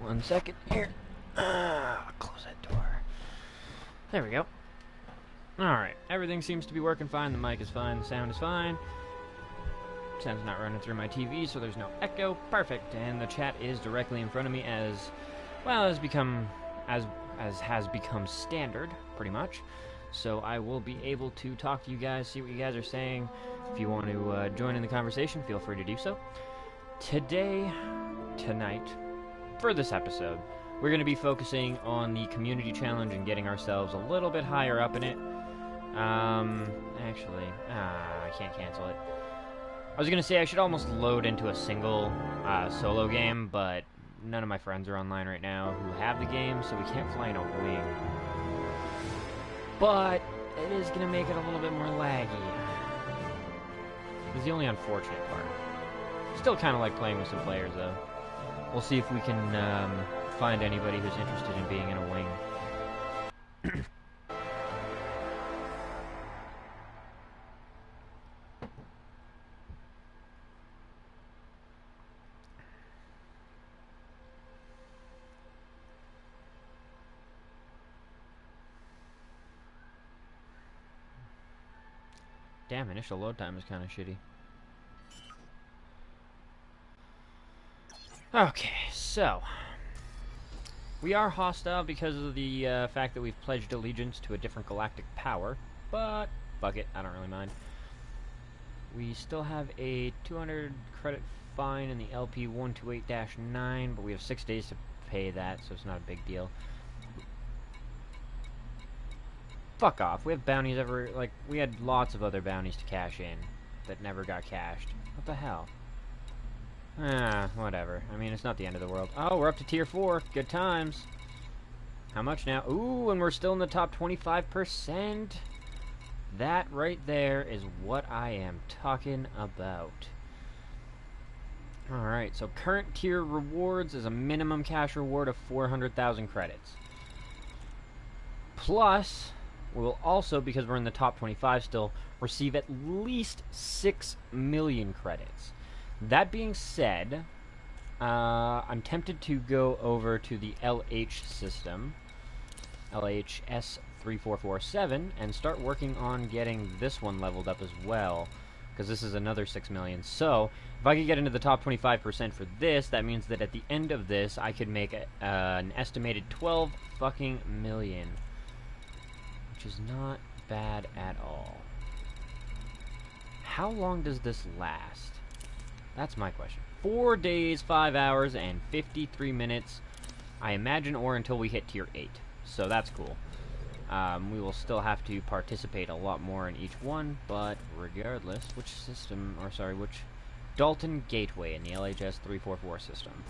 1 second here. Close that door. There we go. Alright, everything seems to be working fine. The mic is fine, the sound is fine. Sound's not running through my TV, so there's no echo. Perfect. And the chat is directly in front of me as, well, as has become standard, pretty much. So I will be able to talk to you guys, see what you guys are saying. If you want to join in the conversation, feel free to do so. Tonight, for this episode, we're going to be focusing on the community challenge and getting ourselves a little bit higher up in it. Actually, I can't cancel it. I was going to say I should almost load into a single solo game, but none of my friends are online right now who have the game, so we can't fly in a wing. But it is going to make it a little bit more laggy. It's the only unfortunate part. Still kind of like playing with some players, though. We'll see if we can find anybody who's interested in being in a wing. Damn, initial load time is kind of shitty. Okay, so we are hostile because of the fact that we've pledged allegiance to a different galactic power, but fuck it, I don't really mind. We still have a 200 credit fine in the LP128-9, but we have 6 days to pay that, so it's not a big deal. Fuck off. We have bounties we had lots of other bounties to cash in that never got cashed. What the hell? Whatever. I mean, it's not the end of the world. Oh, we're up to tier 4. Good times. How much now? Ooh, and we're still in the top 25%. That right there is what I am talking about. Alright, so current tier rewards is a minimum cash reward of 400,000 credits. Plus, we will also, because we're in the top 25 still, receive at least 6 million credits. That being said, I'm tempted to go over to the LH system, LHS3447, and start working on getting this one leveled up as well, because this is another 6 million. So, if I could get into the top 25% for this, that means that at the end of this, I could make an estimated 12 fucking million. Which is not bad at all. How long does this last? That's my question. 4 days, 5 hours, and 53 minutes, I imagine, or until we hit tier 8. So that's cool. We will still have to participate a lot more in each one, but regardless, which Dalton Gateway in the LHS344 system.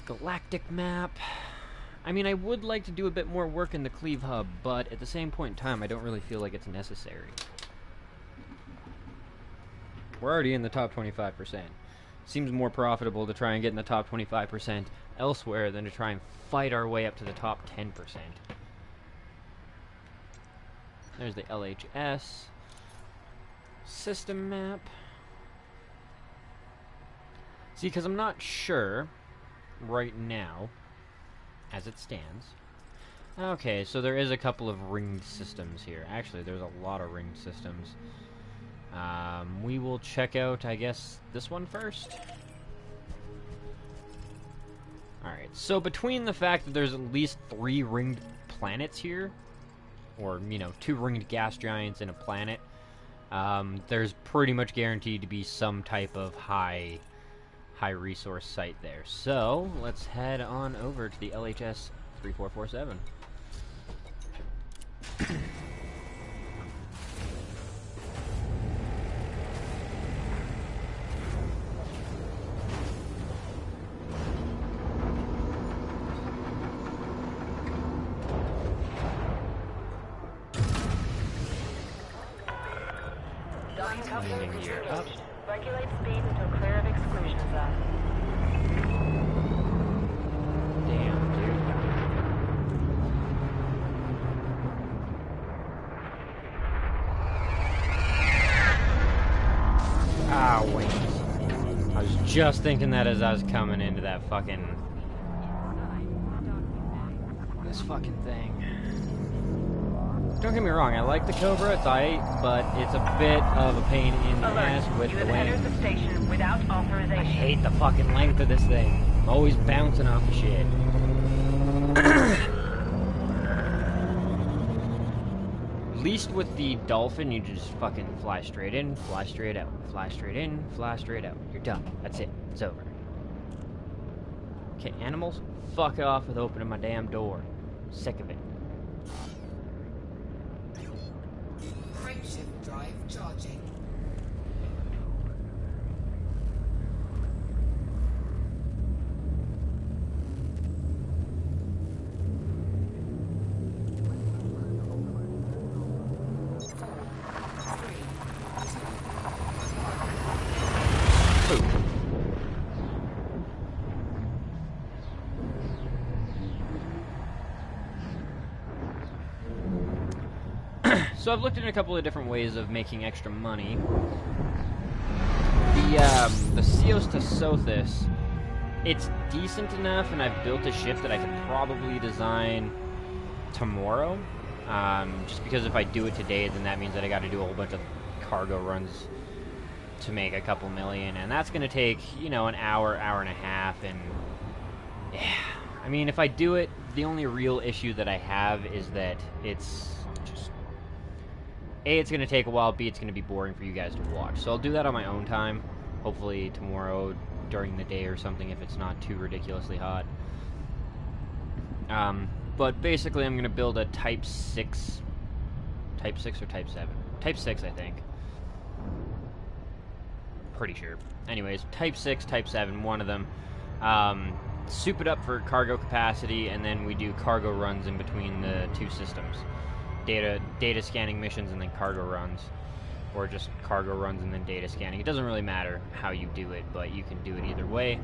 Galactic map. I mean, I would like to do a bit more work in the Cleve Hub, but at the same point in time, I don't really feel like it's necessary. We're already in the top 25%. Seems more profitable to try and get in the top 25% elsewhere than to try and fight our way up to the top 10%. There's the LHS system map. See, because I'm not sure right now as it stands. Okay, so there is a couple of ringed systems here. Actually, there's a lot of ringed systems. We will check out, I guess, this one first. Alright, so between the fact that there's at least 3 ringed planets here, or, 2 ringed gas giants and a planet, there's pretty much guaranteed to be some type of high resource site there. So, let's head on over to the LHS 3447. Landing gear up. Regulate speed until clear of exclusion zone. Damn, dude. just thinking that as I was coming into that fucking... this fucking thing. Don't get me wrong, I like the Cobra, it's aight, but it's a bit of a pain in the ass with the You have entered the wings. station without authorization. I hate the fucking length of this thing. I'm always bouncing off the shit. At least with the Dolphin, you just fucking fly straight in, fly straight out. Fly straight in, fly straight out. You're done. That's it. It's over. Okay, animals, fuck off with opening my damn door. Sick of it. Frameshift drive charging. So I've looked into a couple of different ways of making extra money. The Seos to Sothis, it's decent enough, and I've built a ship that I could probably design tomorrow. Just because if I do it today, then that means that I got to do a whole bunch of cargo runs to make a couple million, and that's going to take, you know, an hour, hour and a half, and yeah. I mean, if I do it, the only real issue that I have is that it's just... A, it's going to take a while, B, it's going to be boring for you guys to watch. So I'll do that on my own time, hopefully tomorrow during the day or something if it's not too ridiculously hot. But basically I'm going to build a Type 6 or Type 7? Type 6, I think. Pretty sure. Anyways, Type 6, Type 7, one of them. Soup it up for cargo capacity, and then we do cargo runs in between the two systems. Data scanning missions and then cargo runs, or just cargo runs and then data scanning. It doesn't really matter how you do it, but you can do it either way,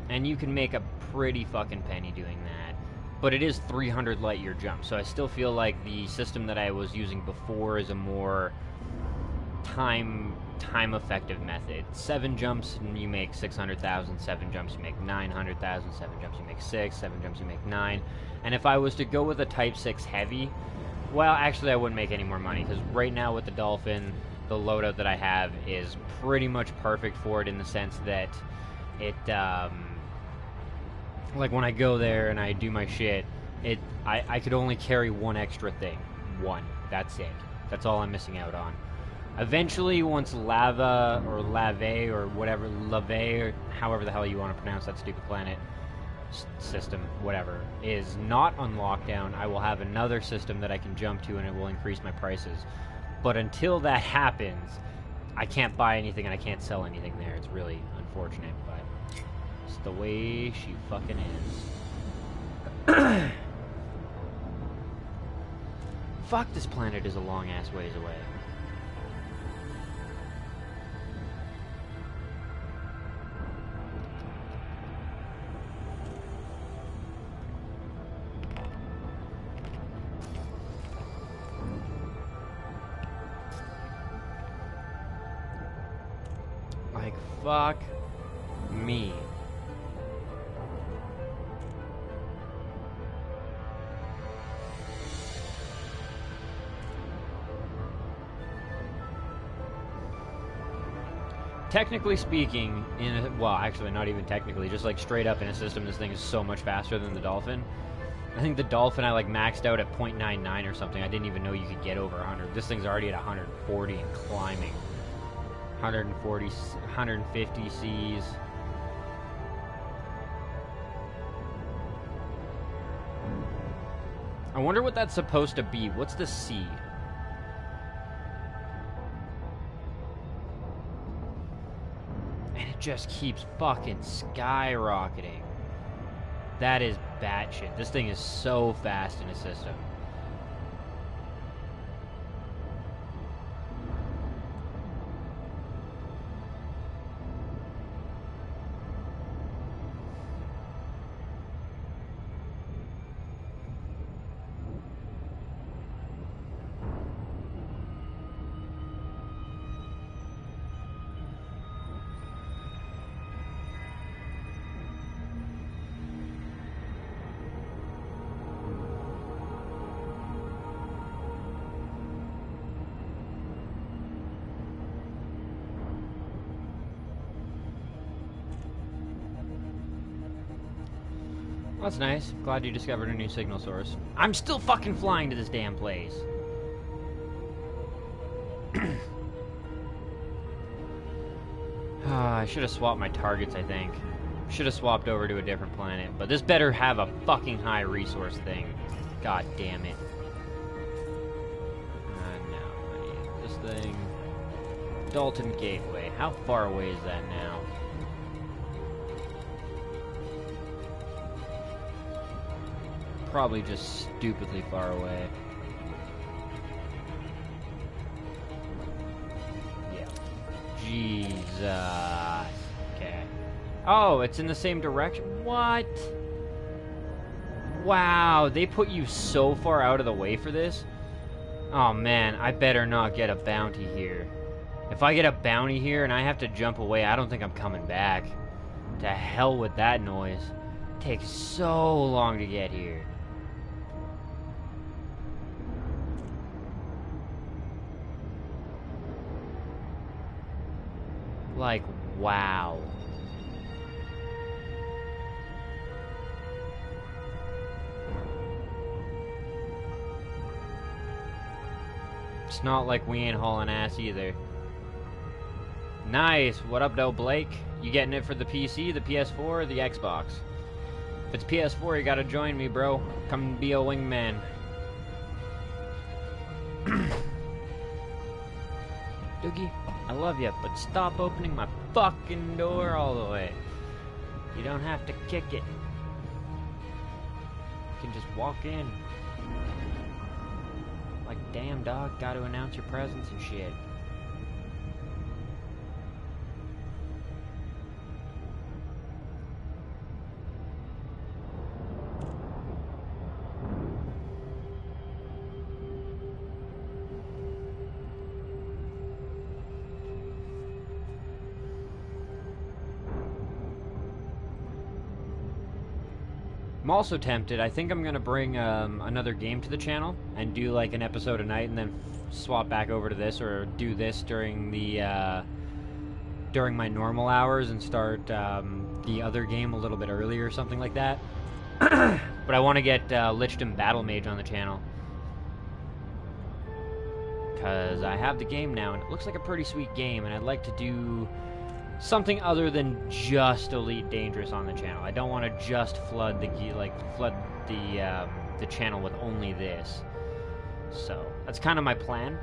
and you can make a pretty fucking penny doing that. But it is 300 light year jump, so I still feel like the system that I was using before is a more time effective method. 7 jumps and you make 600,000, 7 jumps you make 900,000, 7 jumps you make 6, 7 jumps you make 9. And if I was to go with a Type 6 heavy, well, actually I wouldn't make any more money, because right now with the Dolphin, the loadout that I have is pretty much perfect for it, in the sense that it, like when I go there and I do my shit, I could only carry one extra thing. One. That's it. That's all I'm missing out on. Eventually, once Lava, or Lave, or whatever, Lave, or however the hell you want to pronounce that stupid planet, system, whatever, is not on lockdown, I will have another system that I can jump to, and it will increase my prices. But until that happens, I can't buy anything and I can't sell anything there. It's really unfortunate, but it's the way she fucking is. Fuck, this planet is a long-ass ways away. Like, fuck me. Technically speaking, well, actually not even technically, just like straight up in a system, this thing is so much faster than the Dolphin. I think the Dolphin I like maxed out at 0.99 or something. I didn't even know you could get over 100. This thing's already at 140 and climbing. 140, 150 Cs. I wonder what that's supposed to be. What's the C? And it just keeps fucking skyrocketing. That is batshit. This thing is so fast in a system. That's nice. Glad you discovered a new signal source. I'm still fucking flying to this damn place. I should have swapped my targets, I think. Should have swapped over to a different planet. But this better have a fucking high resource thing. God damn it. No, I need this thing. Dalton Gateway. How far away is that now? Probably just stupidly far away. Yeah. Jesus. Okay. Oh, it's in the same direction. What? Wow, they put you so far out of the way for this? Oh man, I better not get a bounty here. If I get a bounty here and I have to jump away, I don't think I'm coming back. To hell with that noise. It takes so long to get here. Like, wow. It's not like we ain't hauling ass either. Nice. What up, though, Blake? You getting it for the PC, the PS4, or the Xbox? If it's PS4, you gotta join me, bro. Come be a wingman. Doogie, I love you, but stop opening my fucking door all the way. You don't have to kick it. You can just walk in. Like, damn, dog, gotta announce your presence and shit. I'm also tempted. I think I'm gonna bring another game to the channel and do like an episode a night, and then swap back over to this, or do this during the during my normal hours and start the other game a little bit earlier or something like that. But I want to get Lichdom Battle Mage on the channel because I have the game now, and it looks like a pretty sweet game, and I'd like to do something other than just Elite Dangerous on the channel. I don't want to just flood the channel with only this. So that's kind of my plan.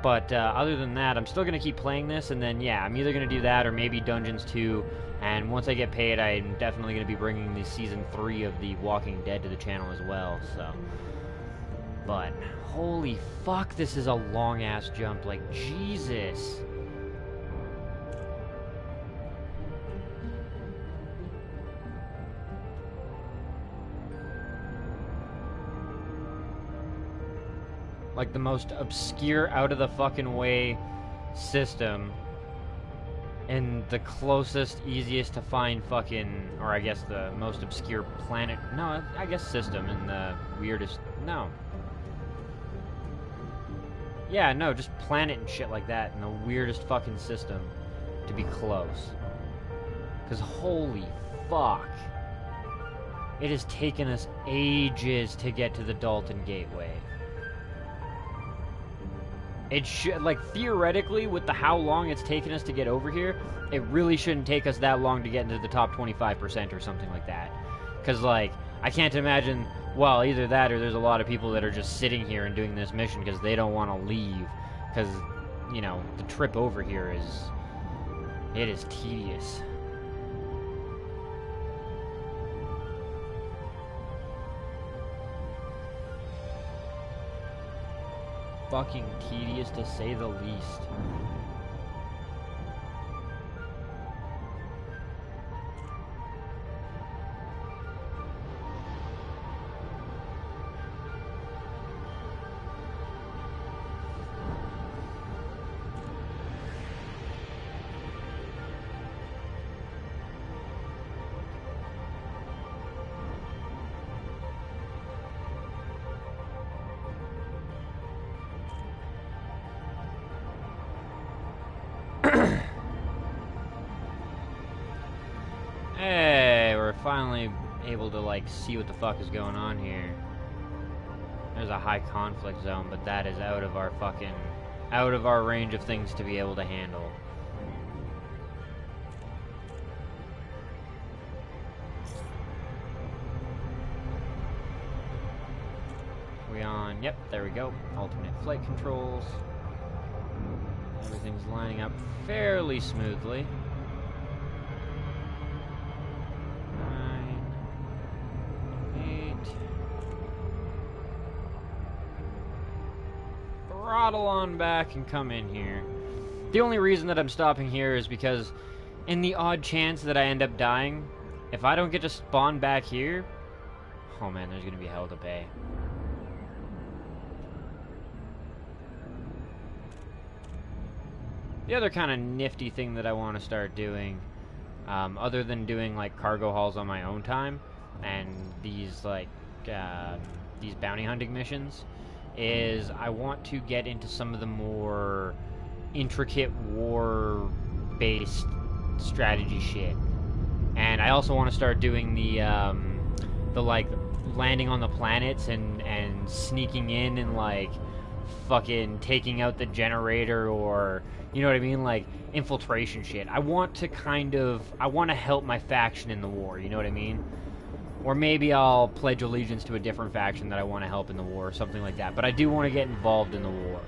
But other than that, I'm still gonna keep playing this, and then yeah, I'm either gonna do that or maybe Dungeons 2. And once I get paid, I'm definitely gonna be bringing the season 3 of The Walking Dead to the channel as well. So, but holy fuck, this is a long ass jump. Like, Jesus. Like the most obscure, out of the fucking way system, and the closest, easiest to find fucking, or I guess the most obscure planet. No, I guess system, and the weirdest. No. Yeah, no, just planet and shit like that, and the weirdest fucking system to be close. Because holy fuck. It has taken us ages to get to the Dalton Gateway. It should, like, theoretically, with how long it's taken us to get over here, it really shouldn't take us that long to get into the top 25% or something like that. Because, like, I can't imagine, well, either that or there's a lot of people that are just sitting here and doing this mission because they don't want to leave. Because, you know, the trip over here it is tedious. Fucking tedious, to say the least. finally able to, like, see what the fuck is going on here. There's a high conflict zone, but that is out of our range of things to be able to handle. We on, yep, there we go. Alternate flight controls. Everything's lining up fairly smoothly. 9, 8. Throttle on back and come in here. The only reason that I'm stopping here is because in the odd chance that I end up dying, if I don't get to spawn back here, oh man, there's gonna be hell to pay. The other kind of nifty thing that I want to start doing, other than doing like cargo hauls on my own time and these like these bounty hunting missions, is I want to get into some of the more intricate war-based strategy shit. And I also want to start doing the like landing on the planets and sneaking in and like fucking taking out the generator, or you know what I mean, like infiltration shit. I want to help my faction in the war, you know what I mean? Or maybe I'll pledge allegiance to a different faction that I want to help in the war, or something like that. But I do want to get involved in the war.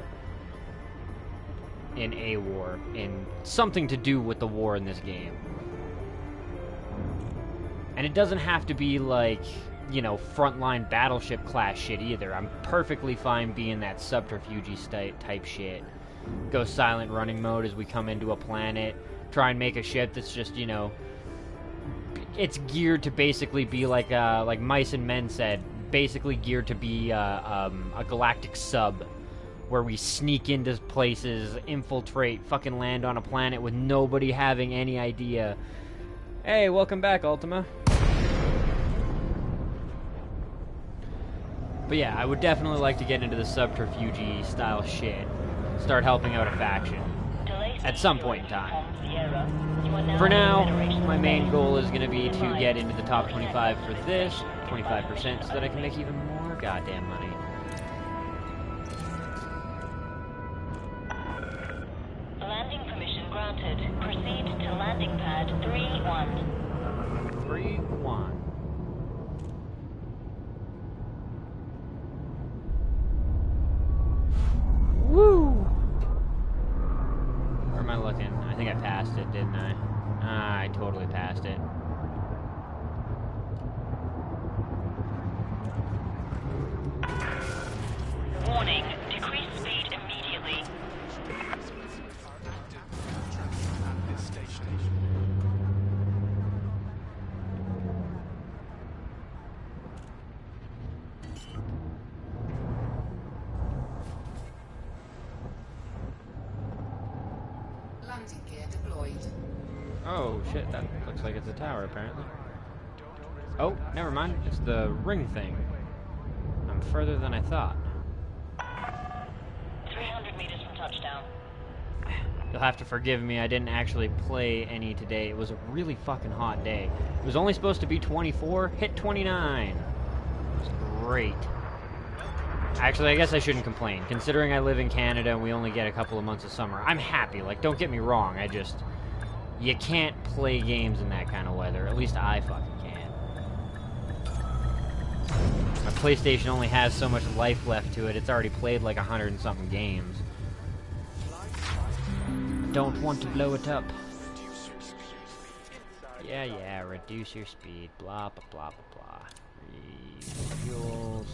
In something to do with the war in this game. And it doesn't have to be like, you know, frontline battleship class shit either. I'm perfectly fine being that subterfuge type shit. Go silent running mode as we come into a planet. Try and make a ship that's just, you know, it's geared to basically be like Mice and Men said, basically geared to be a galactic sub, where we sneak into places, infiltrate, fucking land on a planet with nobody having any idea. Hey, welcome back, Ultima. But yeah, I would definitely like to get into the subterfuge style shit. Start helping out a faction. At some point in time. For now, my main goal is going to be to get into the top 25 for this, 25%, so that I can make even more goddamn money. Landing permission granted. Proceed to landing pad 3-1. 3-1. Woo! Where am I looking? I think I passed it, didn't I? I totally passed it. Warning. Decrease speed immediately. Landing gear deployed. Oh shit, that looks like it's a tower apparently. Oh, never mind. It's the ring thing. I'm further than I thought. 300 meters from touchdown. You'll have to forgive me, I didn't actually play any today. It was a really fucking hot day. It was only supposed to be 24, hit 29. It was great. Actually, I guess I shouldn't complain. Considering I live in Canada and we only get a couple of months of summer, I'm happy. Like, don't get me wrong, you can't play games in that kind of weather. At least I fucking can. My PlayStation only has so much life left to it. It's already played like 100 and something games. Don't want to blow it up. Yeah, reduce your speed. Blah, blah, blah, blah, blah. Refuels.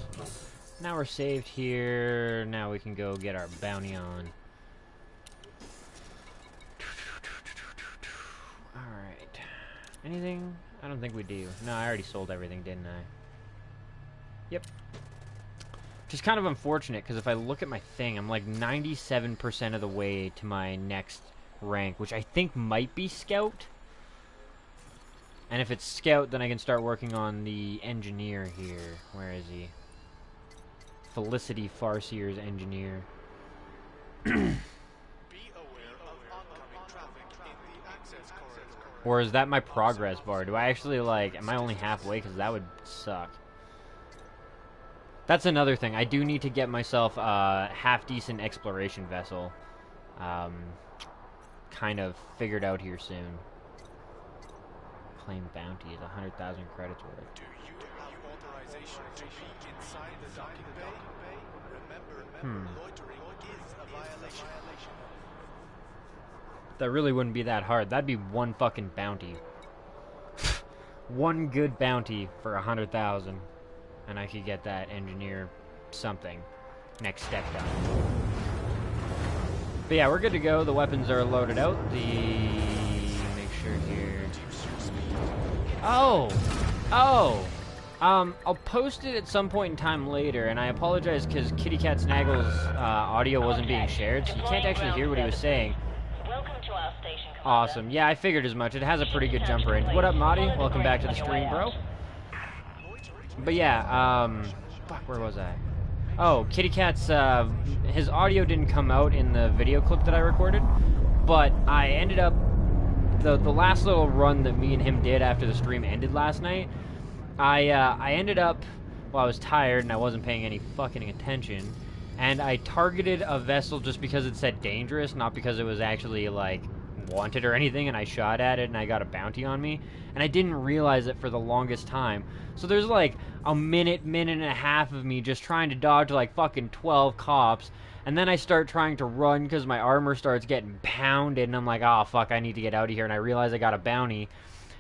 Now we're saved here. Now we can go get our bounty on. Alright. Anything? I don't think we do. No, I already sold everything, didn't I? Yep. Which is kind of unfortunate, because if I look at my thing, I'm like 97% of the way to my next rank, which I think might be Scout. And if it's Scout, then I can start working on the engineer here. Where is he? Felicity Farseer's engineer. Or is that my progress bar? Do I actually, like, am I only halfway? Because that would suck. That's another thing. I do need to get myself a half-decent exploration vessel. Kind of figured out here soon. Claim bounty is 100,000 credits worth. Do you have authorization to peek inside the docking bay? Remember, loitering is a violation. That really wouldn't be that hard. That'd be one fucking bounty. One good bounty for 100,000. And I could get that engineer something. Next step done. But yeah, we're good to go. The weapons are loaded out. Make sure here. I'll post it at some point in time later, and I apologize because Kitty Cat Snaggle's audio wasn't being shared, so you can't actually hear what he was saying. Welcome to our station, Commander. Awesome. Yeah, I figured as much. It has a pretty good jump range. What up, Marty? Welcome back to the stream, bro. But yeah, fuck, where was I? Oh, Kitty Cat's, his audio didn't come out in the video clip that I recorded, but I ended up, the last little run that me and him did after the stream ended last night, I ended up, well, I was tired and I wasn't paying any fucking attention, and I targeted a vessel just because it said dangerous, not because it was actually, like, wanted or anything, and I shot at it and I got a bounty on me, and I didn't realize it for the longest time. So there's like a minute and a half of me just trying to dodge like fucking 12 cops, and then I start trying to run because my armor starts getting pounded, and I'm like, oh fuck, I need to get out of here, and I realize I got a bounty.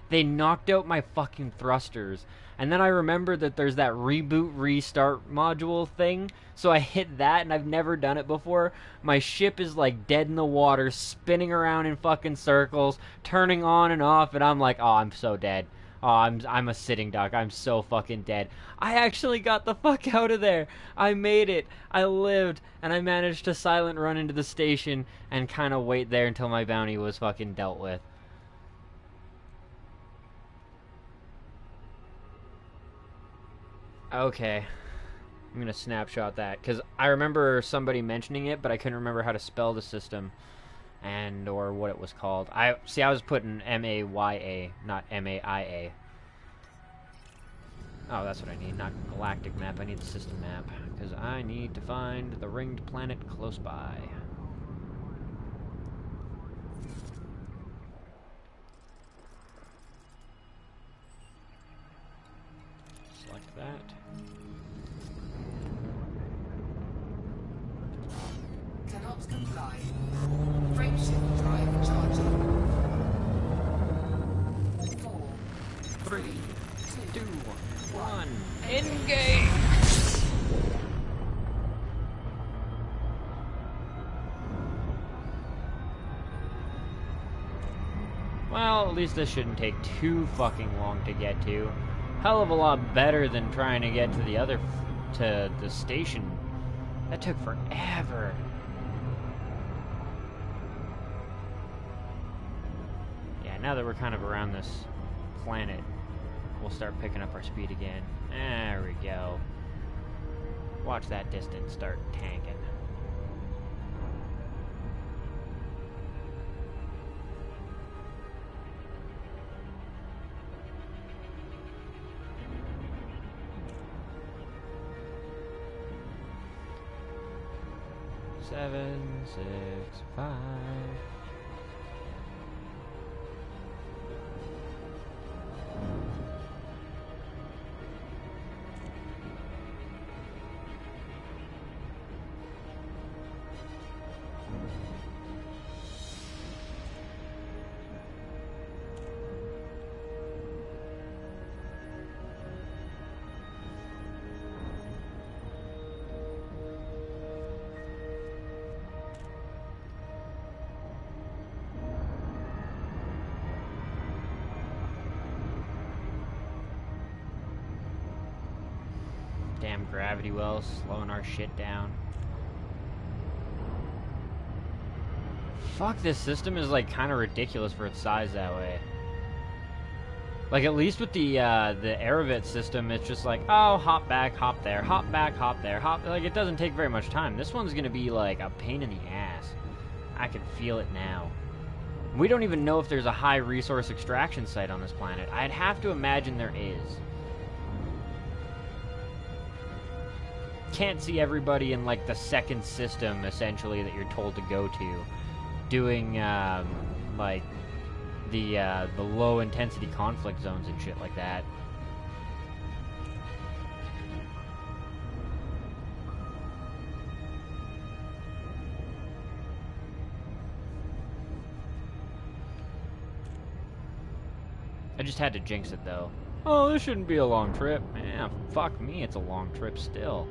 They knocked out my fucking thrusters, and then I remembered that there's that reboot restart module thing, so I hit that, and I've never done it before. My ship is like dead in the water, spinning around in fucking circles, turning on and off, and I'm like, oh, I'm so dead. Oh, I'm a sitting duck. I'm so fucking dead. I actually got the fuck out of there. I made it. I lived, and I managed to silent run into the station and kind of wait there until my bounty was fucking dealt with. Okay, I'm gonna snapshot that, because I remember somebody mentioning it, but I couldn't remember how to spell the system, and, or what it was called. I was putting M-A-Y-A, not M-A-I-A. Oh, that's what I need, not galactic map, I need the system map, because I need to find the ringed planet close by. Select that. Cannot comply. Frameshift drive charging. 4, 3, 2, 1, engage. engage! Well, at least this shouldn't take too fucking long to get to. Hell of a lot better than trying to get to the other, to the station. That took forever. Yeah, now that we're kind of around this planet, we'll start picking up our speed again. There we go. Watch that distance start tanking. Seven, 6, 5. Damn gravity wells, slowing our shit down. Fuck, this system is like kind of ridiculous for its size that way. Like, at least with the Aerovit system, it's just like, oh, hop back, hop there, hop back, hop there, hop. Like, it doesn't take very much time. This one's gonna be like a pain in the ass. I can feel it now. We don't even know if there's a high resource extraction site on this planet. I'd have to imagine there is. Can't see everybody in, like, the second system, essentially, that you're told to go to, doing, like, the low-intensity conflict zones and shit like that. I just had to jinx it, though. Oh, this shouldn't be a long trip. Yeah, fuck me, it's a long trip still.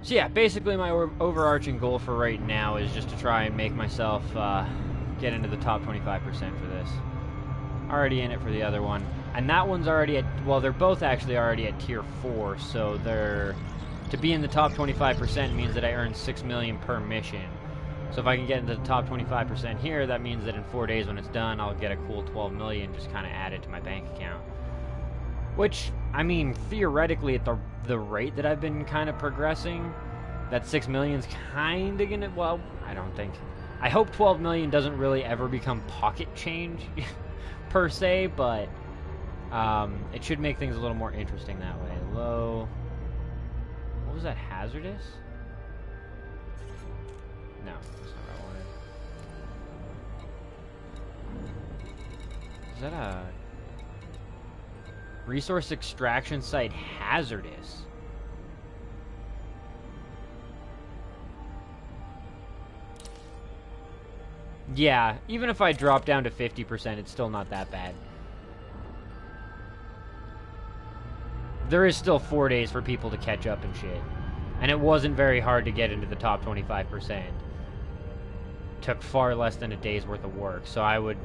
So yeah, basically my overarching goal for right now is just to try and make myself get into the top 25% for this. Already in it for the other one. And that one's already at, well, they're both actually already at tier 4, so they're, to be in the top 25% means that I earn 6 million per mission. So if I can get into the top 25% here, that means that in 4 days when it's done, I'll get a cool 12 million just kind of added to my bank account. Which, I mean, theoretically, at the rate that I've been kind of progressing, that 6 million's kind of gonna, well, I don't think. I hope 12 million doesn't really ever become pocket change, per se, but it should make things a little more interesting that way. Low. What was that? Hazardous? No, that's not what I wanted. Is that a resource extraction site hazardous? Yeah, even if I drop down to 50%, it's still not that bad. There is still 4 days for people to catch up and shit. And it wasn't very hard to get into the top 25%. Took far less than a day's worth of work, so I would...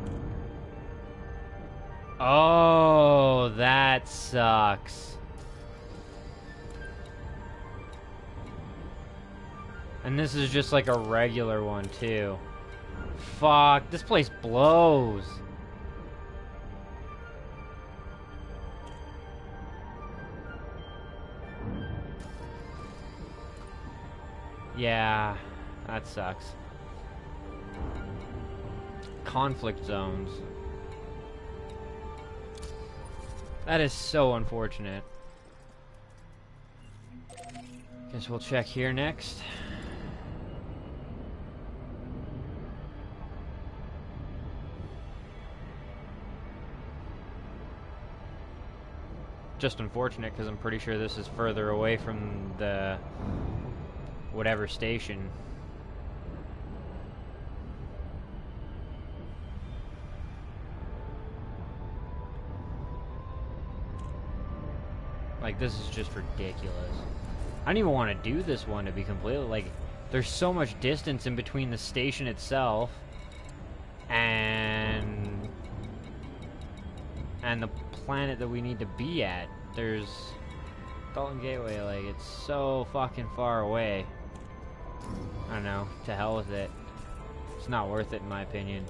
Oh, that sucks. And this is just like a regular one, too. Fuck, this place blows. Yeah, that sucks. Conflict zones. That is so unfortunate. Guess we'll check here next. Just unfortunate because I'm pretty sure this is further away from the whatever station. Like, this is just ridiculous. I don't even want to do this one, to be completely, like, there's so much distance in between the station itself and the planet that we need to be at. There's Dalton Gateway, like, it's so fucking far away. I don't know, to hell with it. It's not worth it in my opinion.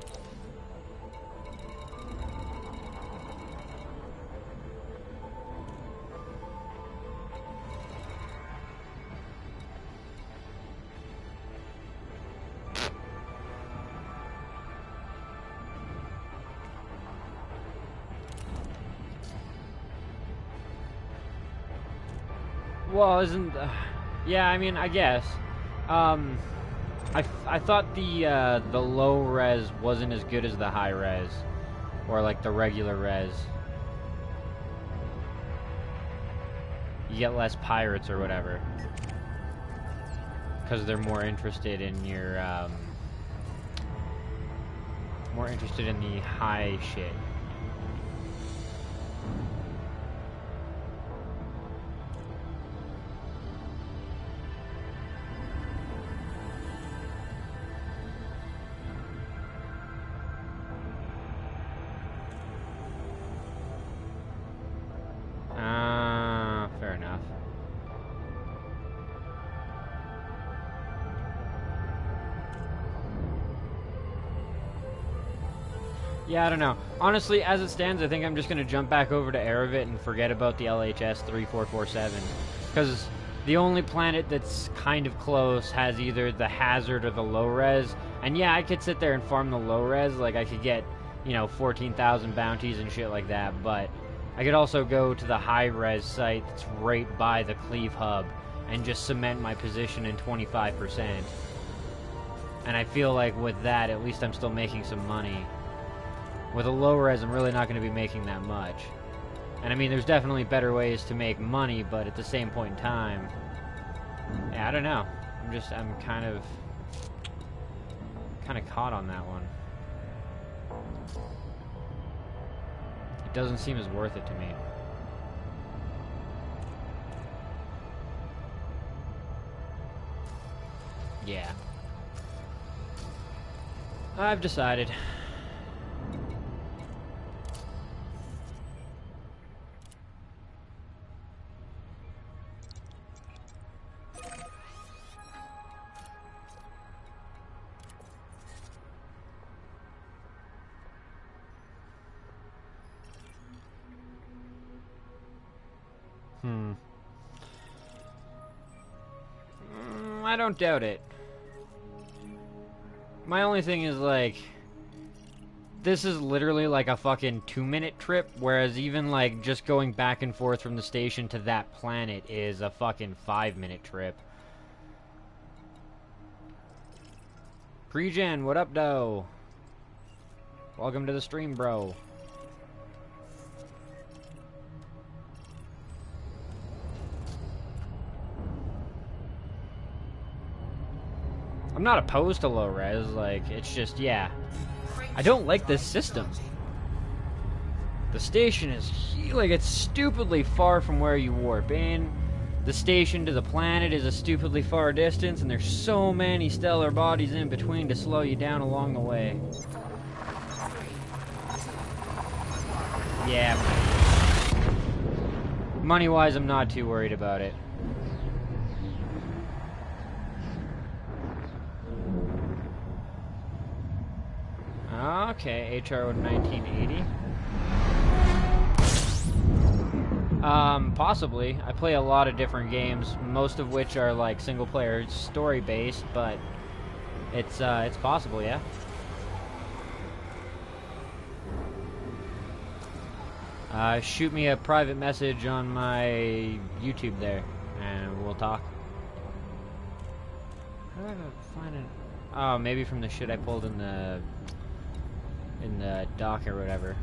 Well, isn't... yeah, I mean, I guess. I thought the low res wasn't as good as the high res. Or, like, the regular res. You get less pirates or whatever. Because they're more interested in your, more interested in the high shit. Fair enough. Yeah, I don't know. Honestly, as it stands, I think I'm just going to jump back over to Erebit and forget about the LHS 3447. Because the only planet that's kind of close has either the hazard or the low res. And yeah, I could sit there and farm the low res. Like, I could get, 14,000 bounties and shit like that. But I could also go to the high res site that's right by the Cleve hub and just cement my position in 25%. And I feel like with that, at least I'm still making some money. With a low res, I'm really not going to be making that much. And I mean, there's definitely better ways to make money, but at the same point in time, yeah, I don't know. I'm kind of caught on that one. It doesn't seem as worth it to me. Yeah. I've decided. I don't doubt it. My only thing is, like, this is literally like a fucking 2-minute trip, whereas even, like, just going back and forth from the station to that planet is a fucking 5-minute trip. Pregen, what up, doe? Welcome to the stream, bro. I'm not opposed to low res, like, it's just, yeah. I don't like this system. The station is, like, it's stupidly far from where you warp in. The station to the planet is a stupidly far distance, and there's so many stellar bodies in between to slow you down along the way. Yeah. Money-wise, I'm not too worried about it. Okay, HR 1980. Possibly. I play a lot of different games, most of which are like single-player story-based, but it's possible, yeah. Shoot me a private message on my YouTube there, and we'll talk. How do I find it? Oh, maybe from the shit I pulled in the dock or whatever.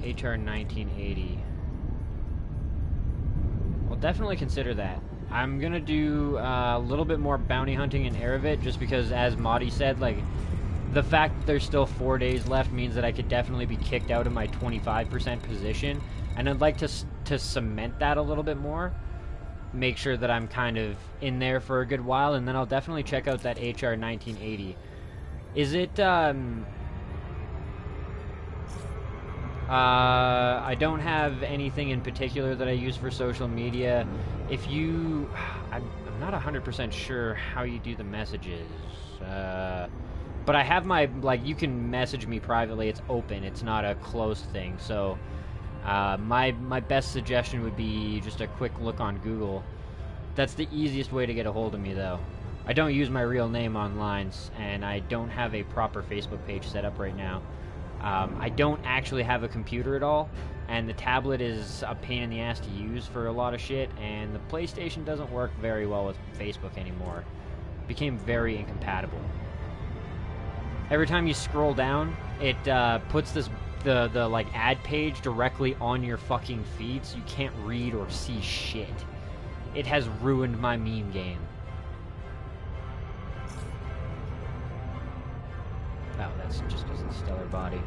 HR 1980. I'll definitely consider that. I'm gonna do a little bit more bounty hunting in Erebit, just because, as Madi said, like, the fact that there's still 4 days left means that I could definitely be kicked out of my 25% position, and I'd like to cement that a little bit more. Make sure that I'm kind of in there for a good while, and then I'll definitely check out that HR 1980. Is it, I don't have anything in particular that I use for social media. If you... I'm not 100% sure how you do the messages. But I have my... Like, you can message me privately. It's open. It's not a closed thing. So, my best suggestion would be just a quick look on Google. That's the easiest way to get a hold of me, though. I don't use my real name online, and I don't have a proper Facebook page set up right now. I don't actually have a computer at all, and the tablet is a pain in the ass to use for a lot of shit, and the PlayStation doesn't work very well with Facebook anymore. It became very incompatible. Every time you scroll down, it puts the like ad page directly on your fucking feed, so you can't read or see shit. It has ruined my meme game. Oh, that's just because of the stellar body.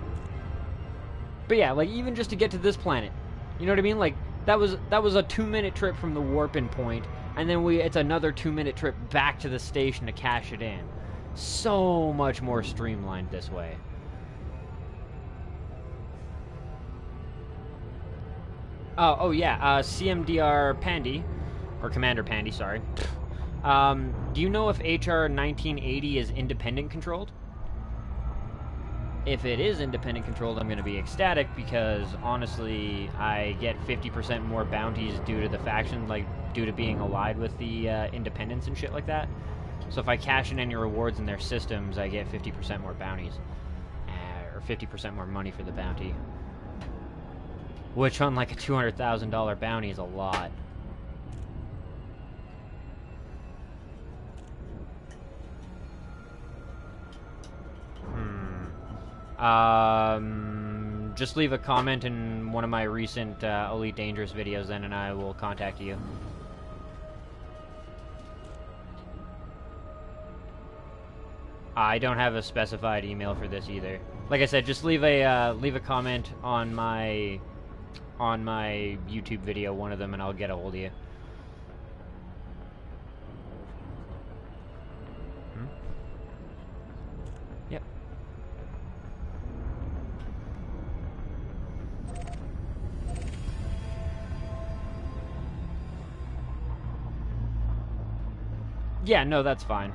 But yeah, like, even just to get to this planet, you know what I mean? Like, that was a 2-minute trip from the warp-in point, and then it's another 2-minute trip back to the station to cash it in. So much more streamlined this way. Oh yeah, CMDR Pandy, or Commander Pandy, sorry. Do you know if HR 1980 is independent controlled? If it is independent controlled, I'm going to be ecstatic because honestly, I get 50% more bounties due to the faction, like due to being allied with the independents and shit like that. So if I cash in any rewards in their systems, I get 50% more bounties. Or 50% more money for the bounty. Which on like a $200,000 bounty is a lot. Just leave a comment in one of my recent Elite Dangerous videos then, and I will contact you. I don't have a specified email for this either. Like I said, just leave a comment on my YouTube video, one of them, and I'll get a hold of you. Yep. Yeah, no, that's fine.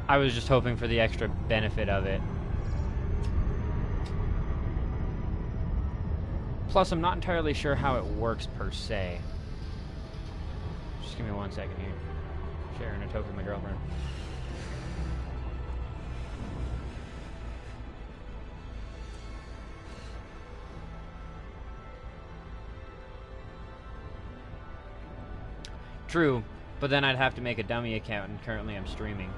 I was just hoping for the extra benefit of it. Plus, I'm not entirely sure how it works per se. Just give me 1 second here. Sharing a token with my girlfriend. True, but then I'd have to make a dummy account, and currently I'm streaming.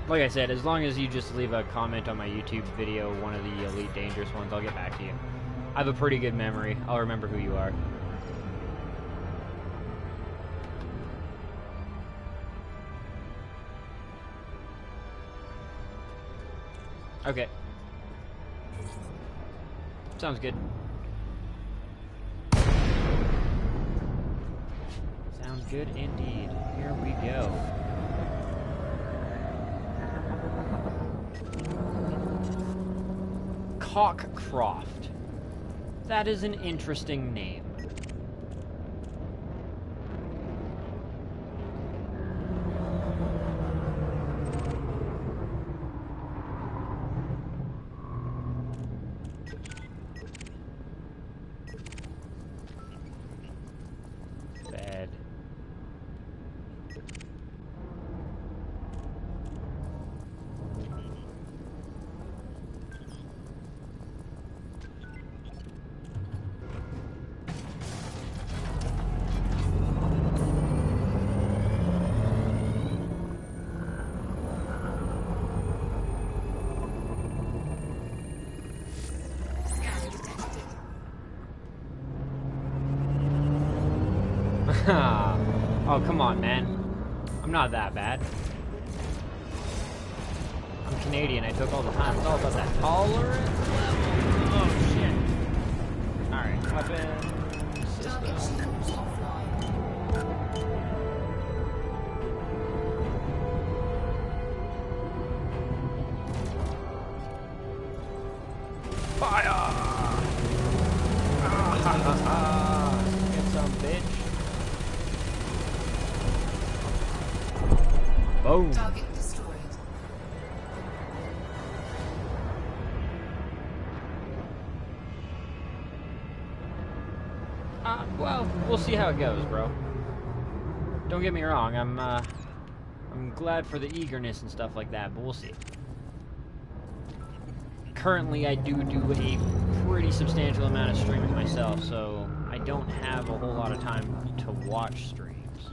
Like I said, as long as you just leave a comment on my YouTube video, one of the Elite Dangerous ones, I'll get back to you. I have a pretty good memory. I'll remember who you are. Okay. Sounds good. Sounds good indeed. Here we go. Cockcroft. That is an interesting name. Bad. Oh, come on, man. I'm not that bad. I'm Canadian, I took all the time. It's all about that tolerance level. Oh, shit. Alright, weapon system. Fire! Ah, ha, ha, ha. Get some, bitch. Boom. Target destroyed. Well, we'll see how it goes, bro. Don't get me wrong, I'm glad for the eagerness and stuff like that, but we'll see. Currently, I do a pretty substantial amount of streaming myself, so I don't have a whole lot of time to watch streams.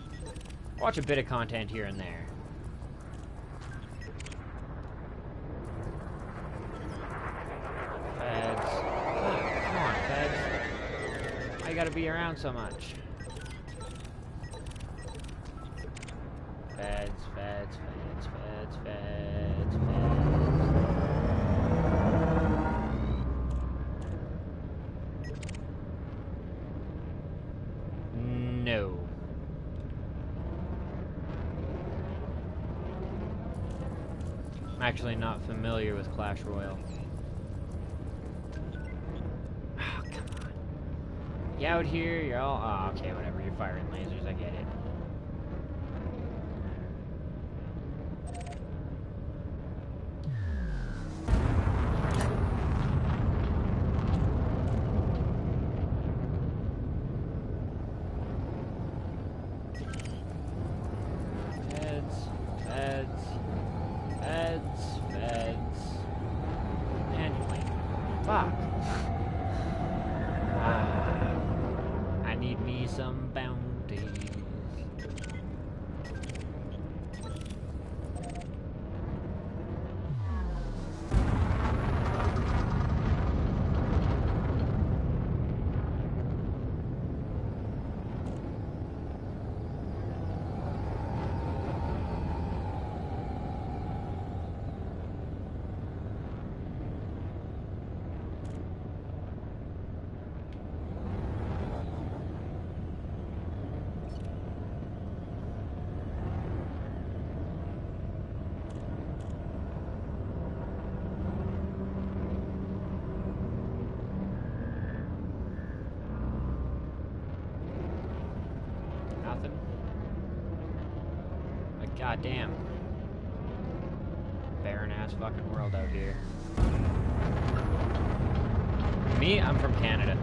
Watch a bit of content here and there. Feds. Come on, Feds. Why you gotta be around so much? Feds, feds, feds, feds, feds, feds. No. I'm actually not familiar with Clash Royale. Oh, come on. You out here, you're all... Oh, okay, whatever. You're firing lasers, I get it. Fuck. Ah, I need me some bounties. Nothing. Like, goddamn. Barren ass fucking world out here. Me, I'm from Canada.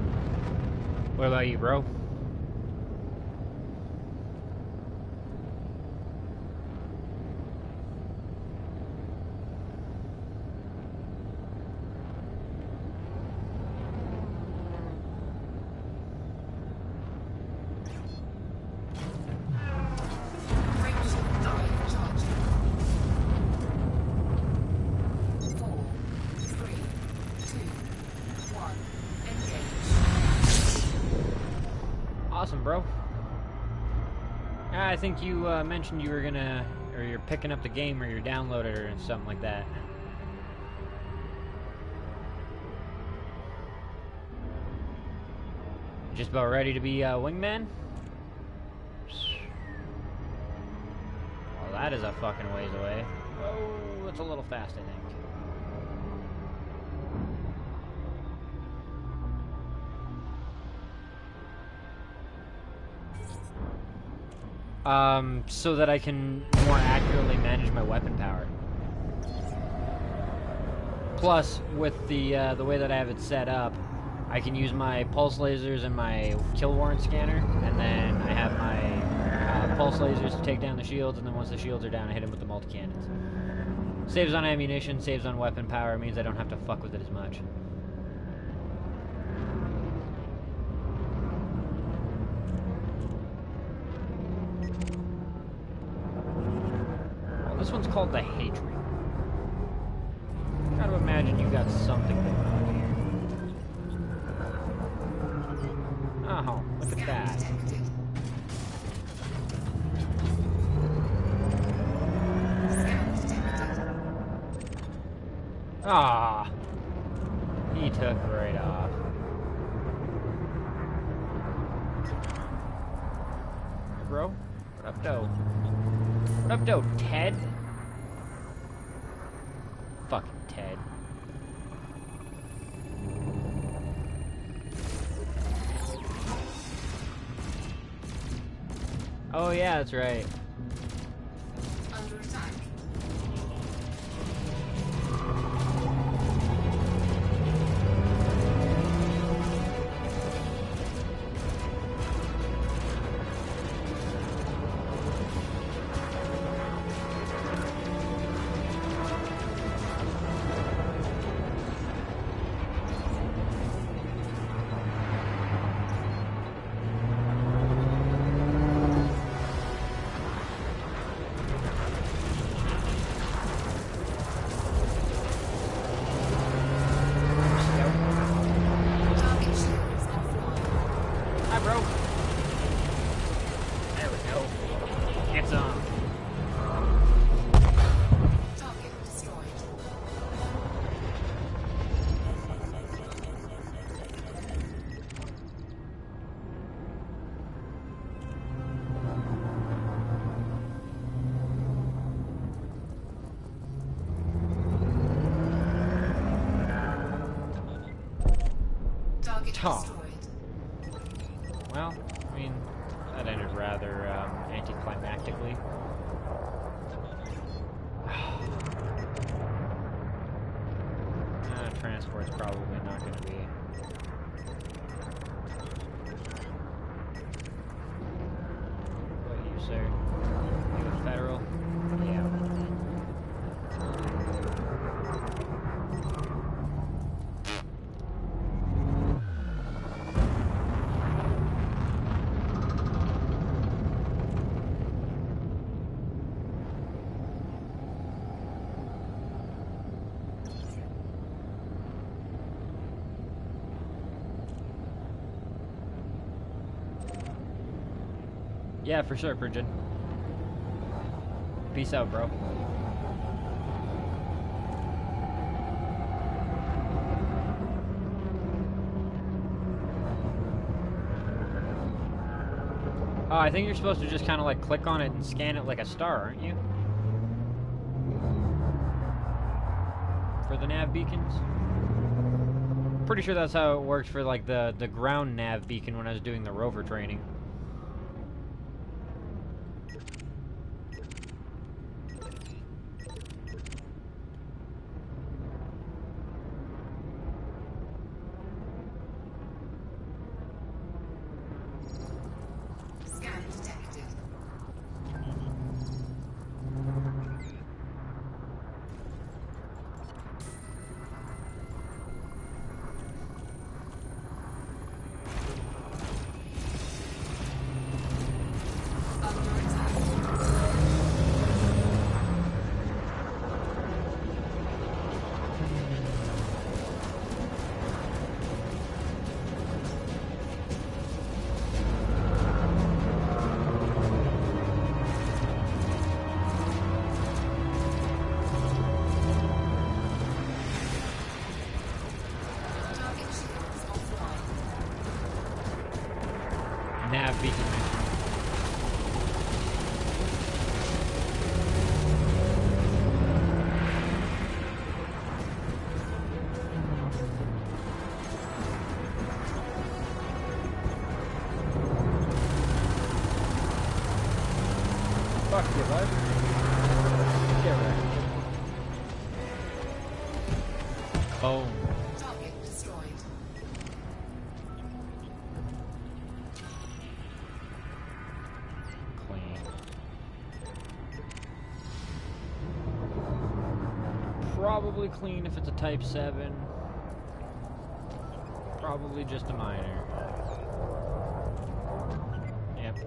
What about you, bro? Frameshift drive charging. 4, 3, 2, 1. Engage. Awesome, bro. I think you mentioned you were gonna, or you're picking up the game, or you're downloading it, or something like that. Just about ready to be wingman? Well, that is a fucking ways away. Oh, it's a little fast, I think. So that I can more accurately manage my weapon power. Plus, with the way that I have it set up, I can use my pulse lasers and my kill warrant scanner, and then I have my pulse lasers to take down the shields, and then once the shields are down, I hit them with the multi-cannons. Saves on ammunition, saves on weapon power, means I don't have to fuck with it as much. Well, this one's called the Hatred. Gotta imagine you got something going on here. Oh, look at Scan that. detected. Scan detected. Ah, he took right off. Hey, bro, what up, though? What up, though, Ted? Fucking Ted. Oh yeah, that's right. Under attack. Target shields offline. Hi, bro. There we go. It's on. Target destroyed. Target Huh. destroyed. Well, I mean, that ended rather anticlimactically. Transport's probably not going to be. What you, sir? You a federal? Yeah. Yeah, for sure, Bridget. Peace out, bro. Oh, I think you're supposed to just kind of like click on it and scan it like a star, aren't you? For the nav beacons? Pretty sure that's how it worked for like the ground nav beacon when I was doing the rover training. Scan detected. Under attack. Target shields offline. Nav beacon mission. Fuck you, bud. Get wrecked. Boom. Target destroyed. Clean. Probably clean if it's a Type 7. Probably just a minor. Yep.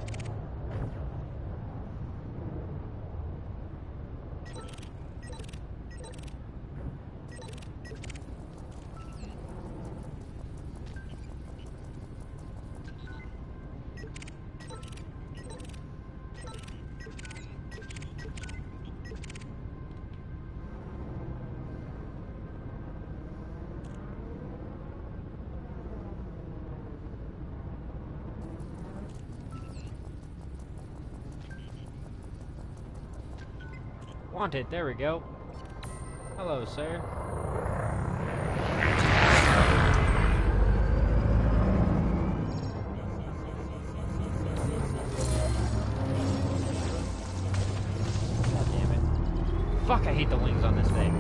Wanted, there we go. Hello, sir. God damn it. Fuck, I hate the wings on this thing.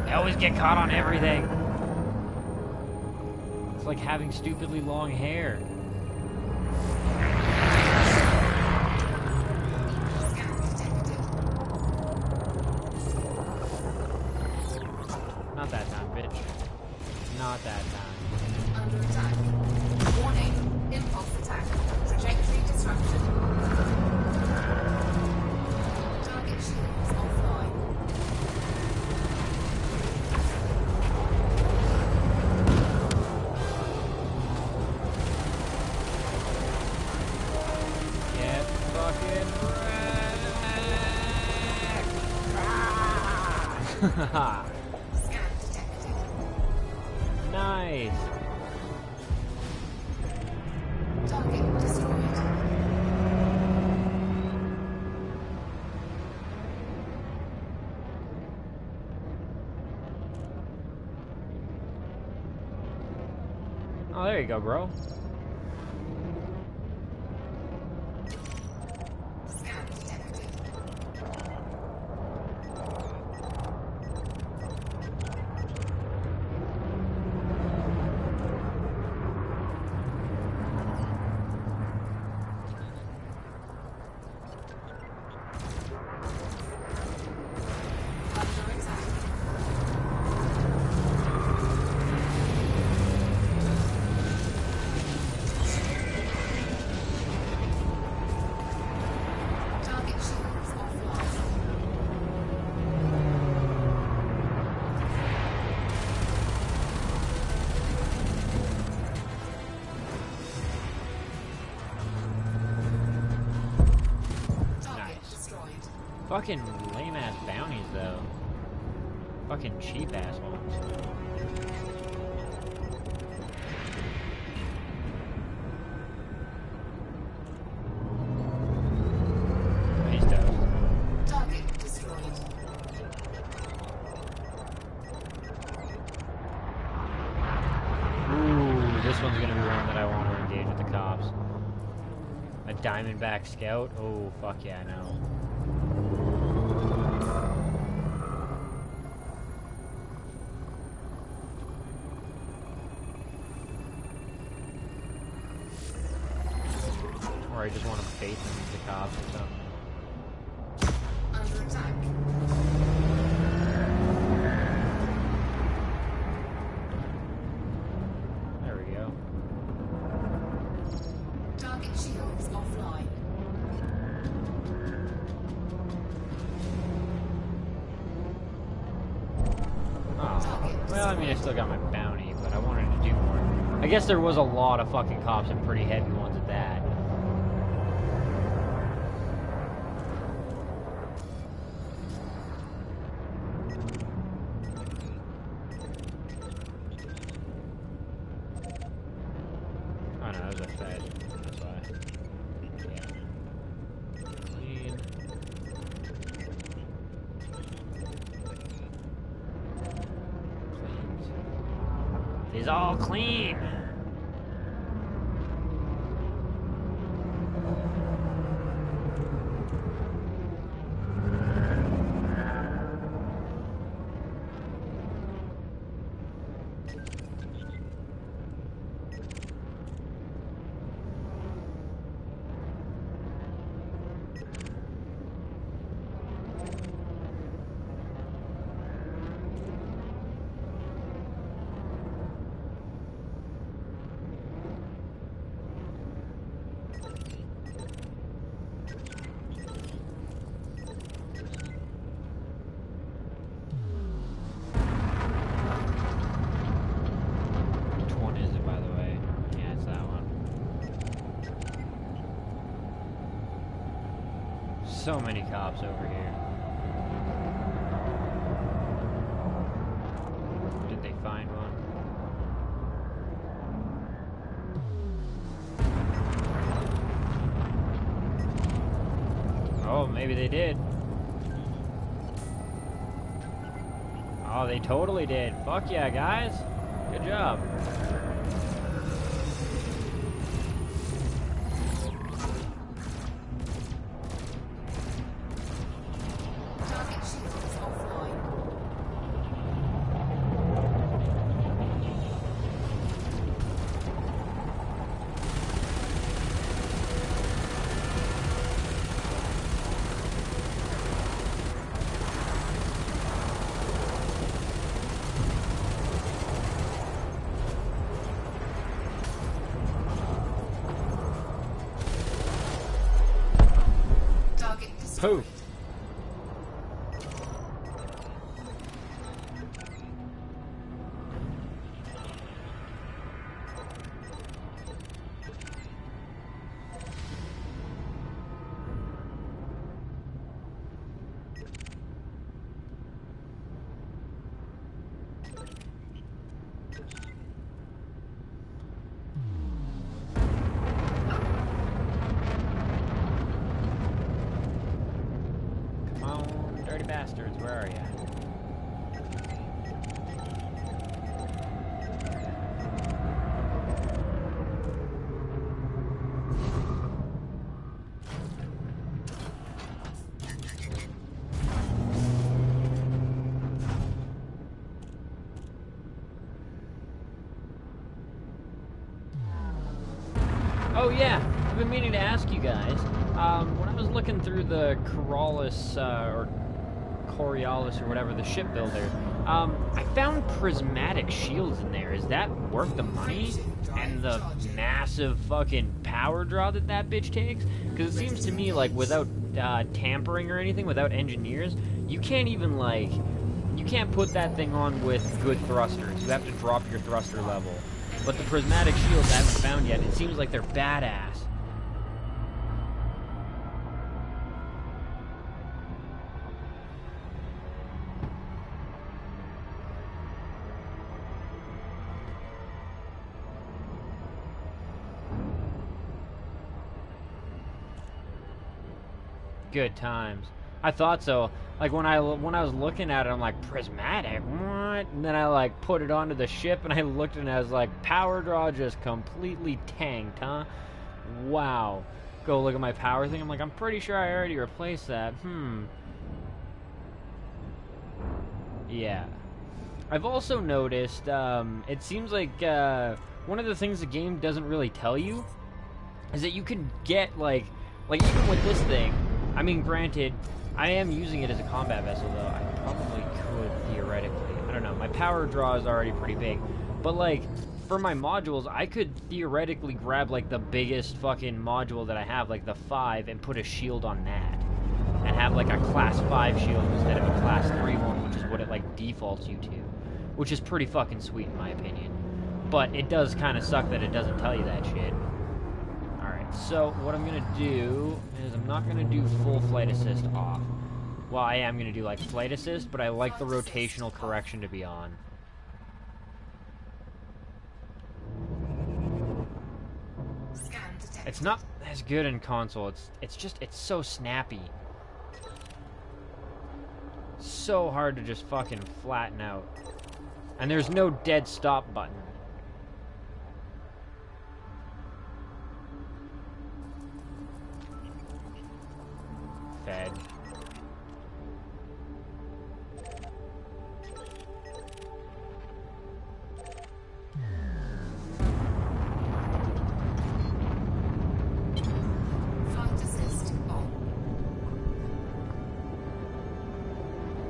They always get caught on everything. It's like having stupidly long hair. Scan detected. Not that time, bitch. Not that time. Under attack. Warning. Impulse attack. Trajectory disruption. Target shields offline. Get fucking wrecked! Ah! Scan detected. Nice! Target destroyed. Oh, there you go, bro. Scan detected. Under attack. Fucking lame-ass bounties, though. Fucking cheap-ass ones. He's toast. Target destroyed. Ooh, this one's gonna be one that I want to engage with the cops. A Diamondback Scout? Oh, fuck yeah, I know. Or I just want to bait them with the cops or something. Under attack. There we go. Target shields offline. Oh. Well, I mean, I still got my bounty, but I wanted to do more. I guess there was a lot of fucking cops and pretty heavy ones at that. Oh no, that was a fed. That's why. Yeah. Clean. Cleaned. It's all clean. Which one is it, by the way? Yeah, it's that one. So many cops over here. Did they find one? Oh, maybe they did. Oh, they totally did. Fuck yeah, guys. Good job. Target shields offline. Target destroyed. Poof. Come on, dirty bastards, where are ya? Oh yeah, I've been meaning to ask you guys. When I was looking through the Coriolis, or Coriolis or whatever, the shipbuilder, I found prismatic shields in there. Is that worth the money? And the massive fucking power draw that that bitch takes? Because it seems to me like without tampering or anything, without engineers, you can't even like, you can't put that thing on with good thrusters. You have to drop your thruster level. But the prismatic shields I haven't found yet. It seems like they're badass. Good times. I thought so. Like when I was looking at it, I'm like, prismatic, what? And then I like put it onto the ship, and I looked and I was like, power draw just completely tanked, huh? Wow. Go look at my power thing. I'm like, I'm pretty sure I already replaced that. Yeah. I've also noticed, it seems like, one of the things the game doesn't really tell you is that you can get, like even with this thing, I mean, granted, I am using it as a combat vessel, though. I probably could, theoretically. I don't know. My power draw is already pretty big. But, like, for my modules, I could theoretically grab, like, the biggest fucking module that I have, like the 5, and put a shield on that. And have, like, a class 5 shield instead of a class 3 one, which is what it, like, defaults you to. Which is pretty fucking sweet, in my opinion. But it does kind of suck that it doesn't tell you that shit. Alright, so what I'm going to do is I'm not going to do full flight assist off. Well, I am going to do, like, flight assist, but I like the rotational correction to be on. It's not as good in console. It's so snappy. So hard to just fucking flatten out. And there's no dead stop button. Fed.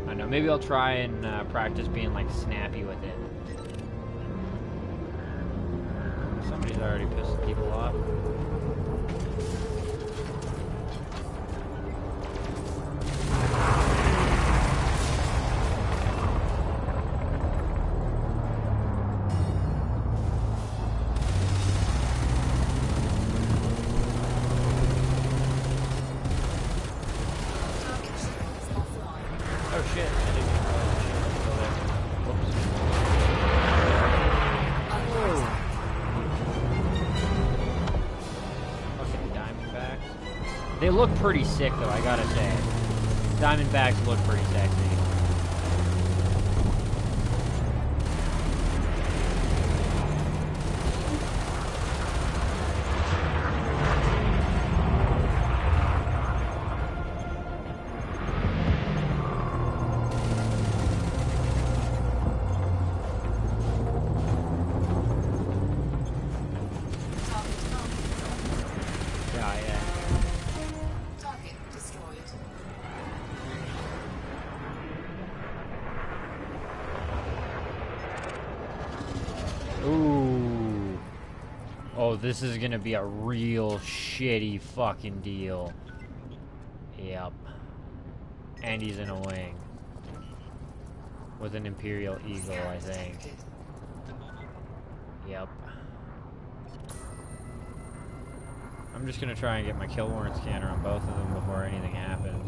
I know, maybe I'll try and practice being like snappy with it. Somebody's already pissed people off. Oh shit, I didn't even realize the ship was still there. Whoops. Whoa. Fucking Diamondbacks. They look pretty sick though, I gotta say. Diamondbacks look pretty sexy. Ooh. Oh, this is gonna be a real shitty fucking deal. Yep. And he's in a wing. With an Imperial Eagle, I think. Yep. I'm just gonna try and get my kill warrant scanner on both of them before anything happens.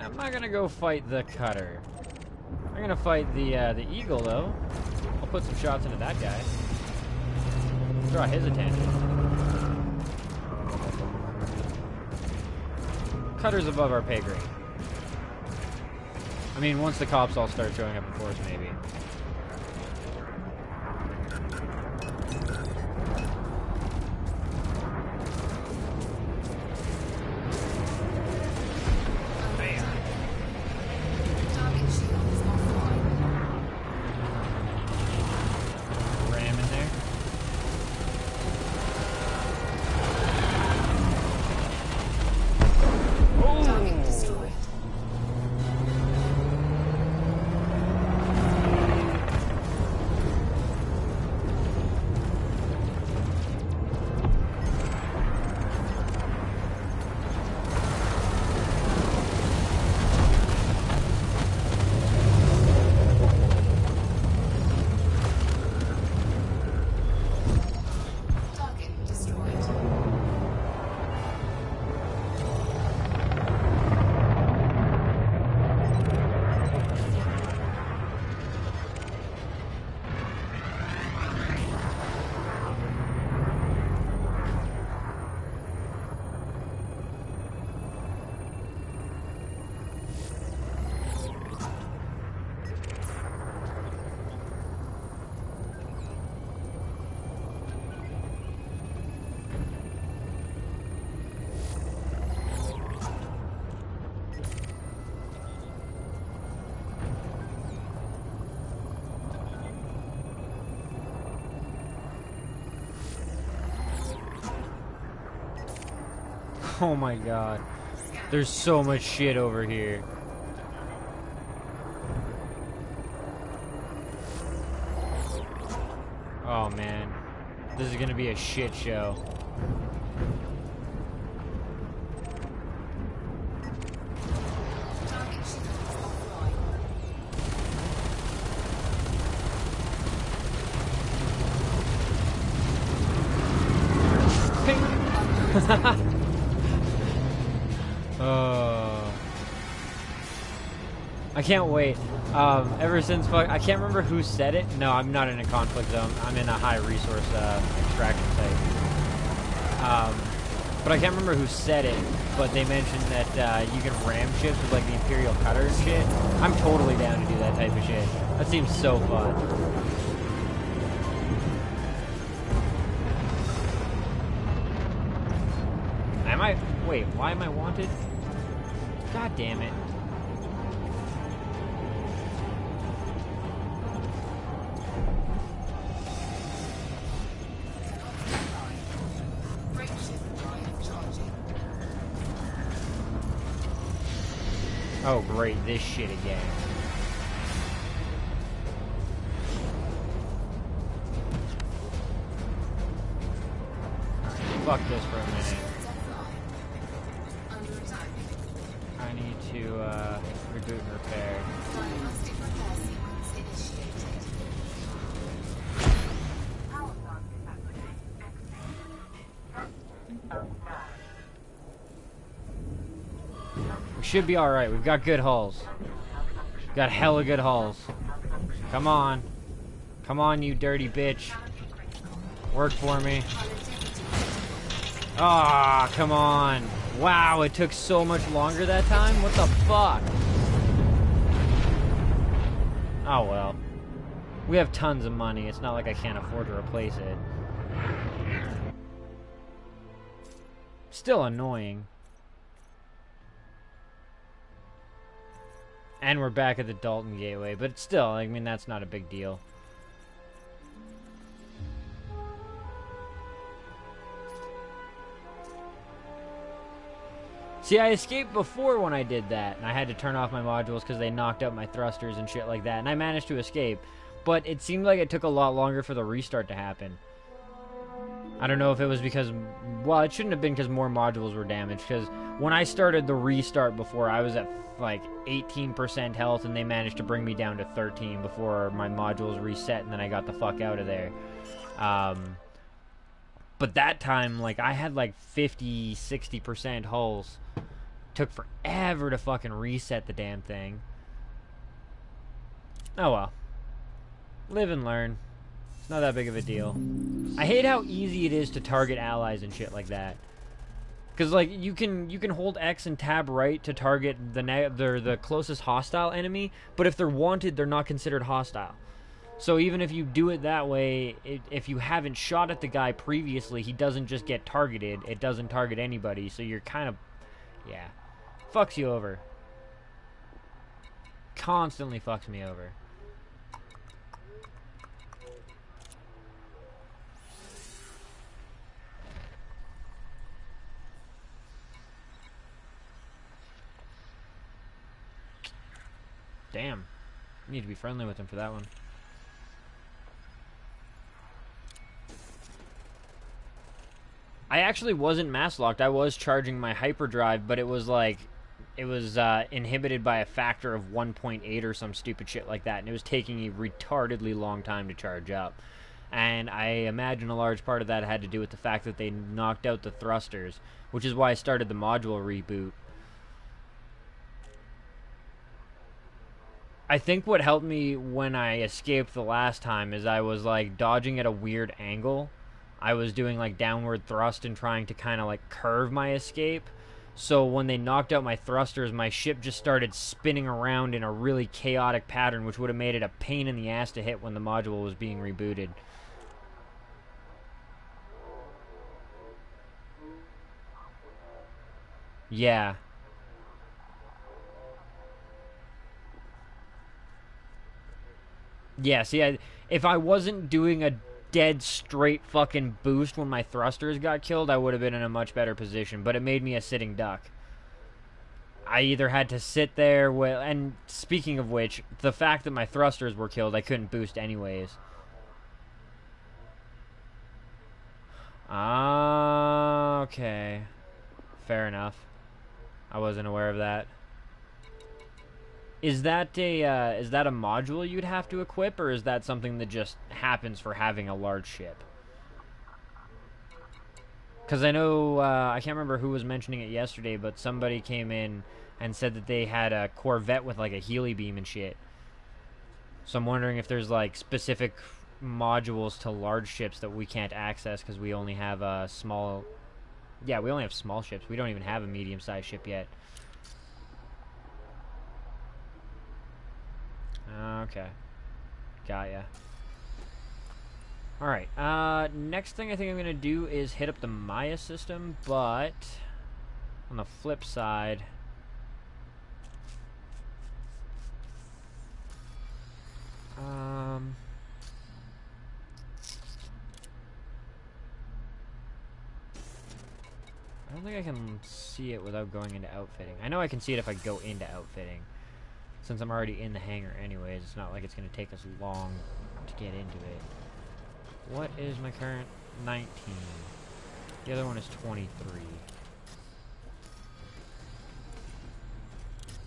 I'm not gonna go fight the cutter. I'm gonna fight the eagle though. I'll put some shots into that guy. Draw his attention. Cutter's above our pay grade. I mean, once the cops all start showing up in force, maybe. Oh my god. There's so much shit over here. Oh man. This is gonna be a shit show. Target ship is offline. I can't wait. Ever since I can't remember who said it. No, I'm not in a conflict zone. I'm in a high resource extraction site. But I can't remember who said it. But they mentioned that you can ram ships with like the Imperial cutter and shit. I'm totally down to do that type of shit. That seems so fun. Am I? Wait, why am I wanted? God damn it. Brake ship drive charging. Oh great, this shit again. Alright, fuck this for a minute. Shields offline. Under attack. I need to reboot and repair. Diagnostic repair sequence initiated. Power plant We should be alright. We've got good hulls. Got hella good hulls. Come on. Come on, you dirty bitch. Work for me. Ah, come on. Wow, it took so much longer that time? What the fuck? Oh well. We have tons of money. It's not like I can't afford to replace it. Still annoying. And we're back at the Dalton Gateway, but still, I mean, that's not a big deal. See, I escaped before when I did that, and I had to turn off my modules because they knocked out my thrusters and shit like that, and I managed to escape. But it seemed like it took a lot longer for the restart to happen. I don't know if it was because... Well, it shouldn't have been because more modules were damaged, because when I started the restart before, I was at, like, 18% health, and they managed to bring me down to 13 before my modules reset, and then I got the fuck out of there. But that time, like, I had, like, 50, 60% hulls. Took forever to fucking reset the damn thing. Oh well. Live and learn. It's not that big of a deal. I hate how easy it is to target allies and shit like that. Cause like you can hold X and tab right to target the closest hostile enemy, but if they're wanted, they're not considered hostile. So even if you do it that way, if you haven't shot at the guy previously, he doesn't just get targeted. It doesn't target anybody, so you're kind of... Yeah. Fucks you over. Constantly fucks me over. Damn. I need to be friendly with him for that one. I actually wasn't mass locked. I was charging my hyperdrive, but it was like... It was inhibited by a factor of 1.8 or some stupid shit like that, and it was taking a retardedly long time to charge up. And I imagine a large part of that had to do with the fact that they knocked out the thrusters, which is why I started the module reboot. I think what helped me when I escaped the last time is I was like dodging at a weird angle. I was doing like downward thrust and trying to kind of like curve my escape. So when they knocked out my thrusters, my ship just started spinning around in a really chaotic pattern, which would have made it a pain in the ass to hit when the module was being rebooted. Yeah. Yeah, see, if I wasn't doing a dead straight fucking boost when my thrusters got killed, I would have been in a much better position. But it made me a sitting duck. I either had to sit there with... And speaking of which, the fact that my thrusters were killed, I couldn't boost anyways. Okay. Fair enough. I wasn't aware of that. Is that a module you'd have to equip, or is that something that just happens for having a large ship? Because I know, I can't remember who was mentioning it yesterday, but somebody came in and said that they had a Corvette with, like, a Healy beam and shit. So I'm wondering if there's, like, specific modules to large ships that we can't access because we only have small... Yeah, we only have small ships. We don't even have a medium-sized ship yet. Okay. Got ya. Alright, next thing I think I'm going to do is hit up the Maya system, but on the flip side... I don't think I can see it without going into outfitting. I know I can see it if I go into outfitting. Since I'm already in the hangar anyways, it's not like it's going to take us long to get into it. What is my current? 19. The other one is 23.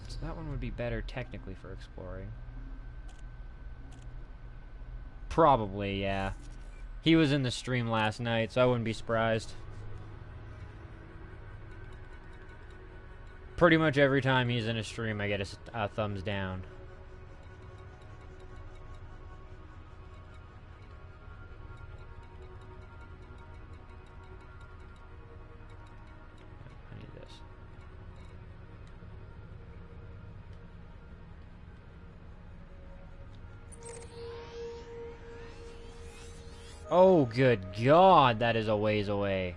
So that one would be better technically for exploring. Probably, yeah. He was in the stream last night, so I wouldn't be surprised. Pretty much every time he's in a stream, I get a thumbs down. I need this. Oh, good God, that is a ways away.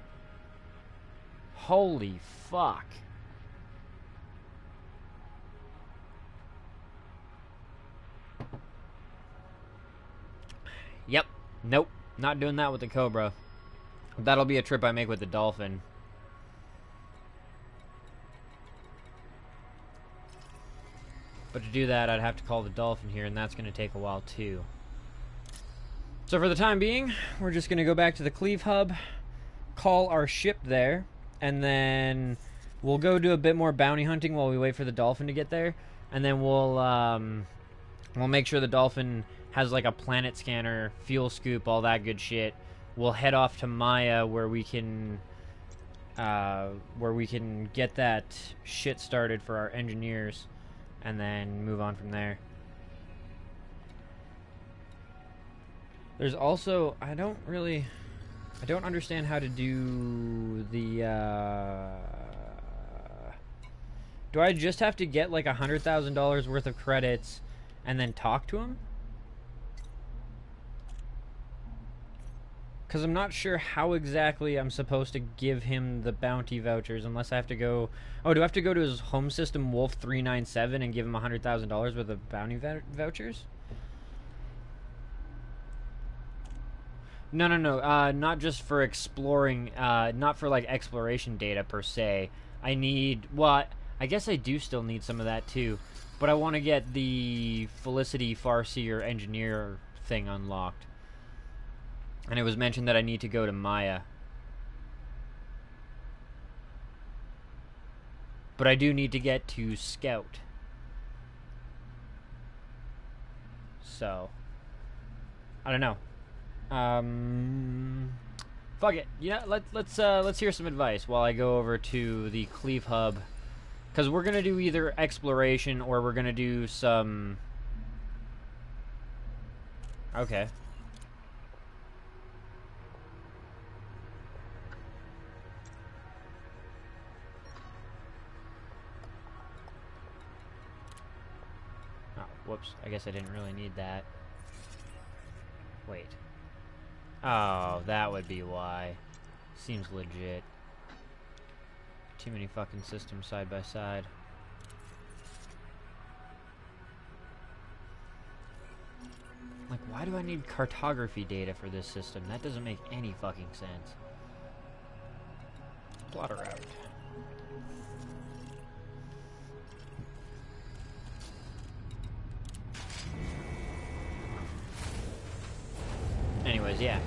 Holy fuck. Yep. Nope. Not doing that with the Cobra. That'll be a trip I make with the Dolphin. But to do that, I'd have to call the Dolphin here, and that's going to take a while, too. So for the time being, we're just going to go back to the Cleve Hub, call our ship there, and then we'll go do a bit more bounty hunting while we wait for the Dolphin to get there, and then we'll make sure the Dolphin has like a planet scanner, fuel scoop, all that good shit. We'll head off to Maya where we can get that shit started for our engineers, and then move on from there. There's also, I don't understand how to do the, do I just have to get like $100,000 worth of credits and then talk to him? Because I'm not sure how exactly I'm supposed to give him the bounty vouchers unless I have to go... Oh, do I have to go to his home system, Wolf 397, and give him $100,000 worth of bounty vouchers? No, not just for exploring, not for, like, exploration data, per se. I need... Well, I guess I do still need some of that, too. But I want to get the Felicity Farseer engineer thing unlocked. And it was mentioned that I need to go to Maya. But I do need to get to Scout. So, I don't know. Fuck it. Yeah, let's hear some advice while I go over to the Cleve Hub, because we're gonna do either exploration or we're gonna do some. Okay. Oh, whoops. I guess I didn't really need that. Wait. Oh, that would be why. Seems legit. Too many fucking systems side by side. Like, Why do I need cartography data for this system? That doesn't make any fucking sense. Plotter route. Anyways, yeah.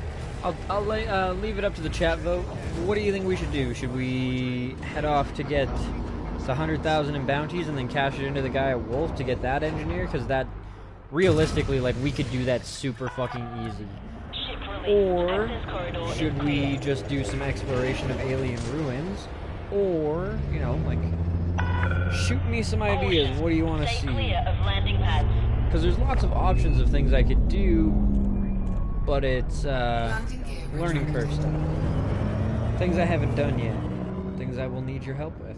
I'll leave it up to the chat vote. What do you think we should do? Should we head off to get the 100,000 in bounties and then cash it into the guy at Wolf to get that engineer? Because that, realistically, like, we could do that super fucking easy. Or should we just do some exploration of alien ruins? Or, you know, like, shoot me some ideas. What do you want to see? Because there's lots of options of things I could do, but it's learning curve stuff. Things I haven't done yet. Things I will need your help with.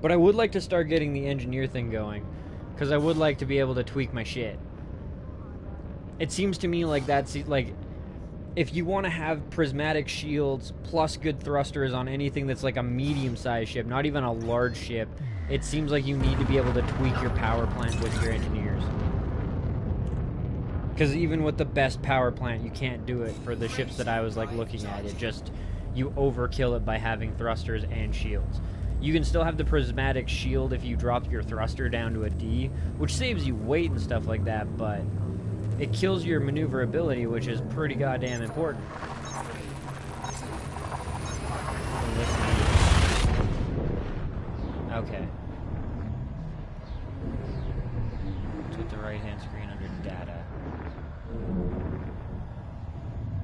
But I would like to start getting the engineer thing going, because I would like to be able to tweak my shit. It seems to me like that's, like, if you want to have prismatic shields plus good thrusters on anything that's like a medium-sized ship, not even a large ship, it seems like you need to be able to tweak your power plant with your engineers. Because even with the best power plant, you can't do it for the ships that I was, like, looking at. It just, you overkill it by having thrusters and shields. You can still have the prismatic shield if you drop your thruster down to a D, which saves you weight and stuff like that, but it kills your maneuverability, which is pretty goddamn important. Okay. Let's hit the right-hand screen under data.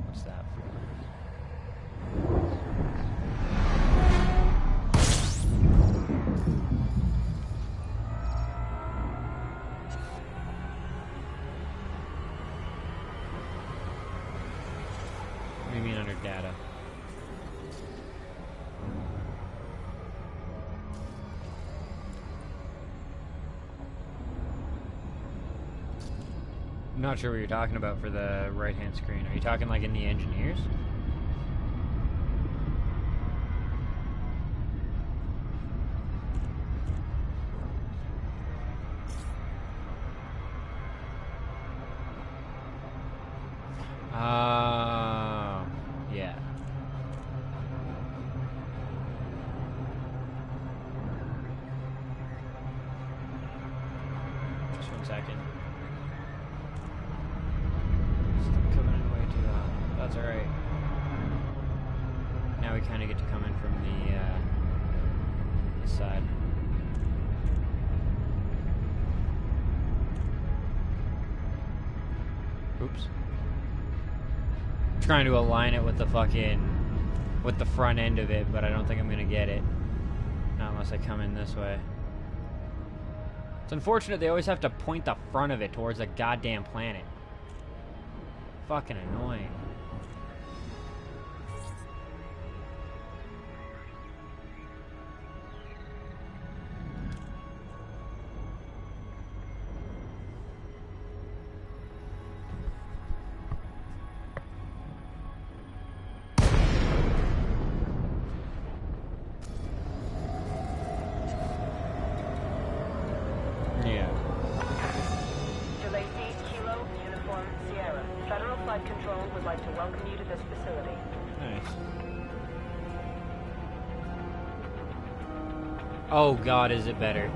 What's that for? What do you mean under data? I'm not sure what you're talking about for the right-hand screen. Are you talking like in the engineers? Oh, yeah. Just 1 second. Coming in way too hot. That's alright. Now we kind of get to come in from the this side. Oops. Trying to align it with the with the front end of it, but I don't think I'm gonna get it. Not unless I come in this way. It's unfortunate they always have to point the front of it towards the goddamn planet. Fucking annoying. Oh god, is it better.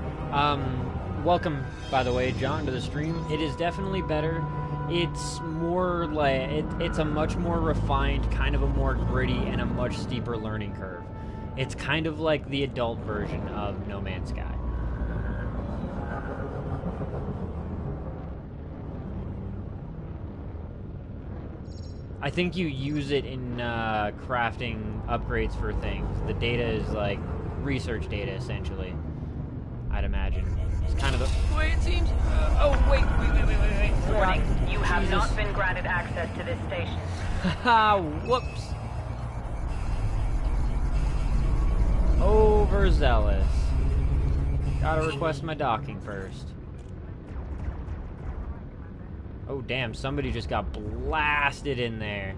Welcome, by the way, John, to the stream. It is definitely better. It's more like, it's a much more refined, kind of a more gritty, and a much steeper learning curve. It's kind of like the adult version of No Man's Sky. I think you use it in crafting upgrades for things. The data is like research data, essentially. I'd imagine. It's kind of the way it seems. Oh, wait. Warning, you have not been granted access to this station. Haha, whoops. Overzealous. Gotta request my docking first. Oh, damn, somebody just got blasted in there.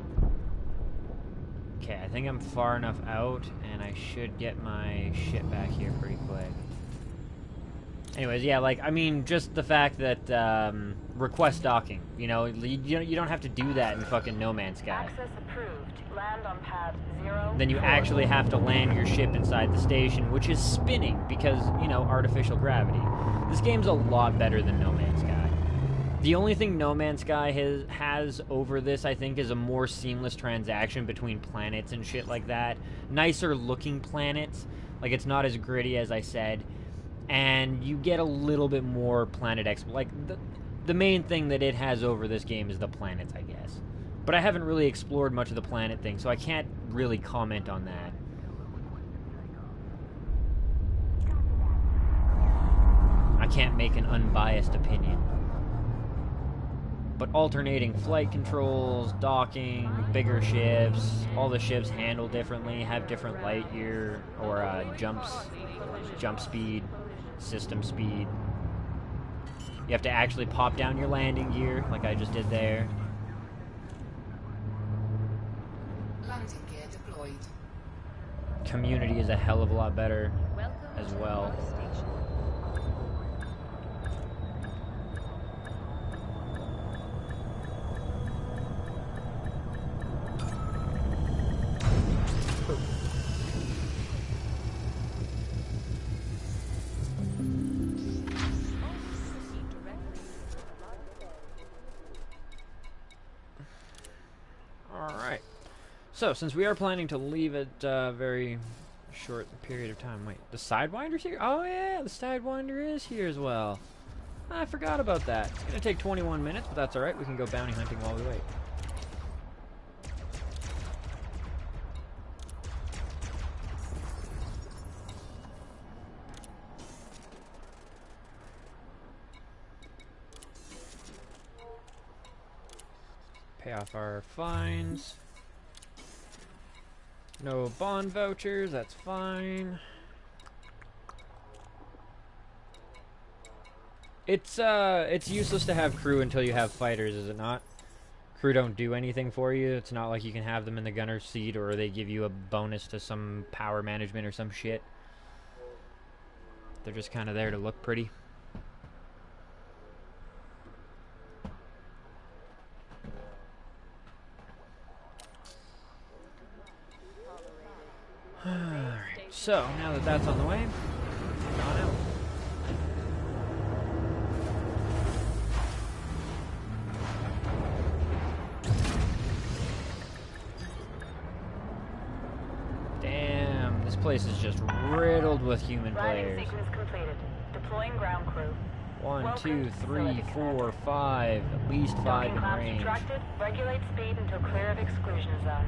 Okay, I think I'm far enough out, and I should get my shit back here pretty quick. Anyways, yeah, like, I mean, just the fact that, request docking, you know, you don't have to do that in fucking No Man's Sky. Access approved. Land on pad 0. Then you actually have to land your ship inside the station, which is spinning because, you know, artificial gravity. This game's a lot better than No Man's Sky. The only thing No Man's Sky has over this, I think, is a more seamless transaction between planets and shit like that. Nicer looking planets. Like, it's not as gritty as I said. And you get a little bit more planet like, the main thing that it has over this game is the planets, I guess. But I haven't really explored much of the planet thing, so I can't really comment on that. I can't make an unbiased opinion. But alternating flight controls, docking, bigger ships, all the ships handle differently, have different light year or jump speed, system speed. You have to actually pop down your landing gear, like I just did there. Landing gear deployed. Community is a hell of a lot better as well. Alright. So, since we are planning to leave at a very short period of time... Wait, the Sidewinder's here? Oh yeah, the Sidewinder is here as well. I forgot about that. It's gonna take 21 minutes, but that's alright. We can go bounty hunting while we wait. Pay off our fines. No bond vouchers, that's fine. It's useless to have crew until you have fighters, is it not? Crew don't do anything for you. It's not like you can have them in the gunner's seat or they give you a bonus to some power management or some shit. They're just kind of there to look pretty. Alright, so now that that's on the way, on out. Damn, this place is just riddled with human Riding players. sequence completed. Deploying ground crew. 1, 2, 3, 4, 5, at least 5 Docking in clamps range. retracted. Regulate speed until clear of exclusion zone.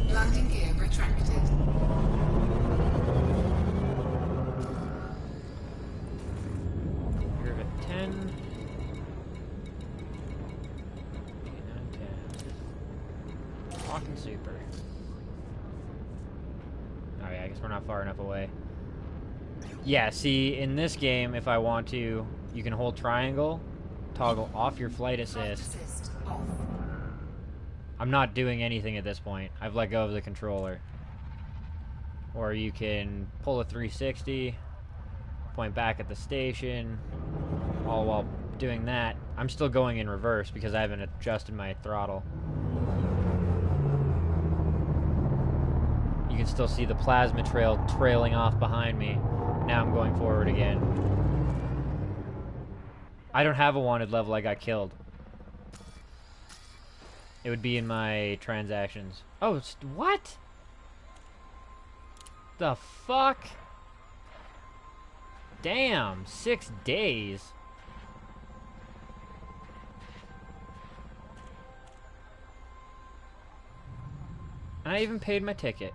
Landing gear retracted. You're at 10. 8, 9, 10. Walking super. Oh yeah, I guess we're not far enough away. Yeah, see, in this game, if I want to, you can hold triangle, toggle off your flight assist. Assist off. I'm not doing anything at this point. I've let go of the controller. Or you can pull a 360, point back at the station, all while doing that. I'm still going in reverse because I haven't adjusted my throttle. You can still see the plasma trail trailing off behind me. Now I'm going forward again. I don't have a wanted level, I got killed. It would be in my transactions. Oh, what? The fuck? Damn, 6 days. And I even paid my ticket.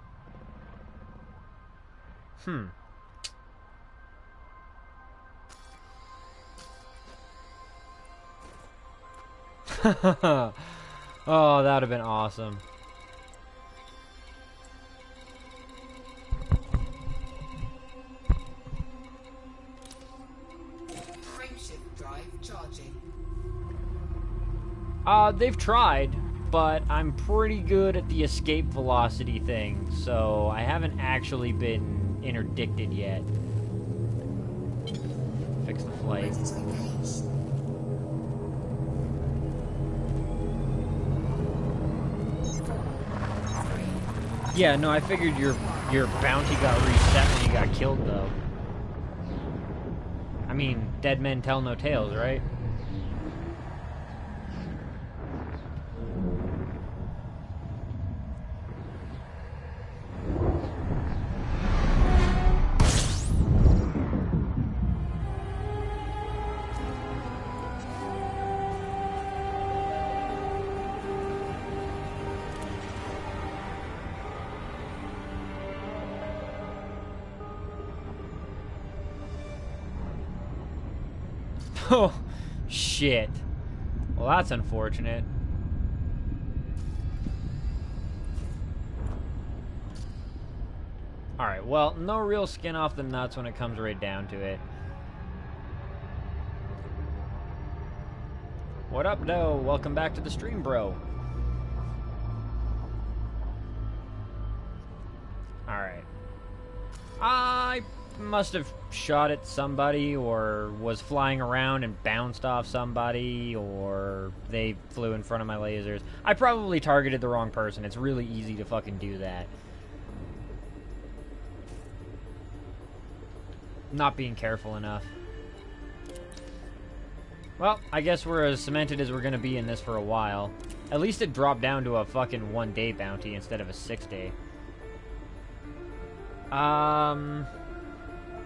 Oh, that would have been awesome. Frameshift drive charging. They've tried. but I'm pretty good at the escape velocity thing, so I haven't actually been interdicted yet. Fix the flight. Ready to engage. Yeah, no, I figured your bounty got reset when you got killed, though. I mean, dead men tell no tales, right? Oh, shit. Well, that's unfortunate. Alright, well, no real skin off the nuts when it comes right down to it. What up, though? Welcome back to the stream, bro. Alright. I must have shot at somebody, or was flying around and bounced off somebody, or they flew in front of my lasers. I probably targeted the wrong person. It's really easy to fucking do that. Not being careful enough. Well, I guess we're as cemented as we're gonna be in this for a while. At least it dropped down to a fucking 1-day bounty instead of a 6-day.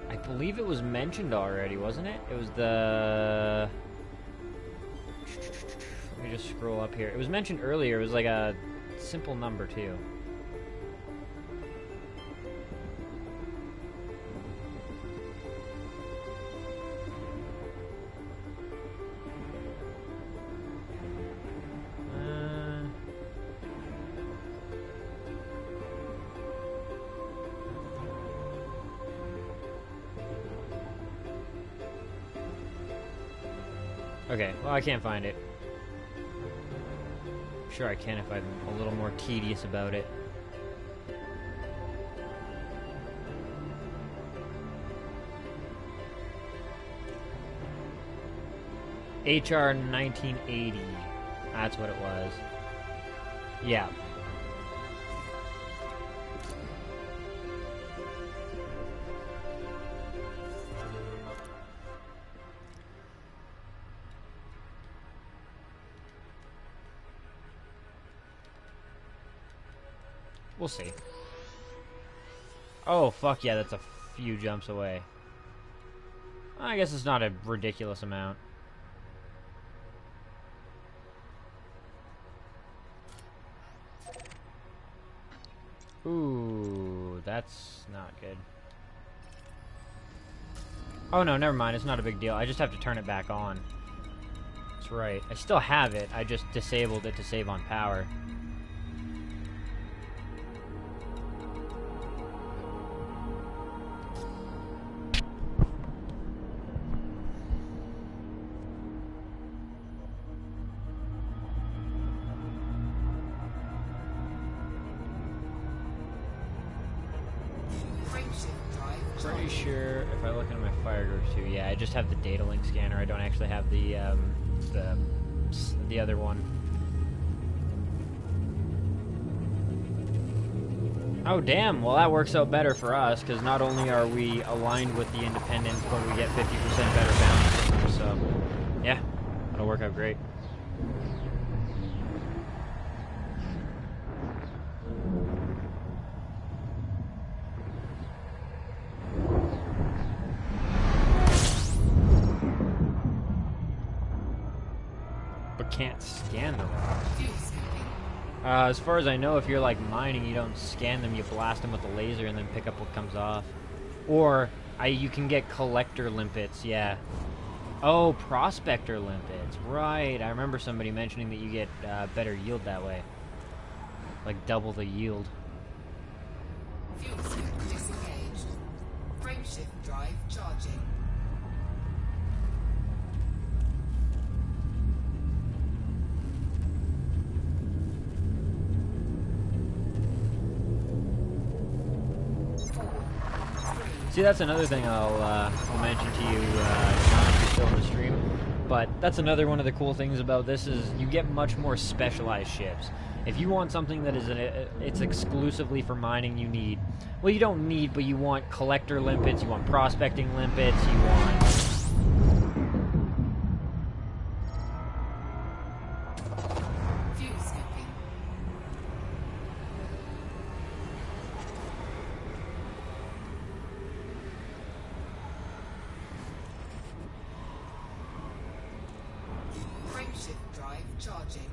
I believe it was mentioned already, wasn't it? It was the... Let me just scroll up here. It was mentioned earlier. It was like a simple number, too. Okay, well, I can't find it. Sure I can if I'm a little more tedious about it. HR 1980. That's what it was. Yeah. We'll see. Oh, fuck yeah, that's a few jumps away. I guess it's not a ridiculous amount. Ooh, that's not good. Oh no, never mind, it's not a big deal. I just have to turn it back on. That's right. I still have it, I just disabled it to save on power. Pretty sure if I look into my fire groups too, yeah, I just have the data link scanner. I don't actually have the other one. Oh damn! Well, that works out better for us because not only are we aligned with the independents, but we get 50% better bounty. So, yeah, that'll work out great. Can't scan them. As far as I know, if you're like mining, you don't scan them. You blast them with a laser and then pick up what comes off. Or you can get collector limpets. Yeah. Oh, prospector limpets. Right. I remember somebody mentioning that you get better yield that way. Like double the yield. Fuel switch disengaged. Frameshift drive charging. See, that's another thing I'll mention to you, John, if you're still in the stream. But that's another one of the cool things about this is you get much more specialized ships. If you want something that is it's exclusively for mining, you need, well, you don't need, but you want collector limpets, you want prospecting limpets, you want Fuel skipping. Frameshift drive charging.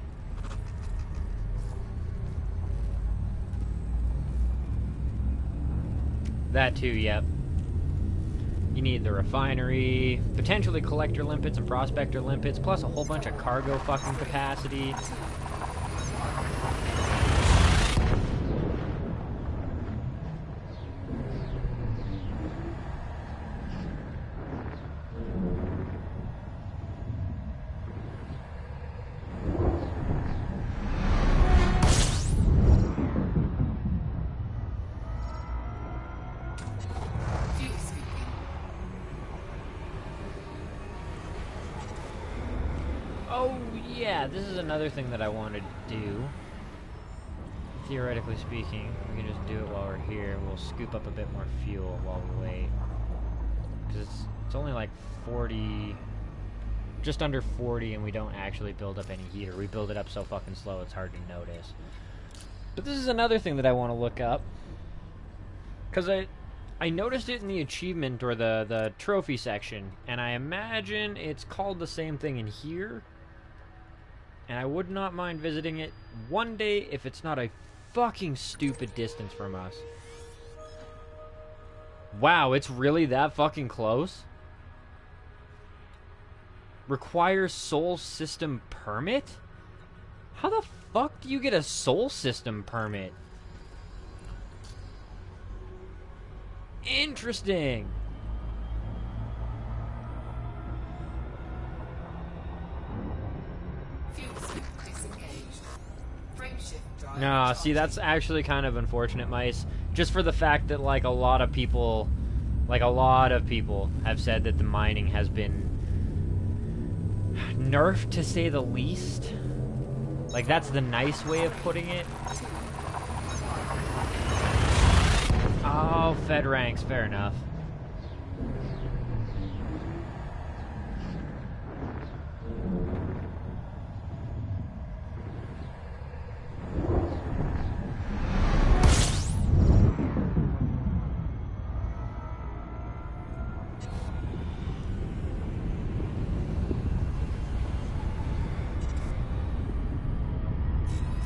that too, yep. You need the refinery, potentially collector limpets and prospector limpets, plus a whole bunch of cargo fucking capacity. Fuel skipping. Oh, yeah, this is another thing that I wanted to do. Theoretically speaking, we can just do it while we're here. We'll scoop up a bit more fuel while we wait. Because it's only like 40... just under 40, and we don't actually build up any heater. We build it up so fucking slow it's hard to notice. But this is another thing that I want to look up. Because I noticed it in the achievement, or the trophy section, and I imagine it's called the same thing in here. And I would not mind visiting it one day if it's not a fucking stupid distance from us. Wow, it's really that fucking close? Requires Sol System permit? How the fuck do you get a Sol System permit? Interesting. Fuel switch disengaged. Frameshift drive No, see, charging. that's actually kind of unfortunate, Mice. Just for the fact that, like, a lot of people have said that the mining has been nerfed, to say the least. Like, that's the nice way of putting it. Oh, Fed ranks, fair enough.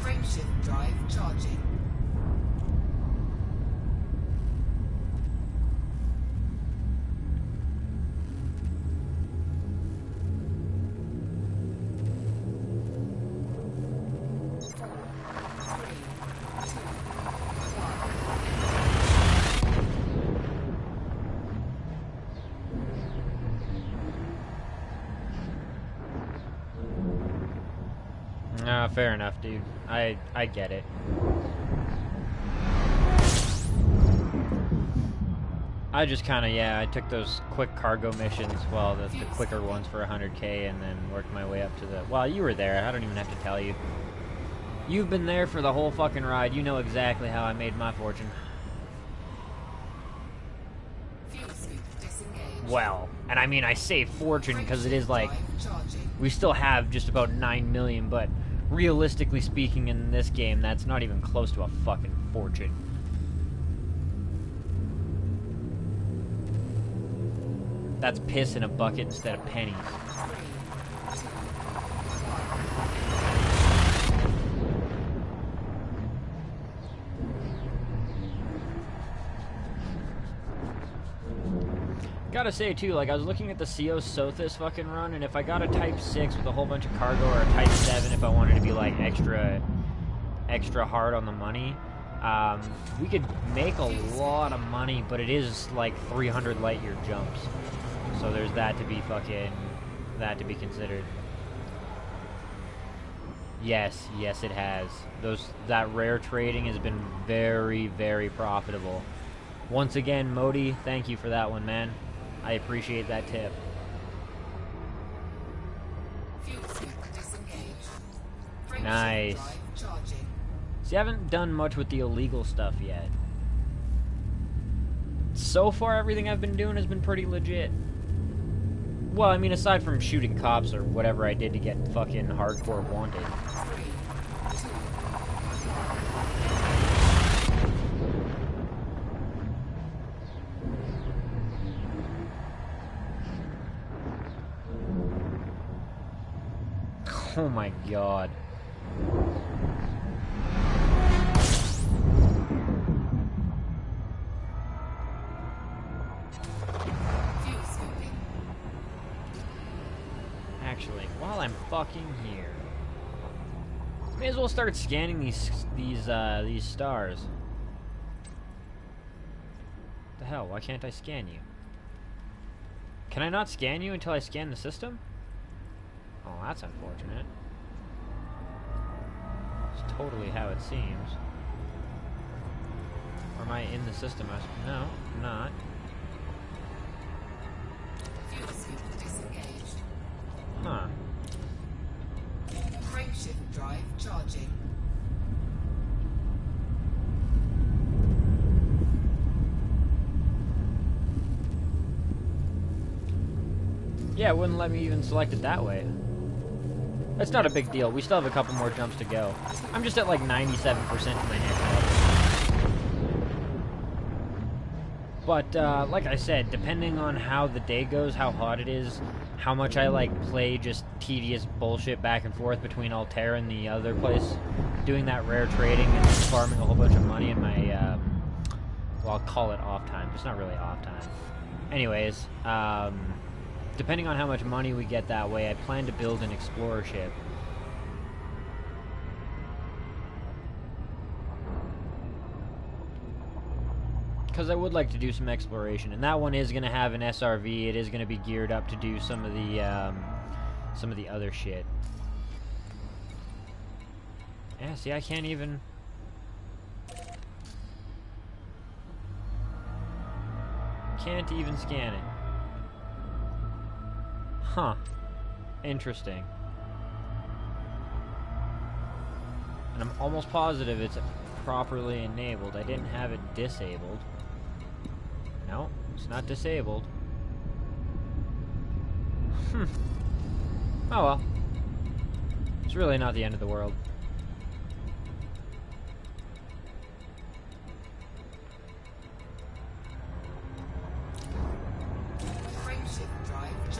Frameshift drive charging. Ah, fair enough, dude. I get it. I just kind of, yeah, I took those quick cargo missions, well, the quicker ones for 100k, and then worked my way up to the... Well, you were there, I don't even have to tell you. You've been there for the whole fucking ride, you know exactly how I made my fortune. Fuel scoop disengaged. Well, and I mean, I say fortune because it is like... Drive charging. We still have just about 9 million, but realistically speaking in this game, that's not even close to a fucking fortune. That's piss in a bucket instead of pennies. 3, 2, 1. Gotta say too, like I was looking at the CO Sothis fucking run, and if I got a Type 6 with a whole bunch of cargo, or a Type 7 if I wanted to be like extra hard on the money, we could make a lot of money, but it is like 300 light year jumps. So there's that to be considered. Yes, it has. That rare trading has been very, very profitable. Once again, Modi, thank you for that one, man. I appreciate that tip. Fuel scoop disengaged. Frameshift Nice. drive charging. See, I haven't done much with the illegal stuff yet. So far, everything I've been doing has been pretty legit. Well, I mean, aside from shooting cops or whatever I did to get fucking hardcore wanted. 3, 2, Oh my god. fuel scooping. Actually, while I'm fucking here, may as well start scanning these stars. The hell? Why can't I scan you? Can I not scan you until I scan the system? Oh, that's unfortunate. It's totally how it seems. Or am I in the system? No, I'm not. Fuel scoop disengaged. Huh. Frameshift drive charging. Yeah, it wouldn't let me even select it that way. That's not a big deal. We still have a couple more jumps to go. I'm just at like 97% of my hand. But, like I said, depending on how the day goes, how hot it is, how much I, like, play just tedious bullshit back and forth between Altair and the other place, doing that rare trading and farming a whole bunch of money in my, well, I'll call it off time. It's not really off time. Anyways, depending on how much money we get that way, I plan to build an explorer ship. Because I would like to do some exploration, and that one is going to have an SRV. It is going to be geared up to do some of the other shit. Yeah, see, I can't even. Can't even scan it. Huh. Interesting. And I'm almost positive it's properly enabled. I didn't have it disabled. No, it's not disabled. Oh well. It's really not the end of the world.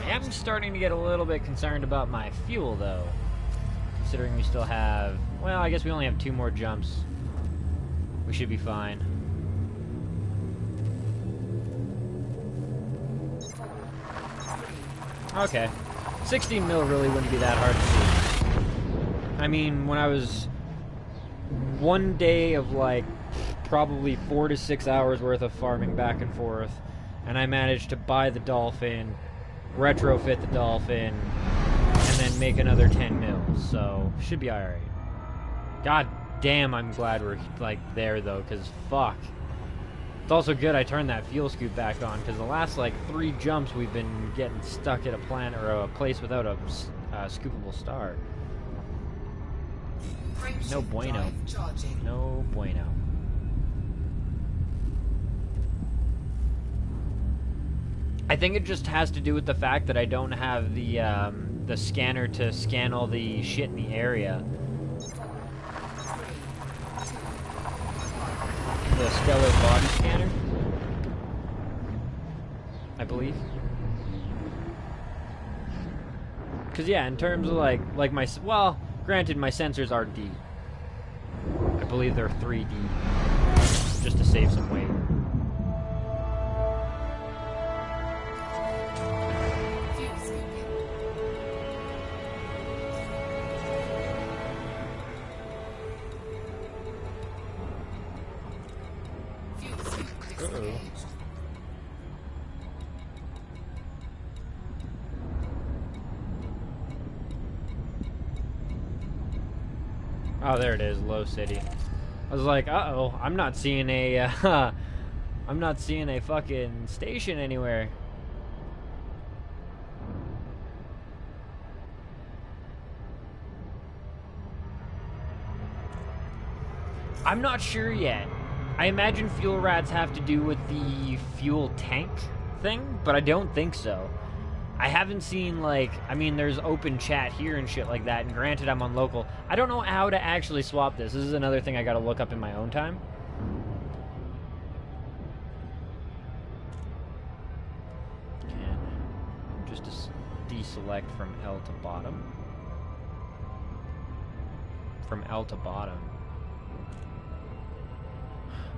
I am starting to get a little bit concerned about my fuel, though. Considering we still have... Well, I guess we only have 2 more jumps. We should be fine. Okay. 16 mil really wouldn't be that hard to see. I mean, when I was... one day of, like, probably 4 to 6 hours worth of farming back and forth, and I managed to buy the Dolphin, retrofit the Dolphin, and then make another 10 mils, so should be alright. God damn, I'm glad we're, like, there, though, because fuck. It's also good I turned that fuel scoop back on, because the last, like, 3 jumps we've been getting stuck at a planet, or a place without a scoopable star. No bueno. No bueno. I think it just has to do with the fact that I don't have the scanner to scan all the shit in the area. The stellar body scanner, I believe. Because yeah, in terms of like my, well, granted my sensors are D. I believe they're 3D, just to save some weight. Oh, there it is, Low City. I was like, uh-oh, I'm not seeing a, I'm I'm not seeing a fucking station anywhere. I'm not sure yet. I imagine fuel rats have to do with the fuel tank thing, but I don't think so. I haven't seen, like, I mean, there's open chat here and shit like that, and granted I'm on local. I don't know how to actually swap this. This is another thing I gotta look up in my own time. And just deselect from L to bottom. From L to bottom.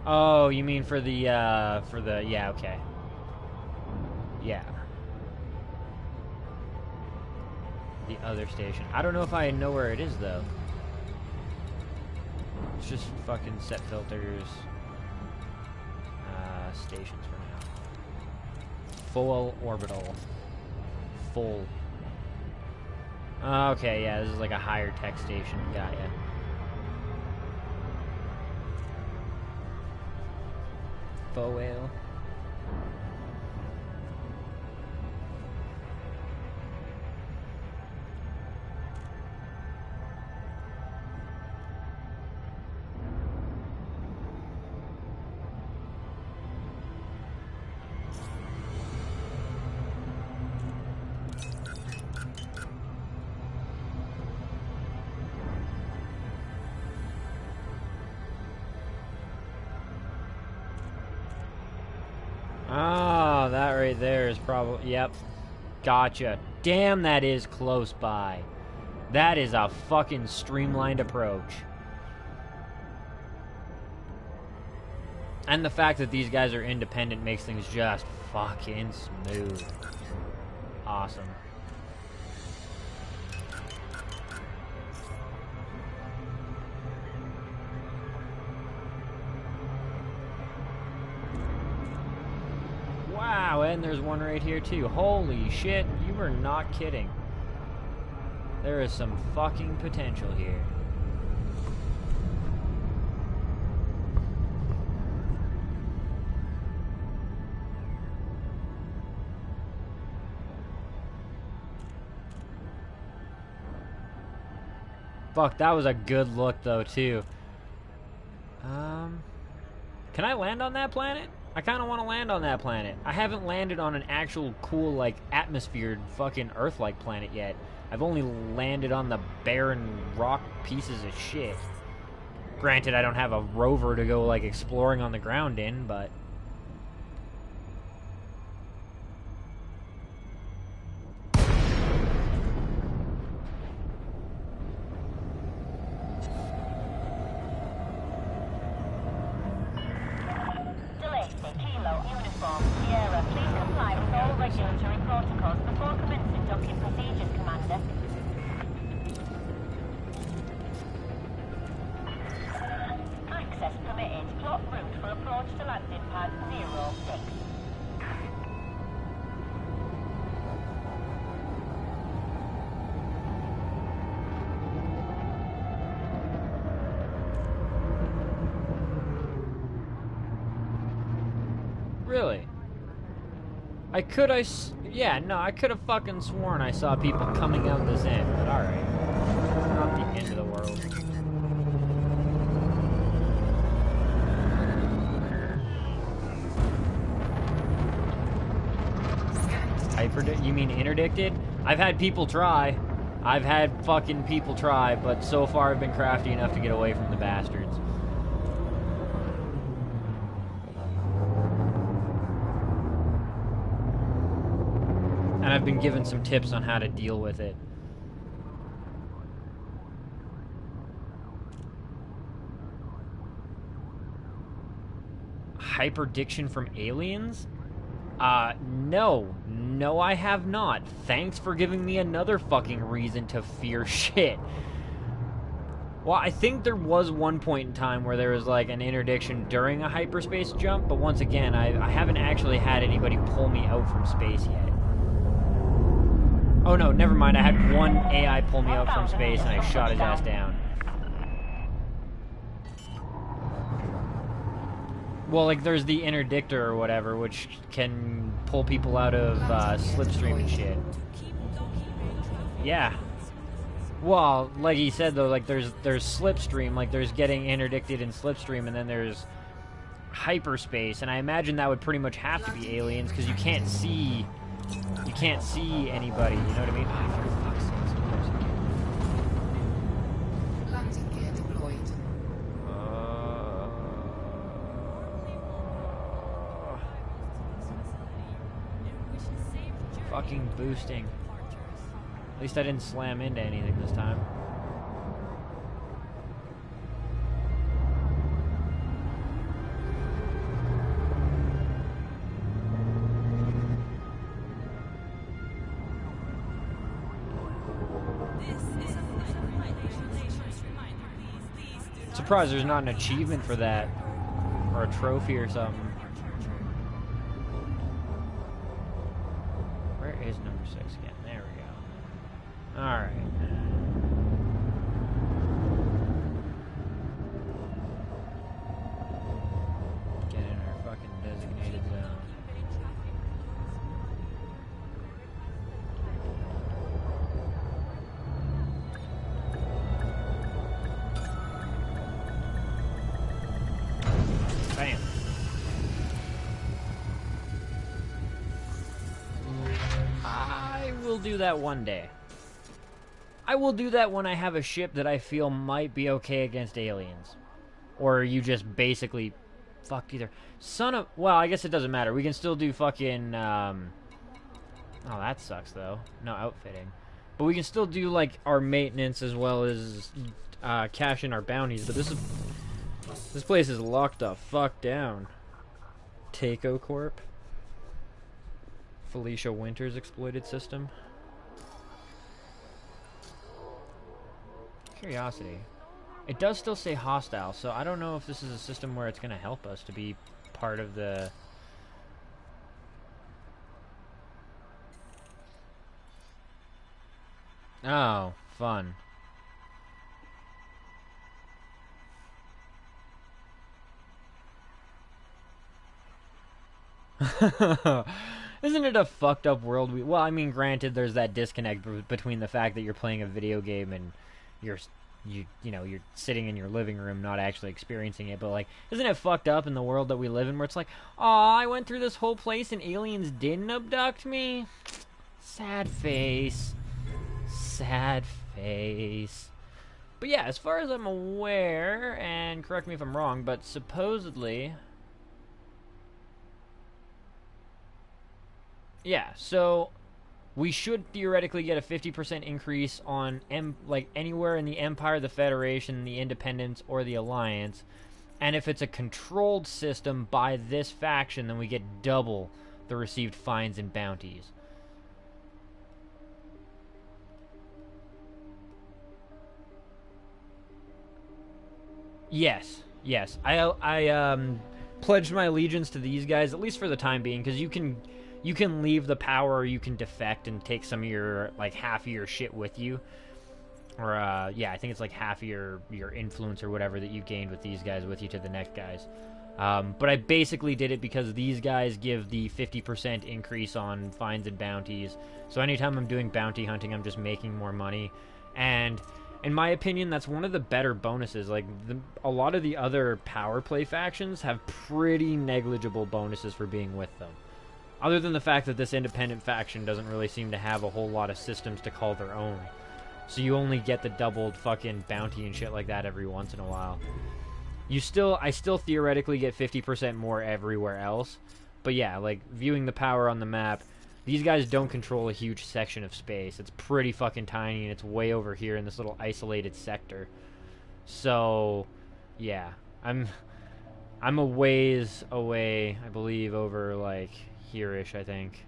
Oh, you mean for the, yeah, okay. Yeah. The other station. I don't know if I know where it is, though. It's just fucking set filters. Stations for now. Full orbital. Full. Okay, yeah, this is like a higher tech station. Got ya. Whale. Oh, that right there is probably... Yep. Gotcha. Damn, that is close by. That is a fucking streamlined approach. And the fact that these guys are independent makes things just fucking smooth. Awesome. Wow, and there's one right here too. Holy shit, you are not kidding. There is some fucking potential here. Fuck, that was a good look though too. Can I land on that planet? I kind of want to land on that planet. I haven't landed on an actual cool, like, atmosphered fucking Earth-like planet yet. I've only landed on the barren rock pieces of shit. Granted, I don't have a rover to go, like, exploring on the ground in, but... Really? I could have fucking sworn I saw people coming out this end, but alright. Not the end of the world. You mean interdicted? I've had people try. I've had fucking people try, but so far I've been crafty enough to get away from the bastards. And I've been given some tips on how to deal with it. Hyperdiction from aliens? No. No, I have not. Thanks for giving me another fucking reason to fear shit. Well, I think there was one point in time where there was, like, an interdiction during a hyperspace jump, but once again, I haven't actually had anybody pull me out from space yet. Oh no, never mind, I had one AI pull me out from space and I shot his ass down. Well, like, there's the interdictor or whatever, which can pull people out of slipstream and shit. Yeah. Well, like he said though, like there's slipstream, like there's getting interdicted in slipstream, and then there's hyperspace, and I imagine that would pretty much have to be aliens because you can't see anybody. You know what I mean? Oh, for fuck's sake, Landing gear deployed. Fucking boosting. At least I didn't slam into anything this time. Surprised there's not an achievement for that, or a trophy or something. Where is number 6 again? There we go. Alright. Get in our fucking designated zone. Bam. I will do that one day. I will do that when I have a ship that I feel might be okay against aliens. Or you just basically... Fuck either. Son of... Well, I guess it doesn't matter. We can still do fucking... Oh, that sucks, though. No outfitting. But we can still do, like, our maintenance as well as cash in our bounties. But this is... This place is locked the fuck down. Takeo Corp. Felicia Winters exploited system. Curiosity. It does still say hostile, so I don't know if this is a system where it's going to help us to be part of the... Oh, fun. Isn't it a fucked up world? Well, I mean, granted, there's that disconnect between the fact that you're playing a video game and you're sitting in your living room, not actually experiencing it. But like, isn't it fucked up in the world that we live in, where it's like, "Aw, I went through this whole place and aliens didn't abduct me." Sad face. Sad face. But yeah, as far as I'm aware, and correct me if I'm wrong, but supposedly... Yeah, so we should theoretically get a 50% increase on anywhere in the Empire, the Federation, the Independence, or the Alliance. And if it's a controlled system by this faction, then we get double the received fines and bounties. Yes. I pledged my allegiance to these guys, at least for the time being, because you can leave the power, or you can defect and take some of your, like, half of your shit with you. Or, yeah, I think it's like half of your influence or whatever that you gained with these guys with you to the next guys. But I basically did it because these guys give the 50% increase on fines and bounties. So anytime I'm doing bounty hunting, I'm just making more money. And in my opinion, that's one of the better bonuses. Like, a lot of the other power play factions have pretty negligible bonuses for being with them. Other than the fact that this independent faction doesn't really seem to have a whole lot of systems to call their own. So you only get the doubled fucking bounty and shit like that every once in a while. I still theoretically get 50% more everywhere else. But yeah, like, viewing the power on the map, these guys don't control a huge section of space. It's pretty fucking tiny, and it's way over here in this little isolated sector. So, yeah. I'm a ways away, I believe, over, like, here-ish, I think.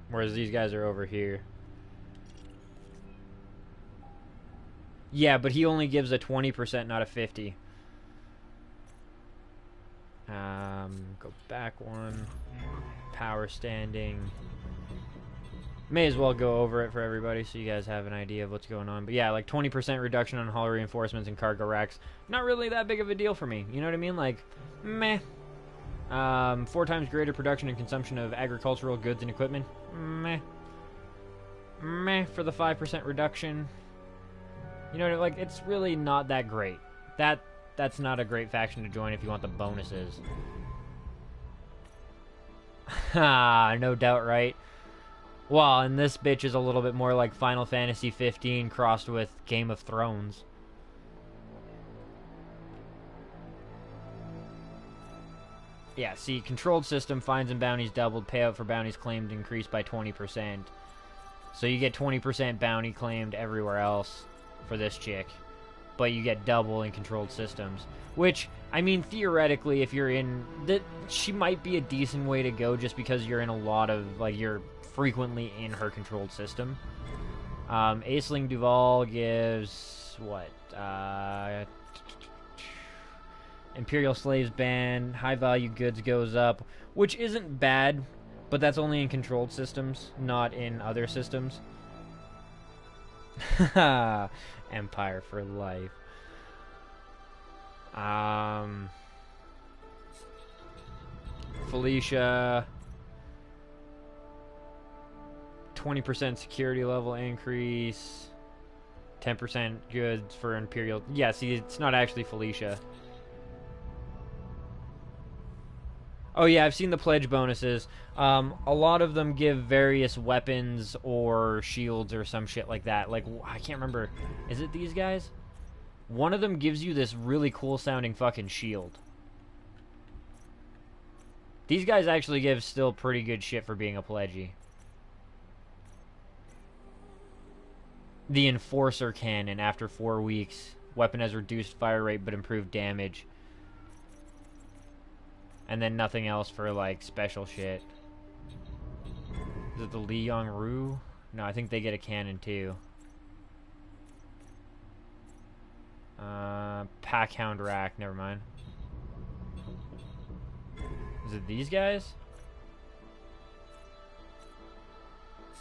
Whereas these guys are over here. Yeah, but he only gives a 20%, not a 50%. Go back one. Power standing. May as well go over it for everybody so you guys have an idea of what's going on. But yeah, like 20% reduction on hull reinforcements and cargo racks. Not really that big of a deal for me. You know what I mean? Like, meh. 4 times greater production and consumption of agricultural goods and equipment. Meh. Meh for the 5% reduction. You know, like, it's really not that great. That's not a great faction to join if you want the bonuses. Ha, no doubt, right? Well, and this bitch is a little bit more like Final Fantasy 15 crossed with Game of Thrones. Yeah, see, controlled system, fines and bounties doubled, payout for bounties claimed increased by 20%. So you get 20% bounty claimed everywhere else for this chick. But you get double in controlled systems. Which, I mean, theoretically, if you're in... she might be a decent way to go just because you're in a lot of... like, you're frequently in her controlled system. Aisling Duval gives... what? Imperial Slaves ban. High value goods goes up. Which isn't bad, but that's only in controlled systems, not in other systems. Empire for life. Felicia, 20% security level increase, 10% goods for Imperial. Yeah, see, it's not actually Felicia. Oh yeah, I've seen the pledge bonuses. A lot of them give various weapons or shields or some shit like that. Like, I can't remember. Is it these guys? One of them gives you this really cool sounding fucking shield. These guys actually give still pretty good shit for being a pledgey. The Enforcer Cannon after 4 weeks. Weapon has reduced fire rate but improved damage. And then nothing else for, like, special shit. Is it the Li Yong Ru? No, I think they get a cannon, too. Packhound Rack, never mind. Is it these guys?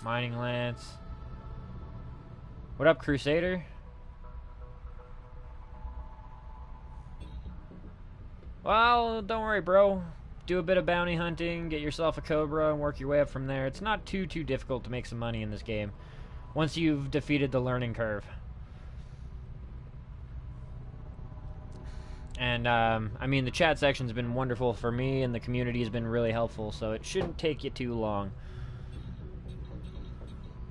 Mining Lance. What up, Crusader? Well, don't worry, bro. Do a bit of bounty hunting, get yourself a Cobra, and work your way up from there. It's not too difficult to make some money in this game once you've defeated the learning curve. And, I mean, the chat section's been wonderful for me, and the community has been really helpful, so it shouldn't take you too long.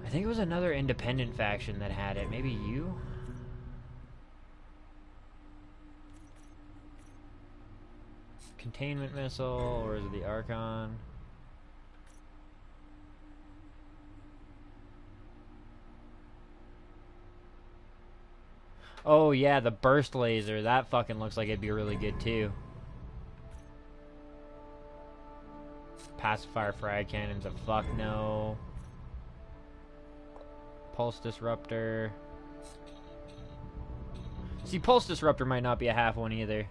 I think it was another independent faction that had it. Maybe you? Containment missile, or is it the Archon? Oh yeah, the burst laser. That fucking looks like it'd be really good too. Pacifier frag cannons, a fuck no. Pulse disruptor. See, pulse disruptor might not be a half one either.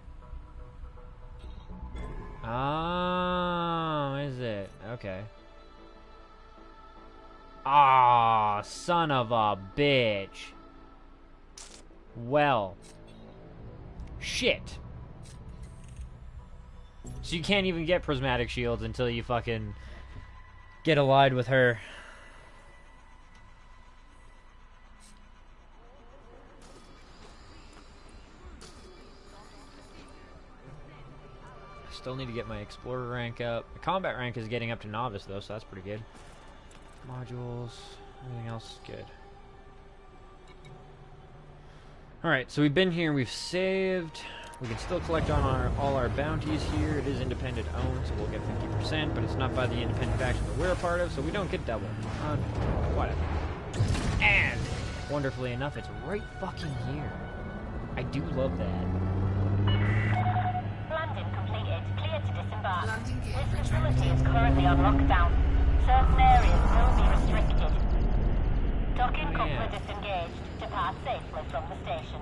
Oh, is it? Okay. Ah, son of a bitch. Well. Shit. So you can't even get prismatic shields until you fucking get allied with her. Still need to get my explorer rank up. My combat rank is getting up to novice though, so that's pretty good. Modules, everything else is good. Alright, so we've been here, we've saved. We can still collect on all our bounties here. It is independent owned, so we'll get 50%, but it's not by the independent faction that we're a part of, so we don't get double. Whatever. And, wonderfully enough, it's right fucking here. I do love that. Landing completed. Clear to disembark. Landing gear This facility is currently on lockdown. Certain areas will be restricted. Docking coupler disengaged. Depart safely from the station.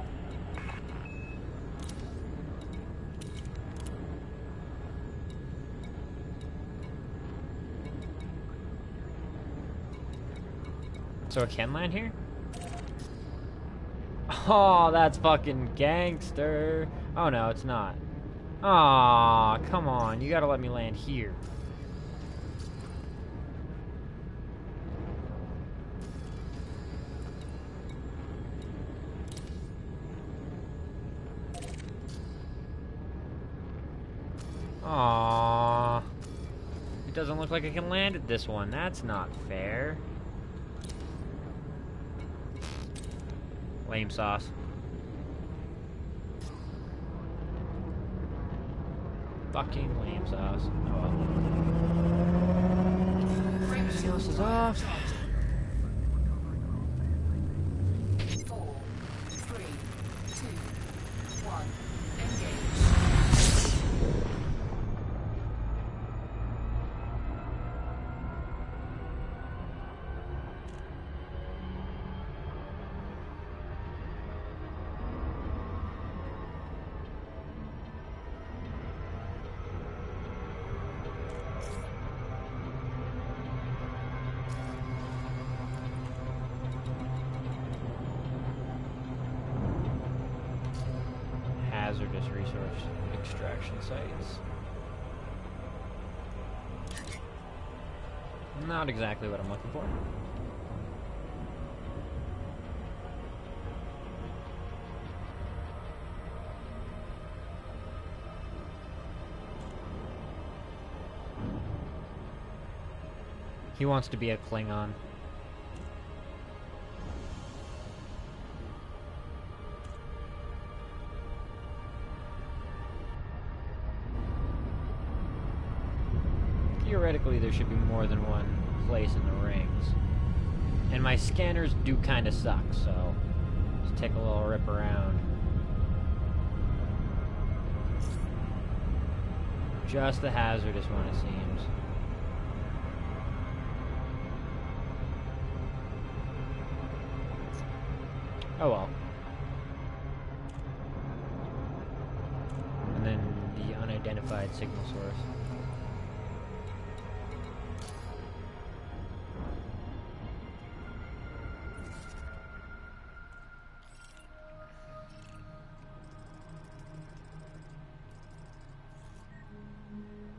So it can land here? Oh, that's fucking gangster. Oh no, it's not. Aw, come on. You gotta let me land here. Aww. It doesn't look like I can land at this one. That's not fair. Lame sauce. Fucking lame sauce. Oh well. Sauce is off. 4, 3, 2, 1. Engage. Hazardous resource extraction sites. Not exactly what I'm looking for. He wants to be a Klingon. Theoretically, there should be more than one place in the rings. And my scanners do kind of suck, so let's take a little rip around. Just the hazardous one, it seems. Oh well. And then the unidentified signal source.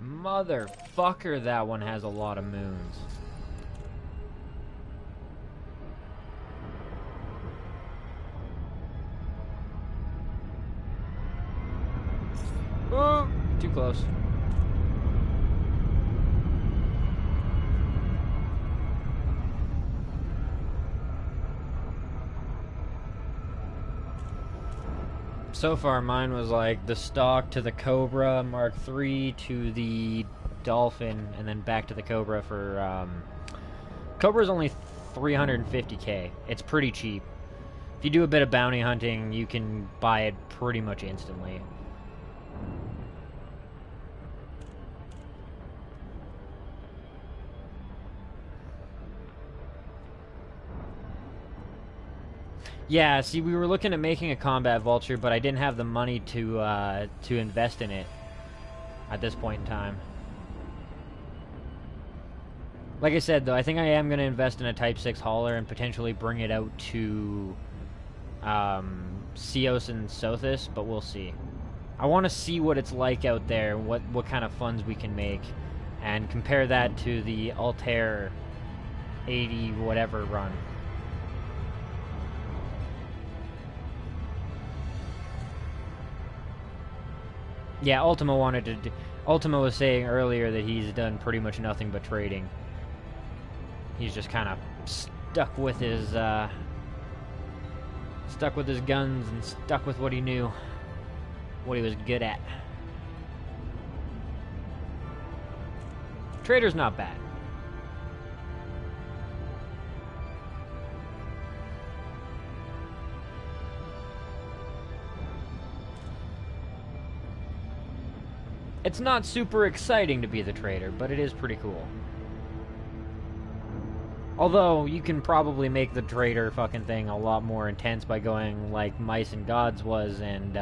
Motherfucker, that one has a lot of moons. Oh, too close. So far, mine was like the stock to the Cobra Mark III to the Dolphin, and then back to the Cobra for, Cobra's only 350k. It's pretty cheap. If you do a bit of bounty hunting, you can buy it pretty much instantly. Yeah, see, we were looking at making a combat vulture, but I didn't have the money to invest in it at this point in time. Like I said, though, I think I am going to invest in a Type 6 hauler and potentially bring it out to Ceos and Sothis, but we'll see. I want to see what it's like out there, what kind of funds we can make, and compare that to the Altair 80 whatever run. Yeah, Ultima wanted to do... Ultima was saying earlier that he's done pretty much nothing but trading. He's just kind of stuck with his guns and stuck with what he knew, what he was good at. Trader's not bad. It's not super exciting to be the trader, but it is pretty cool. Although, you can probably make the trader fucking thing a lot more intense by going like Mice and Gods was and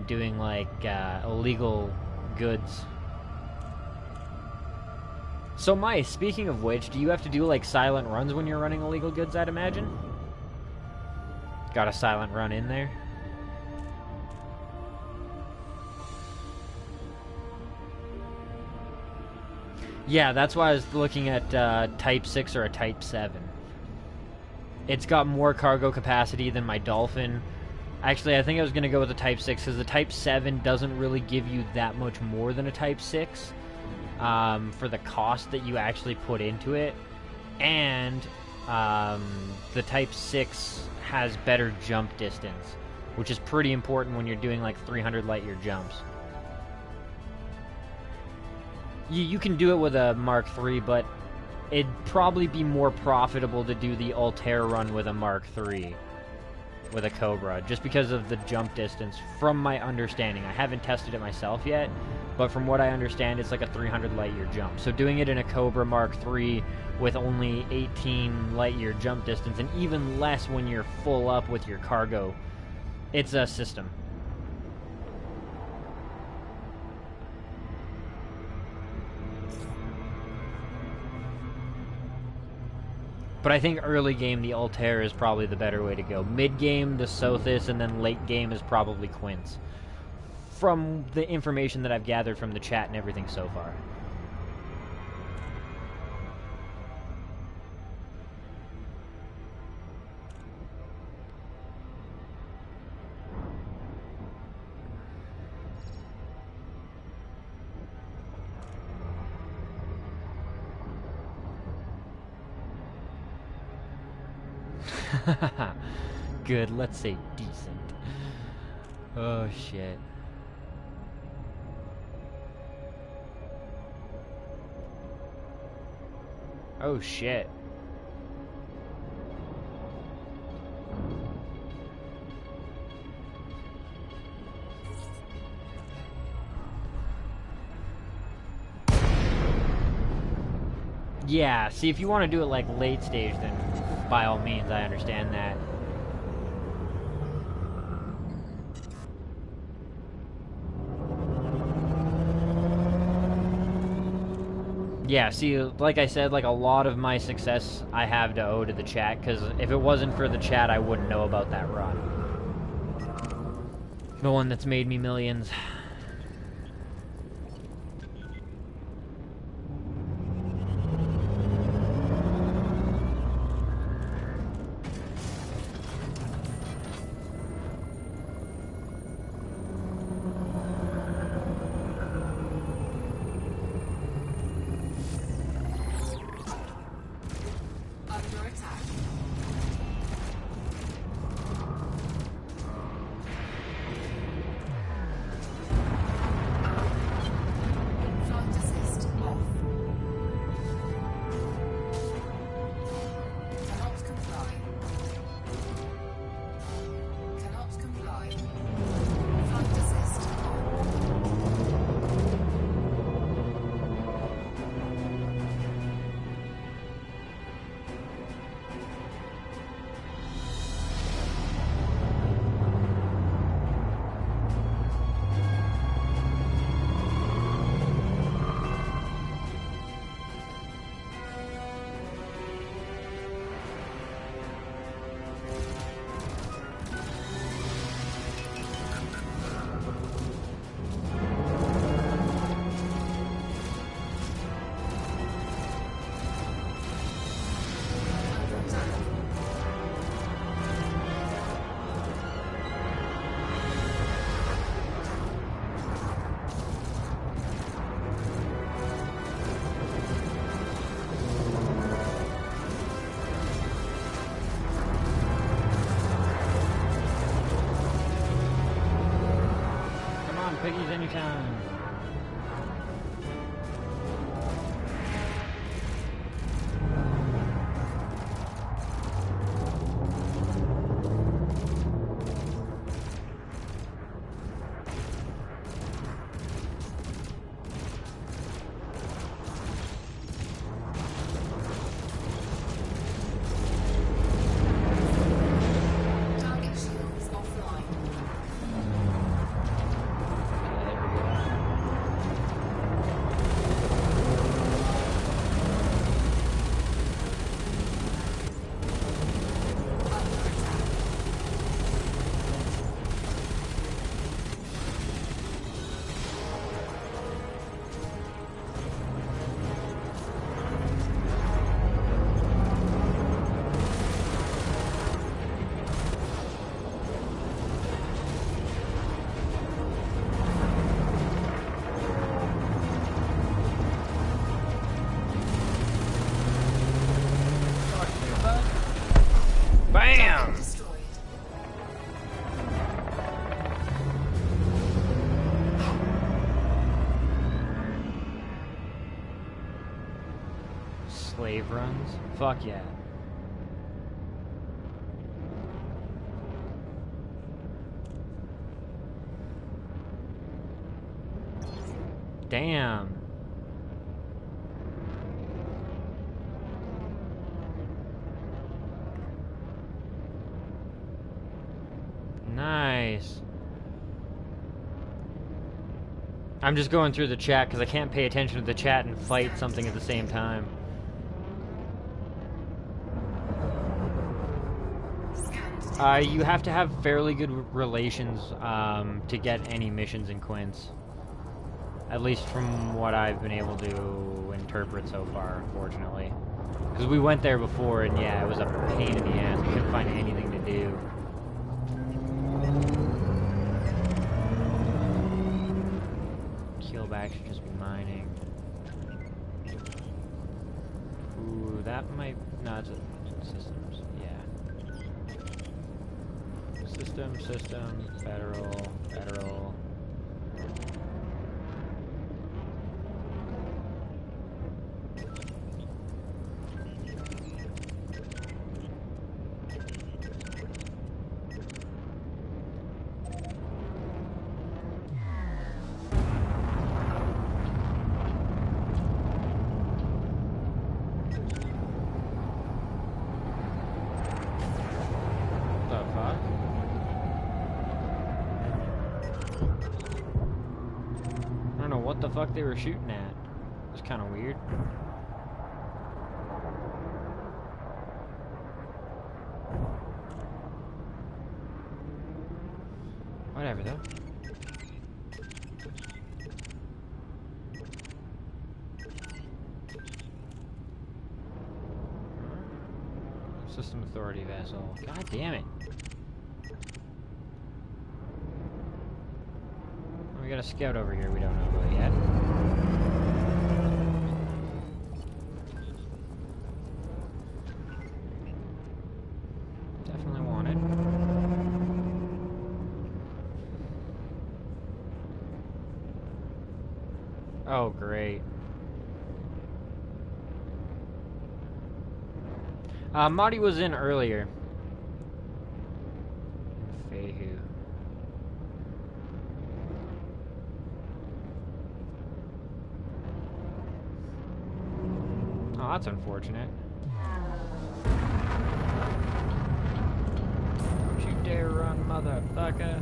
doing like illegal goods. So, Mice, speaking of which, do you have to do, like, silent runs when you're running illegal goods, I'd imagine? Got a silent run in there? Yeah, that's why I was looking at Type 6 or a Type 7. It's got more cargo capacity than my Dolphin. Actually, I think I was going to go with the Type 6 because the Type 7 doesn't really give you that much more than a Type 6 for the cost that you actually put into it. And the Type 6 has better jump distance, which is pretty important when you're doing like 300 light year jumps. You can do it with a Mark III, but it'd probably be more profitable to do the Altair run with a Mark III, with a Cobra, just because of the jump distance, from my understanding. I haven't tested it myself yet, but from what I understand, it's like a 300 light year jump. So doing it in a Cobra Mark III with only 18 light year jump distance, and even less when you're full up with your cargo, it's a system. But I think early game, the Altair is probably the better way to go. Mid game, the Sothis, and then late game is probably Quince. From the information that I've gathered from the chat and everything so far. Good, let's say decent. Oh shit. Oh shit. Yeah, see, if you want to do it like late stage, then by all means, I understand that. Yeah, see, like I said, like a lot of my success I have to owe to the chat, because if it wasn't for the chat, I wouldn't know about that run. The one that's made me millions. Under attack. Flight assist off. Cannot comply. Cannot comply. Flight assist on. Under attack. Come on, piggies, anytime. Target shields offline. There we go. slave runs? Fuck yeah. Damn. Nice. I'm just going through the chat because I can't pay attention to the chat and fight something at the same time. You have to have fairly good relations to get any missions in Quince. At least from what I've been able to interpret so far, unfortunately. Because we went there before, and yeah, it was a pain in the ass. We couldn't find anything to do. Keelback should just be mining. Ooh, that might... No, it's a systems. Yeah. System, federal. What the fuck they were shooting at. It was kind of weird. Whatever though. System authority vessel. God damn it. We got a scout over here we don't know about yet. Definitely want it. Oh, great. Marty was in earlier. Fehu. Oh, that's unfortunate. Don't you dare run, motherfucker.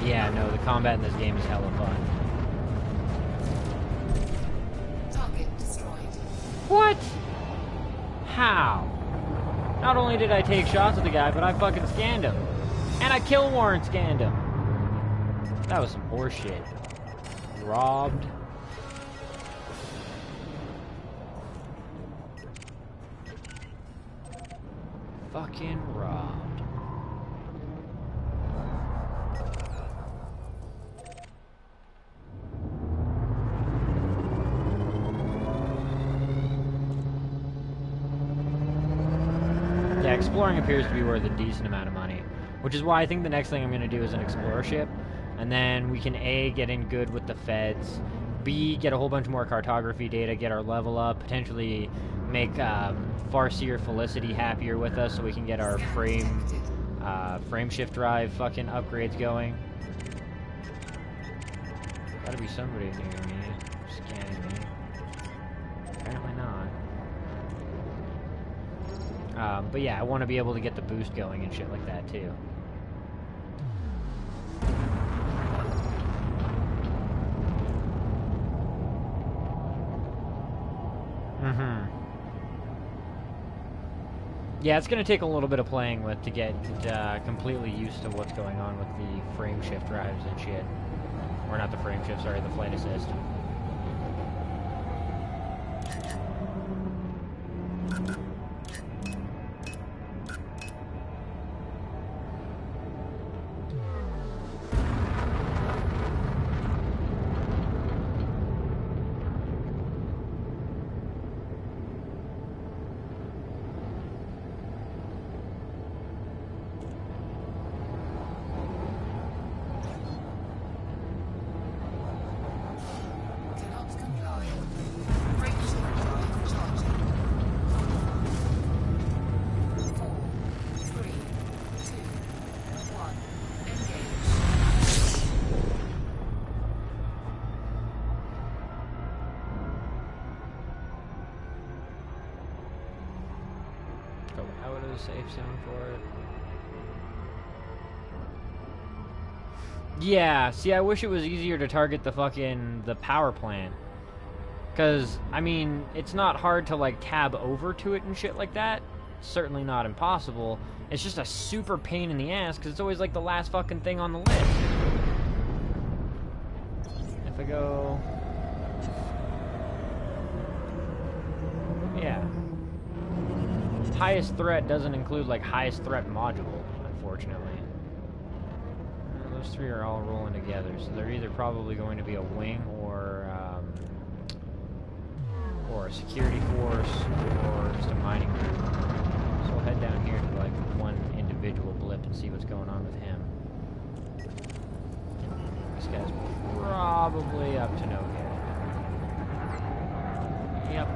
Yeah, no, the combat in this game is hella fun. Target destroyed. What? How? Not only did I take shots at the guy, but I fucking scanned him. And I kill warrant scanned him. That was some horseshit. Robbed. Fucking robbed. Yeah, exploring appears to be worth a decent amount of money, which is why I think the next thing I'm going to do is an explorer ship, and then we can A, get in good with the feds, B, get a whole bunch more cartography data, get our level up, potentially make Farseer Felicity happier with us so we can get our frame shift drive fucking upgrades going. Gotta be somebody near me, scanning me. Apparently not. But yeah, I want to be able to get the boost going and shit like that too. Yeah, it's going to take a little bit of playing with to get completely used to what's going on with the frame shift drives and shit. Or not the frame shift, sorry, the flight assist. Cannot comply. Brake shift drive charging. 4, 3, 2, 1. Engage. Go out of the safe zone for it. Yeah, see, I wish it was easier to target the power plant. Because, I mean, it's not hard to, like, tab over to it and shit like that. Certainly not impossible. It's just a super pain in the ass, because it's always, like, the last fucking thing on the list. If I go... Yeah. Highest threat doesn't include, like, highest threat module, unfortunately. Those three are all rolling together, so they're either probably going to be a wing or a security force or just a mining group. So we'll head down here to like one individual blip and see what's going on with him. This guy's probably up to no good. Yep.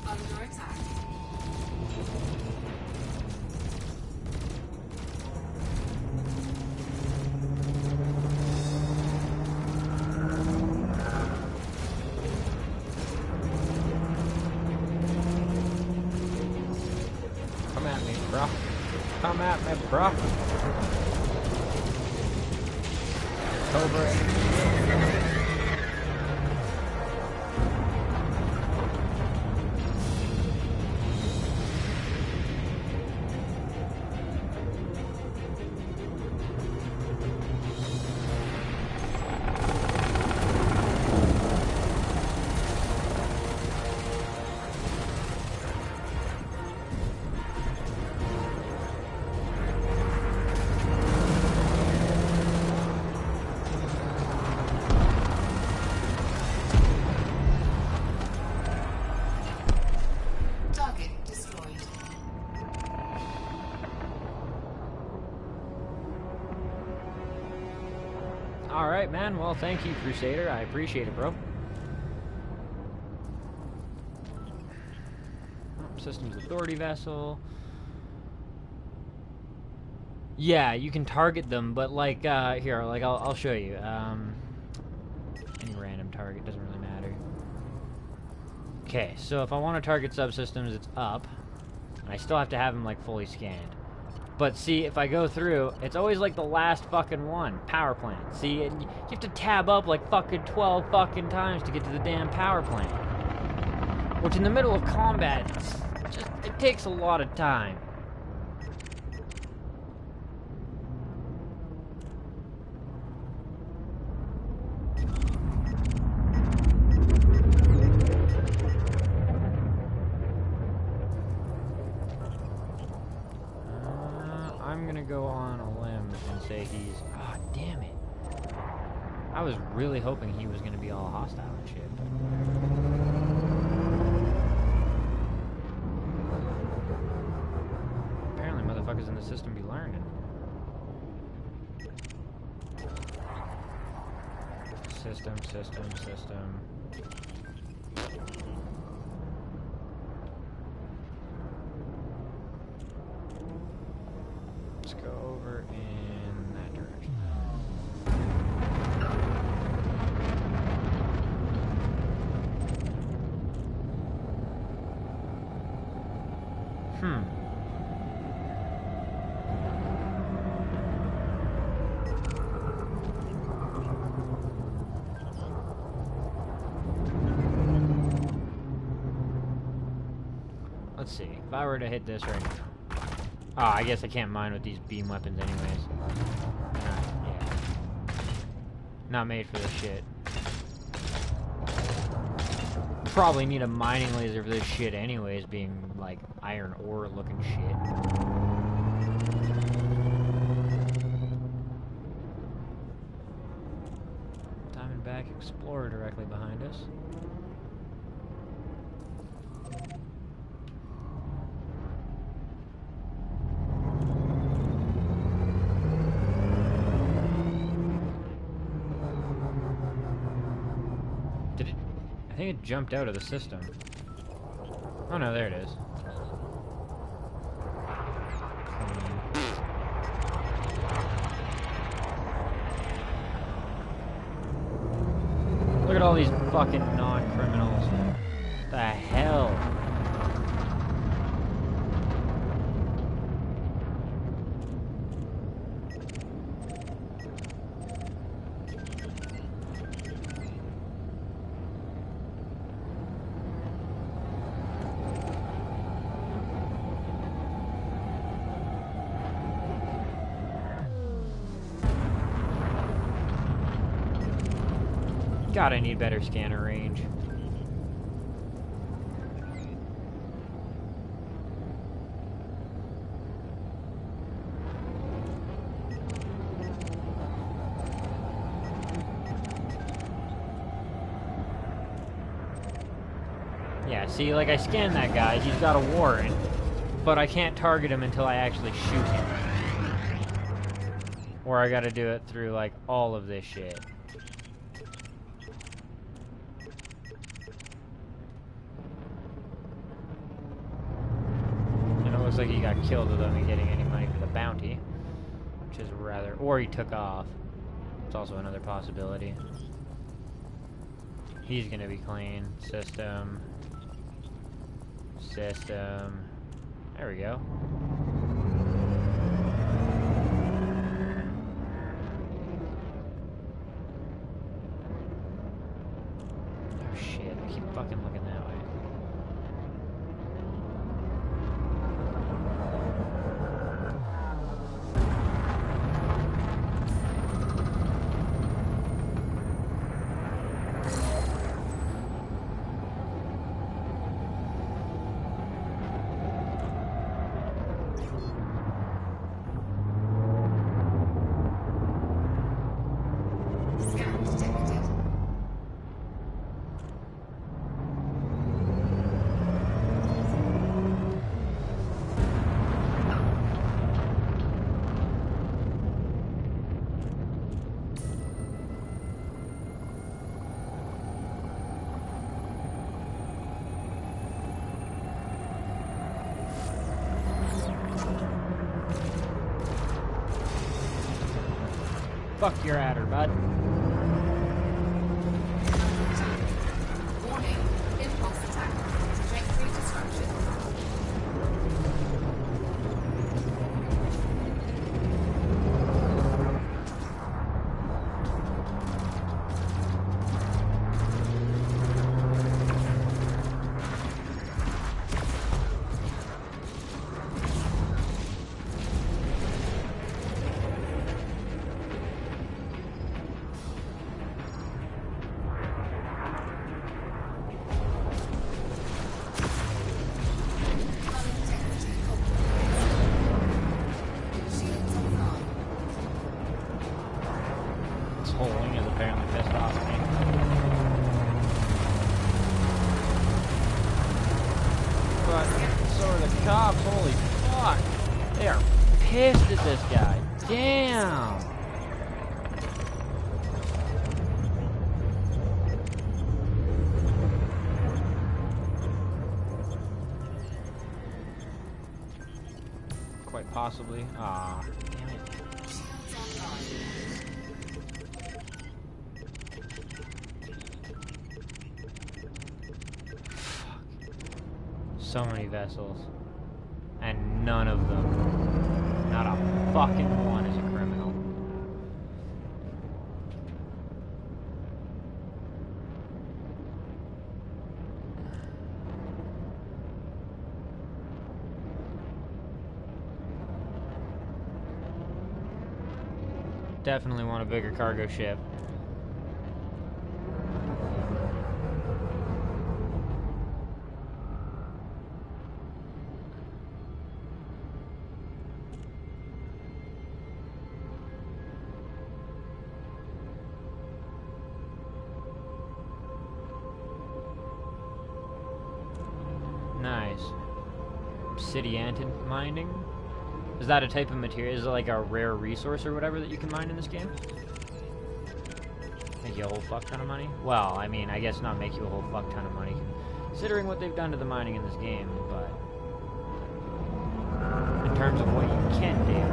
Under attack. Come at me, bro. Come at me, bro. Cobra. Target destroyed. Alright, man. Well, thank you, Crusader. I appreciate it, bro. Systems Authority vessel. Yeah, you can target them, but like, here, like, I'll show you. Any random target, doesn't really matter. Okay, so if I want to target subsystems, it's up. And I still have to have them, like, fully scanned. But see, if I go through, it's always like the last fucking one. Power plant. See, and you have to tab up like fucking 12 fucking times to get to the damn power plant. Which in the middle of combat, it takes a lot of time. I'm gonna go on a limb and say he's... Oh, damn it. I was really hoping he was gonna be all hostile and shit, but... Apparently motherfuckers in the system be learning. System. Let's go over in that direction. Hmm. Let's see. If I were to hit this right now. Oh, I guess I can't mine with these beam weapons anyways. Yeah. Not made for this shit. Probably need a mining laser for this shit anyways, being like iron ore looking shit. Diamondback Explorer directly behind us. I think it jumped out of the system. Oh no, there it is. Look at all these fucking non-criminals. The hell? God, I need better scanner range. Yeah, see, like I scanned that guy, he's got a warrant, but I can't target him until I actually shoot him. Or I gotta do it through, like, all of this shit. Looks like he got killed without me getting any money for the bounty, which is rather... Or he took off. It's also another possibility. He's gonna be clean. System. System. There we go. Oh shit, I keep fucking looking that way. Scan detected. Fuck your adder, bud. Warning, impulse attack. Trajectory disruption. This whole wing is apparently pissed off at me. But so are the cops, holy fuck. They are pissed at this guy. Damn. Quite possibly. Ah, damn it. So many vessels. none of them. Not a fucking one is a criminal. Definitely want a bigger cargo ship. Nice. Obsidian mining? Is that a type of material? Is it like a rare resource or whatever that you can mine in this game? Make you a whole fuck ton of money? Well, I mean, I guess not make you a whole fuck ton of money, considering what they've done to the mining in this game, but in terms of what you can do.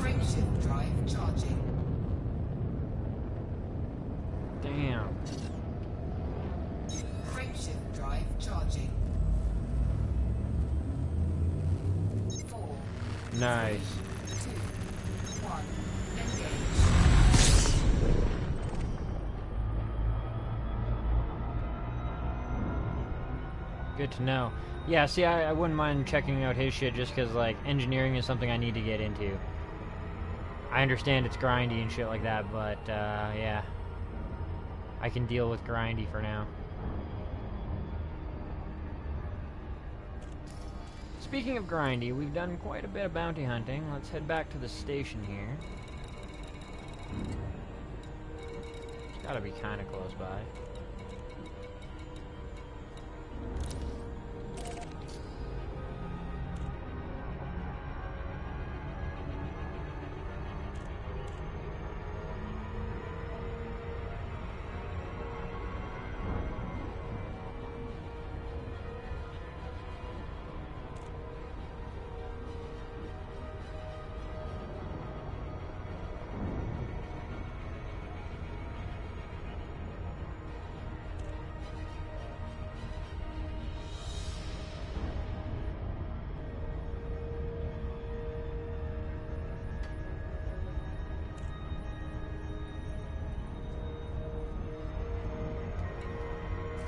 Frameshift drive charging. Damn. Frameshift drive charging. 4, Nice. 2, 1, engage. Good to know. Yeah, see, I wouldn't mind checking out his shit just because, like, engineering is something I need to get into. I understand it's grindy and shit like that, but, yeah. I can deal with grindy for now. Speaking of grindy, we've done quite a bit of bounty hunting. Let's head back to the station here. It's gotta be kinda close by.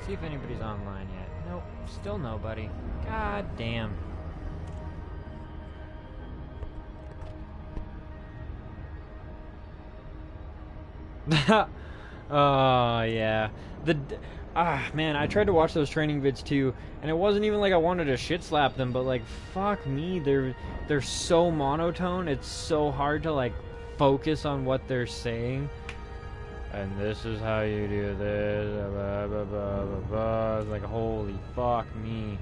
See if anybody's online yet. Nope, still nobody. God damn. Oh, yeah. Man, I tried to watch those training vids too, and it wasn't even like I wanted to shit slap them, but like, fuck me, they're so monotone, it's so hard to like focus on what they're saying. And this is how you do this, blah, blah, blah, blah, blah. It's like, holy fuck me.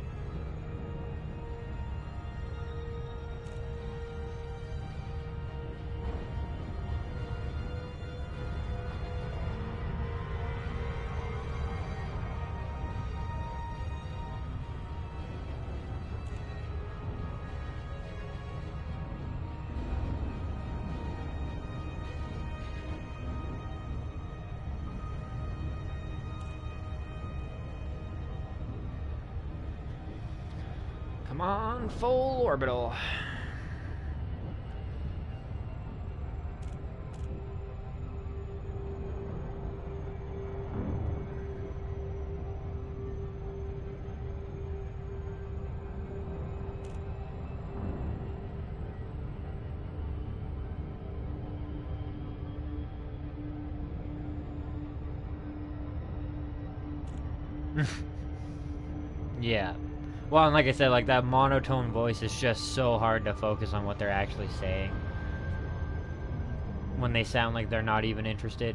Come on, full orbital. Yeah. Well, and like I said, like that monotone voice is just so hard to focus on what they're actually saying. When they sound like they're not even interested.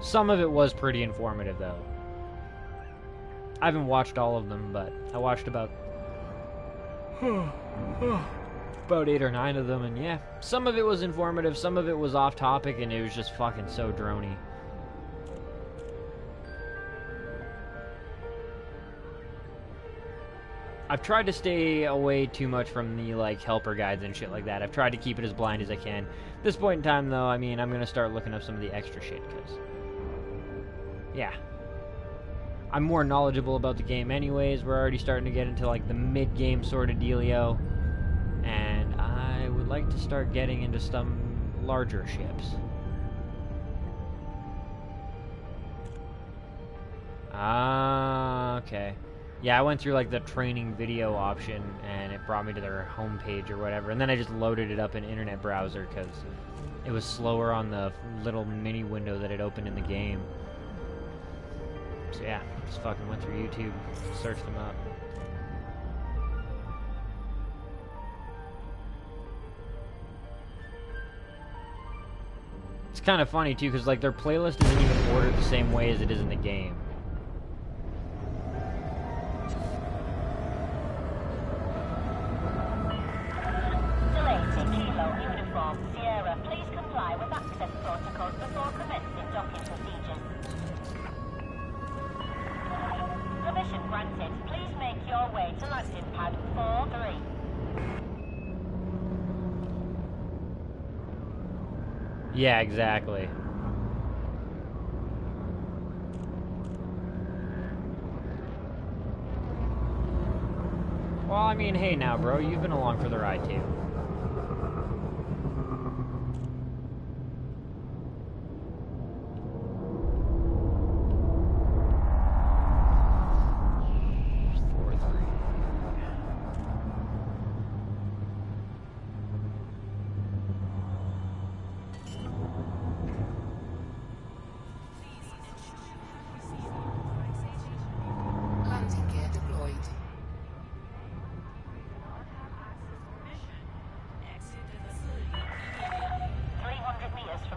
Some of it was pretty informative, though. I haven't watched all of them, but I watched about 8 or 9 of them, and yeah, some of it was informative, some of it was off topic, and it was just fucking so drony. I've tried to stay away too much from the, like, helper guides and shit like that. I've tried to keep it as blind as I can. At this point in time, though, I mean, I'm gonna start looking up some of the extra shit, because... yeah. I'm more knowledgeable about the game anyways. We're already starting to get into, like, the mid-game sort of dealio. And I would like to start getting into some larger ships. Ah, okay. Yeah, I went through, like, the training video option, and it brought me to their homepage or whatever. And then I just loaded it up in Internet Browser, because it was slower on the little mini window that it opened in the game. So yeah, just fucking went through YouTube, searched them up. It's kind of funny, too, because, like, their playlist isn't even ordered the same way as it is in the game. Yeah, exactly. Well, I mean, hey now, bro, you've been along for the ride, too. Landing gear deployed.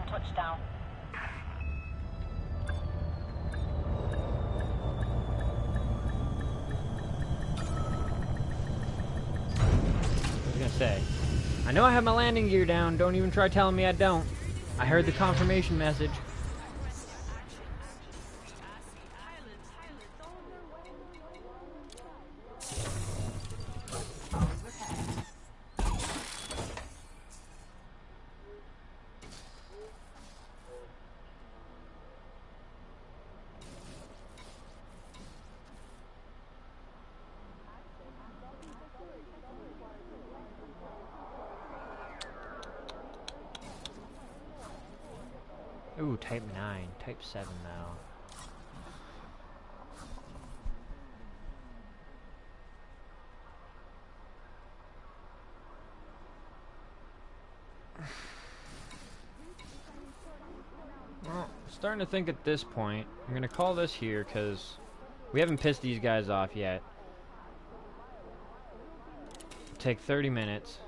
Touchdown. I was gonna say, I know I have my landing gear down, don't even try telling me I don't. I heard the confirmation message. Ooh, type 9, type 7 now. Well, starting to think at this point, I'm gonna call this here because we haven't pissed these guys off yet. Take 30 minutes,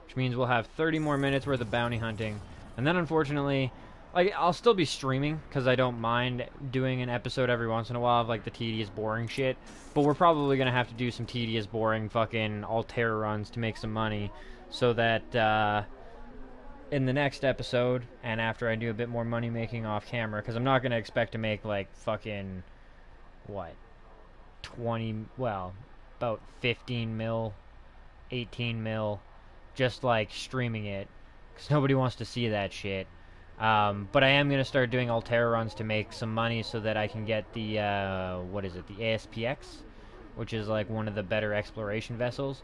which means we'll have 30 more minutes worth of bounty hunting, and then unfortunately, like, I'll still be streaming because I don't mind doing an episode every once in a while of, like, the tedious, boring shit. But we're probably gonna have to do some tedious, boring fucking Altair runs to make some money, so that in the next episode, and after I do a bit more money making off camera, because I'm not gonna expect to make, like, fucking what, 20, well, about 15 mil, 18 mil, just like streaming it, because nobody wants to see that shit. But I am going to start doing Altair runs to make some money so that I can get the, what is it, the ASPX, which is like one of the better exploration vessels.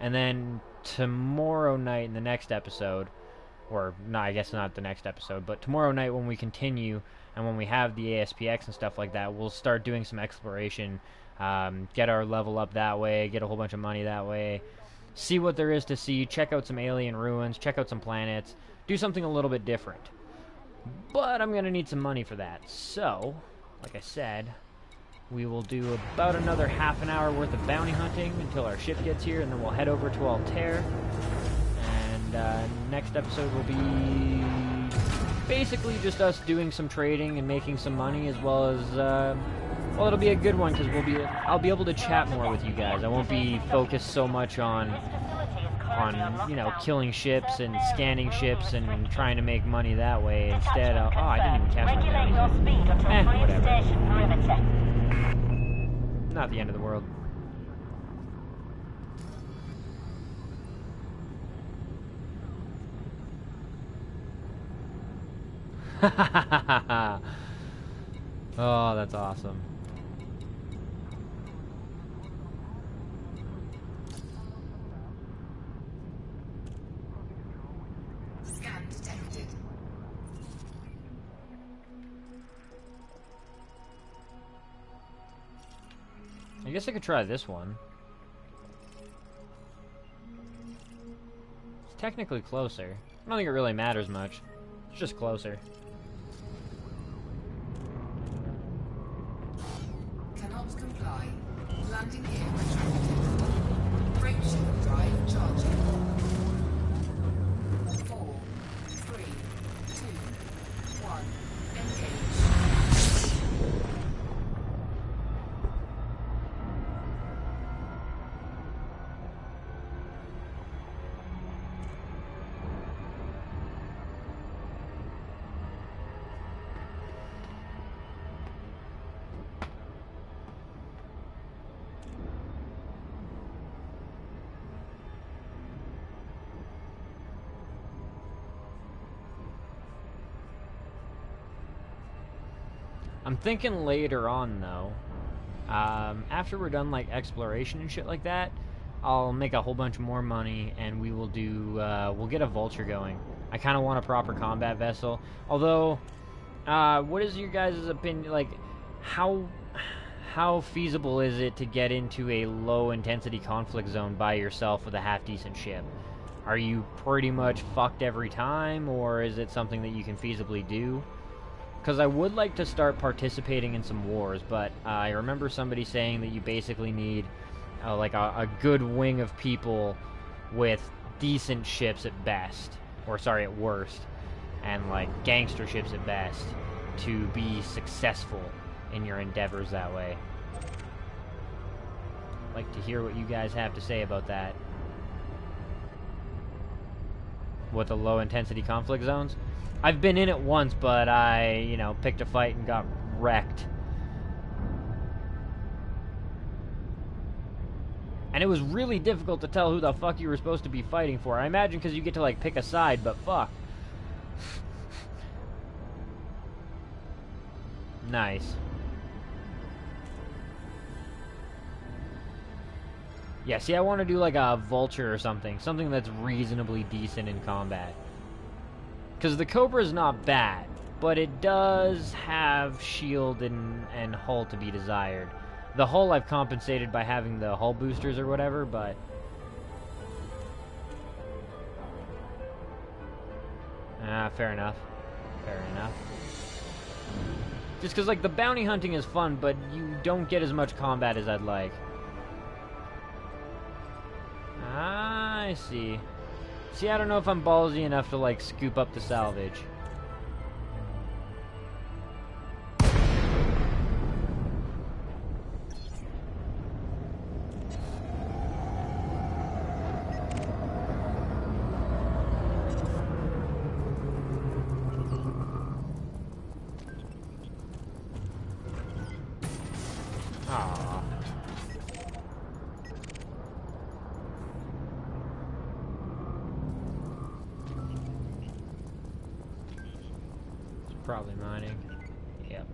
And then tomorrow night in the next episode, or no, I guess not the next episode, but tomorrow night when we continue and when we have the ASPX and stuff like that, we'll start doing some exploration, get our level up that way, get a whole bunch of money that way, see what there is to see, check out some alien ruins, check out some planets, do something a little bit different. But I'm going to need some money for that. So, like I said, we will do about another half an hour worth of bounty hunting until our ship gets here, and then we'll head over to Altair. And next episode will be basically just us doing some trading and making some money, as well as, well, it'll be a good one because I'll be able to chat more with you guys. I won't be focused so much on you know, killing ships and scanning ships and trying to make money that way. Instead, oh, I didn't even catch Regulate your speed until whatever. station perimeter. Not the end of the world. Oh, that's awesome. Scan detected. I guess I could try this one. It's technically closer. I don't think it really matters much. It's just closer. Cannot comply. Landing gear retracted. Brake shield drive charging. 4, 3, 2, 1. Engage. I'm thinking later on, though, after we're done, like, exploration and shit like that, I'll make a whole bunch more money, and we will do, we'll get a vulture going. I kind of want a proper combat vessel. Although, what is your guys' opinion, like, how feasible is it to get into a low-intensity conflict zone by yourself with a half-decent ship? Are you pretty much fucked every time, or is it something that you can feasibly do? Because I would like to start participating in some wars, but I remember somebody saying that you basically need like a good wing of people with decent ships at best, or sorry, at worst, and like gangster ships at best, to be successful in your endeavors that way. I'd like to hear what you guys have to say about that. With the low intensity conflict zones? I've been in it once, but I, you know, picked a fight and got wrecked. And it was really difficult to tell who the fuck you were supposed to be fighting for. I imagine because you get to, like, pick a side, but fuck. Nice. Yeah, see, I want to do, like, a vulture or something. Something that's reasonably decent in combat. Because the Cobra is not bad, but it does have shield and hull to be desired. The hull I've compensated by having the hull boosters or whatever, but... fair enough. Fair enough. Just because, like, the bounty hunting is fun, but you don't get as much combat as I'd like. I see. See, I don't know if I'm ballsy enough to, like, scoop up the salvage. Aww. Probably mining. Yep.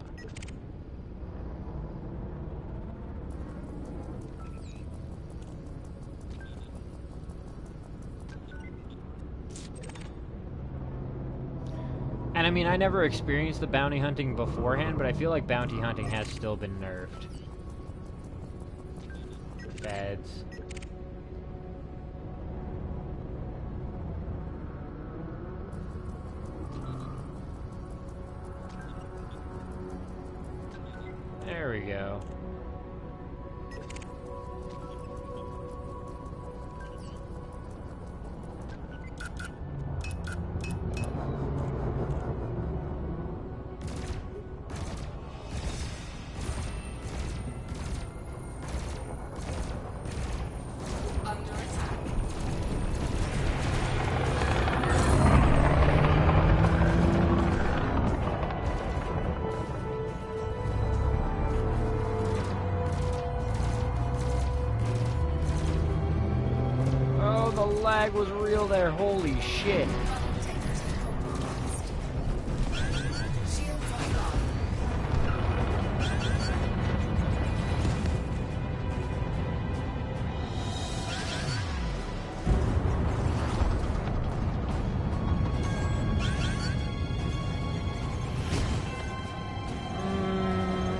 And I mean, I never experienced the bounty hunting beforehand, but I feel like bounty hunting has still been nerfed. Beds. There we go. Under attack. Oh, the lag was real there. Holy shit. Integrity compromised. Shields offline.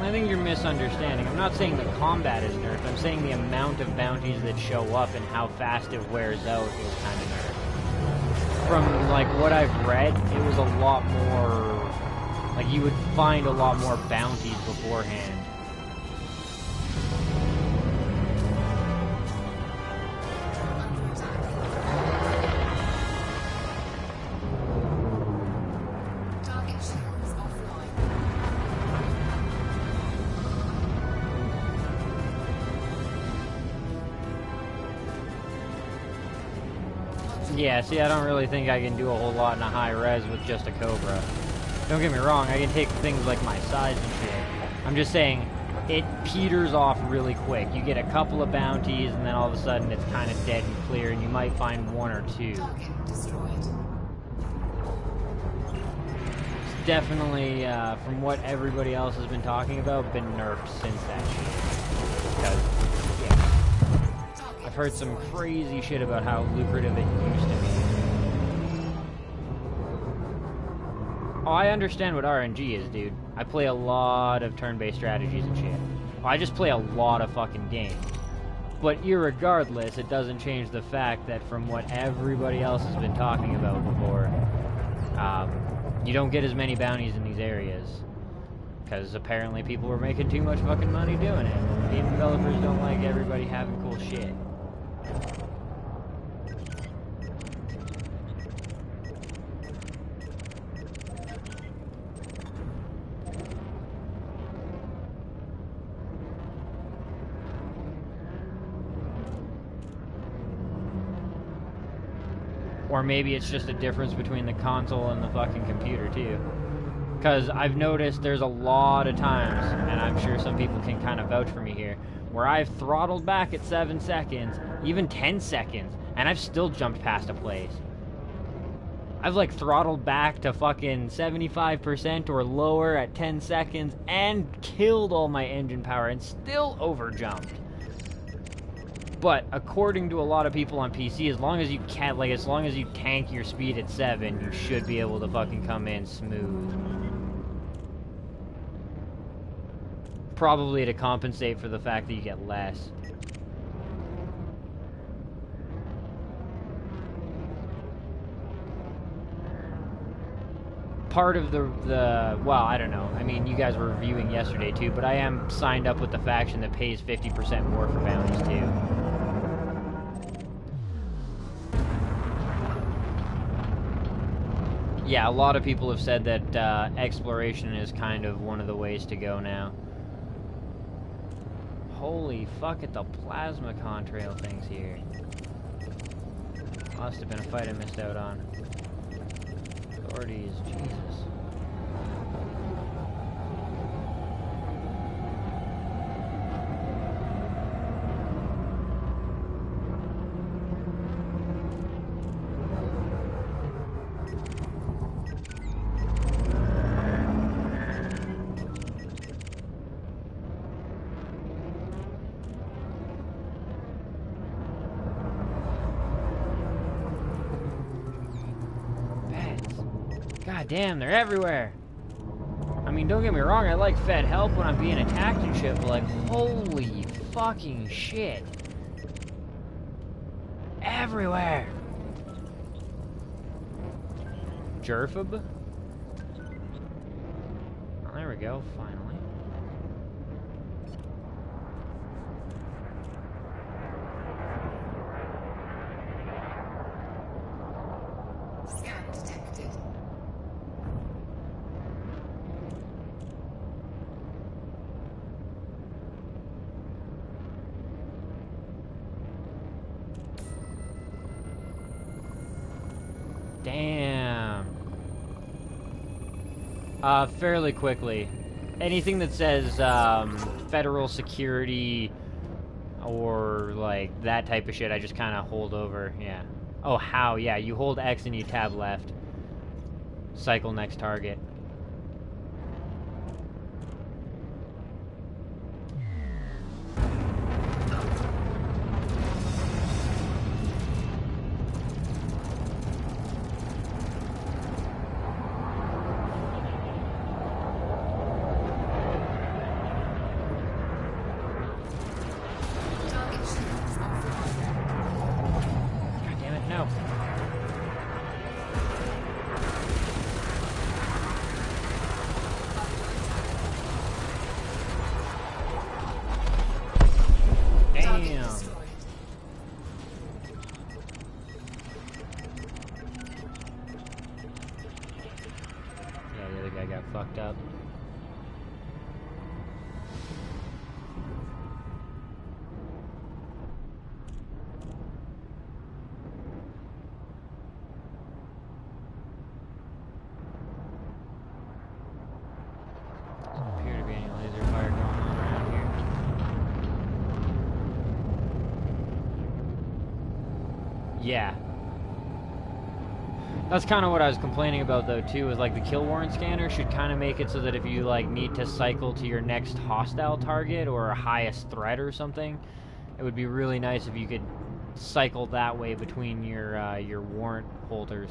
I think you're misunderstanding. I'm not saying the combat is nerfed. I'm saying the amount of bounties that show up and how fast it wears out is kind of nerfed. From, like, what I've read, it was a lot more... Like, you would find a lot more bounties beforehand. Under attack. Target shields offline. Yeah, see, I don't really think I can do a whole lot in a high res with just a Cobra. Don't get me wrong, I can take things like my size and shit. I'm just saying, it peters off really quick. You get a couple of bounties, and then all of a sudden it's kind of dead and clear, and you might find one or two. Target destroyed. It's definitely, from what everybody else has been talking about, been nerfed since that shit. Because, yeah, Target I've heard some destroyed. crazy shit about how lucrative it used to be. Oh, I understand what RNG is, dude. I play a lot of turn-based strategies and shit. I just play a lot of fucking games. But irregardless, it doesn't change the fact that from what everybody else has been talking about before, you don't get as many bounties in these areas. Because apparently people were making too much fucking money doing it. Game developers don't like everybody having cool shit. Or maybe it's just a difference between the console and the fucking computer, too. Because I've noticed there's a lot of times, and I'm sure some people can kind of vouch for me here, where I've throttled back at 7 seconds, even 10 seconds, and I've still jumped past a place. I've, like, throttled back to fucking 75% or lower at 10 seconds, and killed all my engine power, and still overjumped. But according to a lot of people on PC, as long as you tank your speed at 7, you should be able to fucking come in smooth. Probably to compensate for the fact that you get less. Part of the well, I don't know. I mean, you guys were reviewing yesterday too, but I am signed up with the faction that pays 50% more for bounties too. Yeah, a lot of people have said that exploration is kind of one of the ways to go now. Holy fuck at the plasma contrail things here. Must have been a fight I missed out on. Authorities, Jesus. God damn, they're everywhere. I mean, don't get me wrong, I like fed help when I'm being attacked and shit, but like, holy fucking shit. Everywhere. Jerfab? Oh, there we go, finally. Fairly quickly. Anything that says, federal security or, like, that type of shit, I just kind of hold over, yeah. Oh, how? Yeah, you hold X and you tab left. Cycle next target. Target shields offline. God damn it, no. Target Damn. destroyed. Yeah, the other guy got fucked up. Doesn't appear to be any laser fire going on around here. Yeah. That's kind of what I was complaining about, though, too, is, like, the kill warrant scanner should kind of make it so that if you, like, need to cycle to your next hostile target or highest threat or something, it would be really nice if you could cycle that way between your warrant holders.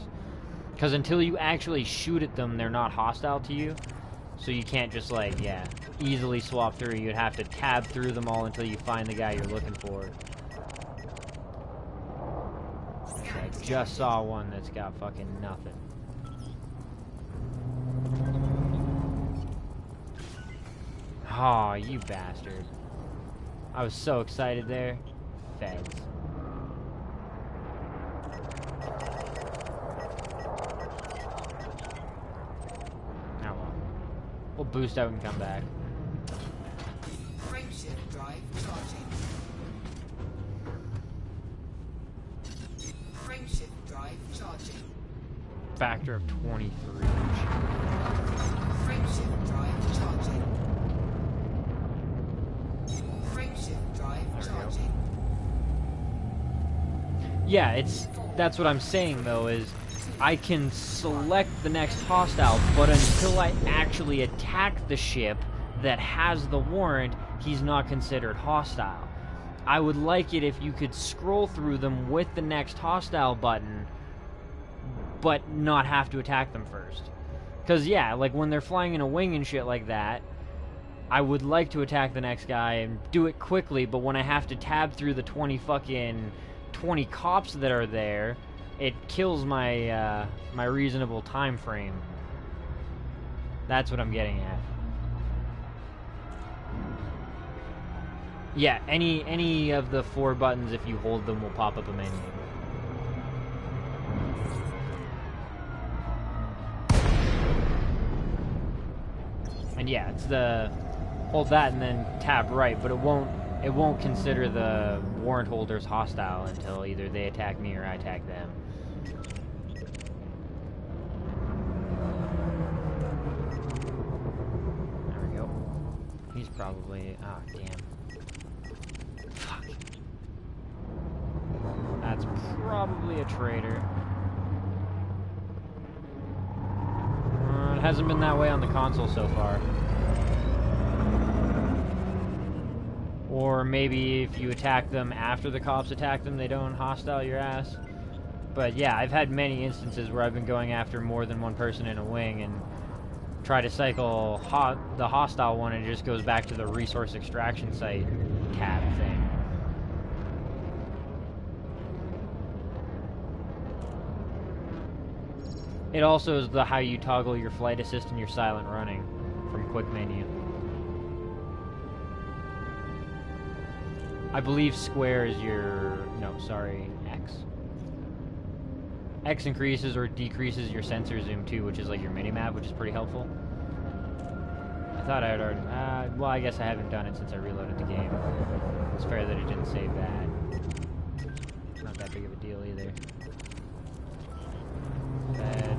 Because until you actually shoot at them, they're not hostile to you. So you can't just, like, yeah, easily swap through. You'd have to tab through them all until you find the guy you're looking for. I just saw one that's got fucking nothing. Aw, you bastard. I was so excited there. Feds. Oh well. We'll boost out and come back. Frameshift drive charging. Frameshift drive charging. Factor of 23. Frameshift drive charging. Frameshift drive There we go. charging. Yeah, that's what I'm saying, though, is I can select the next hostile, but until I actually attack the ship that has the warrant, he's not considered hostile. I would like it if you could scroll through them with the next hostile button, but not have to attack them first. Because, yeah, like when they're flying in a wing and shit like that, I would like to attack the next guy and do it quickly, but when I have to tab through the 20 cops that are there, it kills my my reasonable time frame. That's what I'm getting at. Yeah, any of the 4 buttons, if you hold them, will pop up a menu. And yeah, it's the hold that and then tab right, but it won't consider the warrant holders hostile until either they attack me or I attack them. There we go. He's probably... ah, damn. Fuck. That's probably a traitor. It hasn't been that way on the console so far. Or maybe if you attack them after the cops attack them, they don't hostile your ass. But yeah, I've had many instances where I've been going after more than one person in a wing and try to cycle the hostile one and it just goes back to the resource extraction site tab thing. It also is how you toggle your flight assist and your silent running from quick menu. I believe square is your... no, sorry, X. X increases or decreases your sensor zoom too, which is like your mini-map, which is pretty helpful. I thought I had already... well, I guess I haven't done it since I reloaded the game. It's fair that it didn't save that. It's not that big of a deal either. Bed.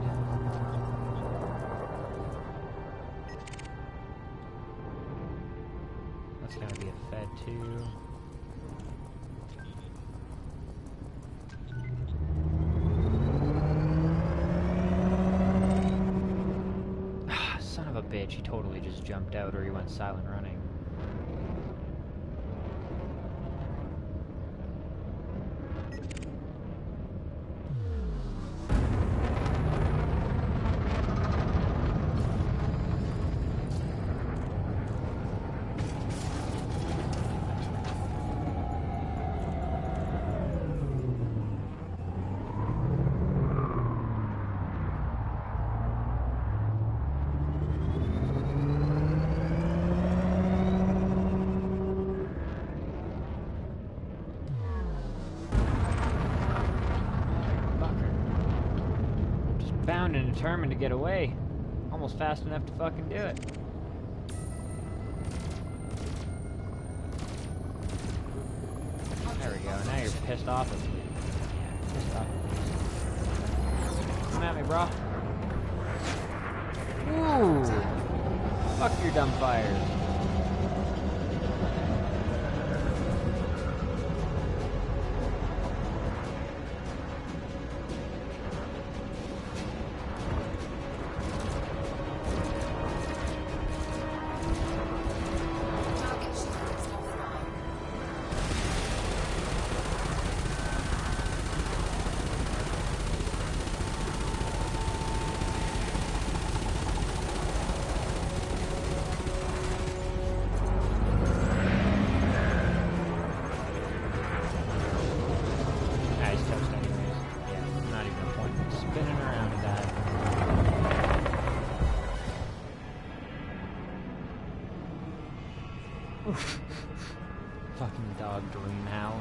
That's gotta be a Fed too. Son of a bitch, he totally just jumped out or he went silent running. Bound and determined to get away. Almost fast enough to fucking do it. There we go. Now you're pissed off at me. Pissed off at me. Come at me, bro. Ooh. Fuck your dumb fires. Fucking dog dream howling.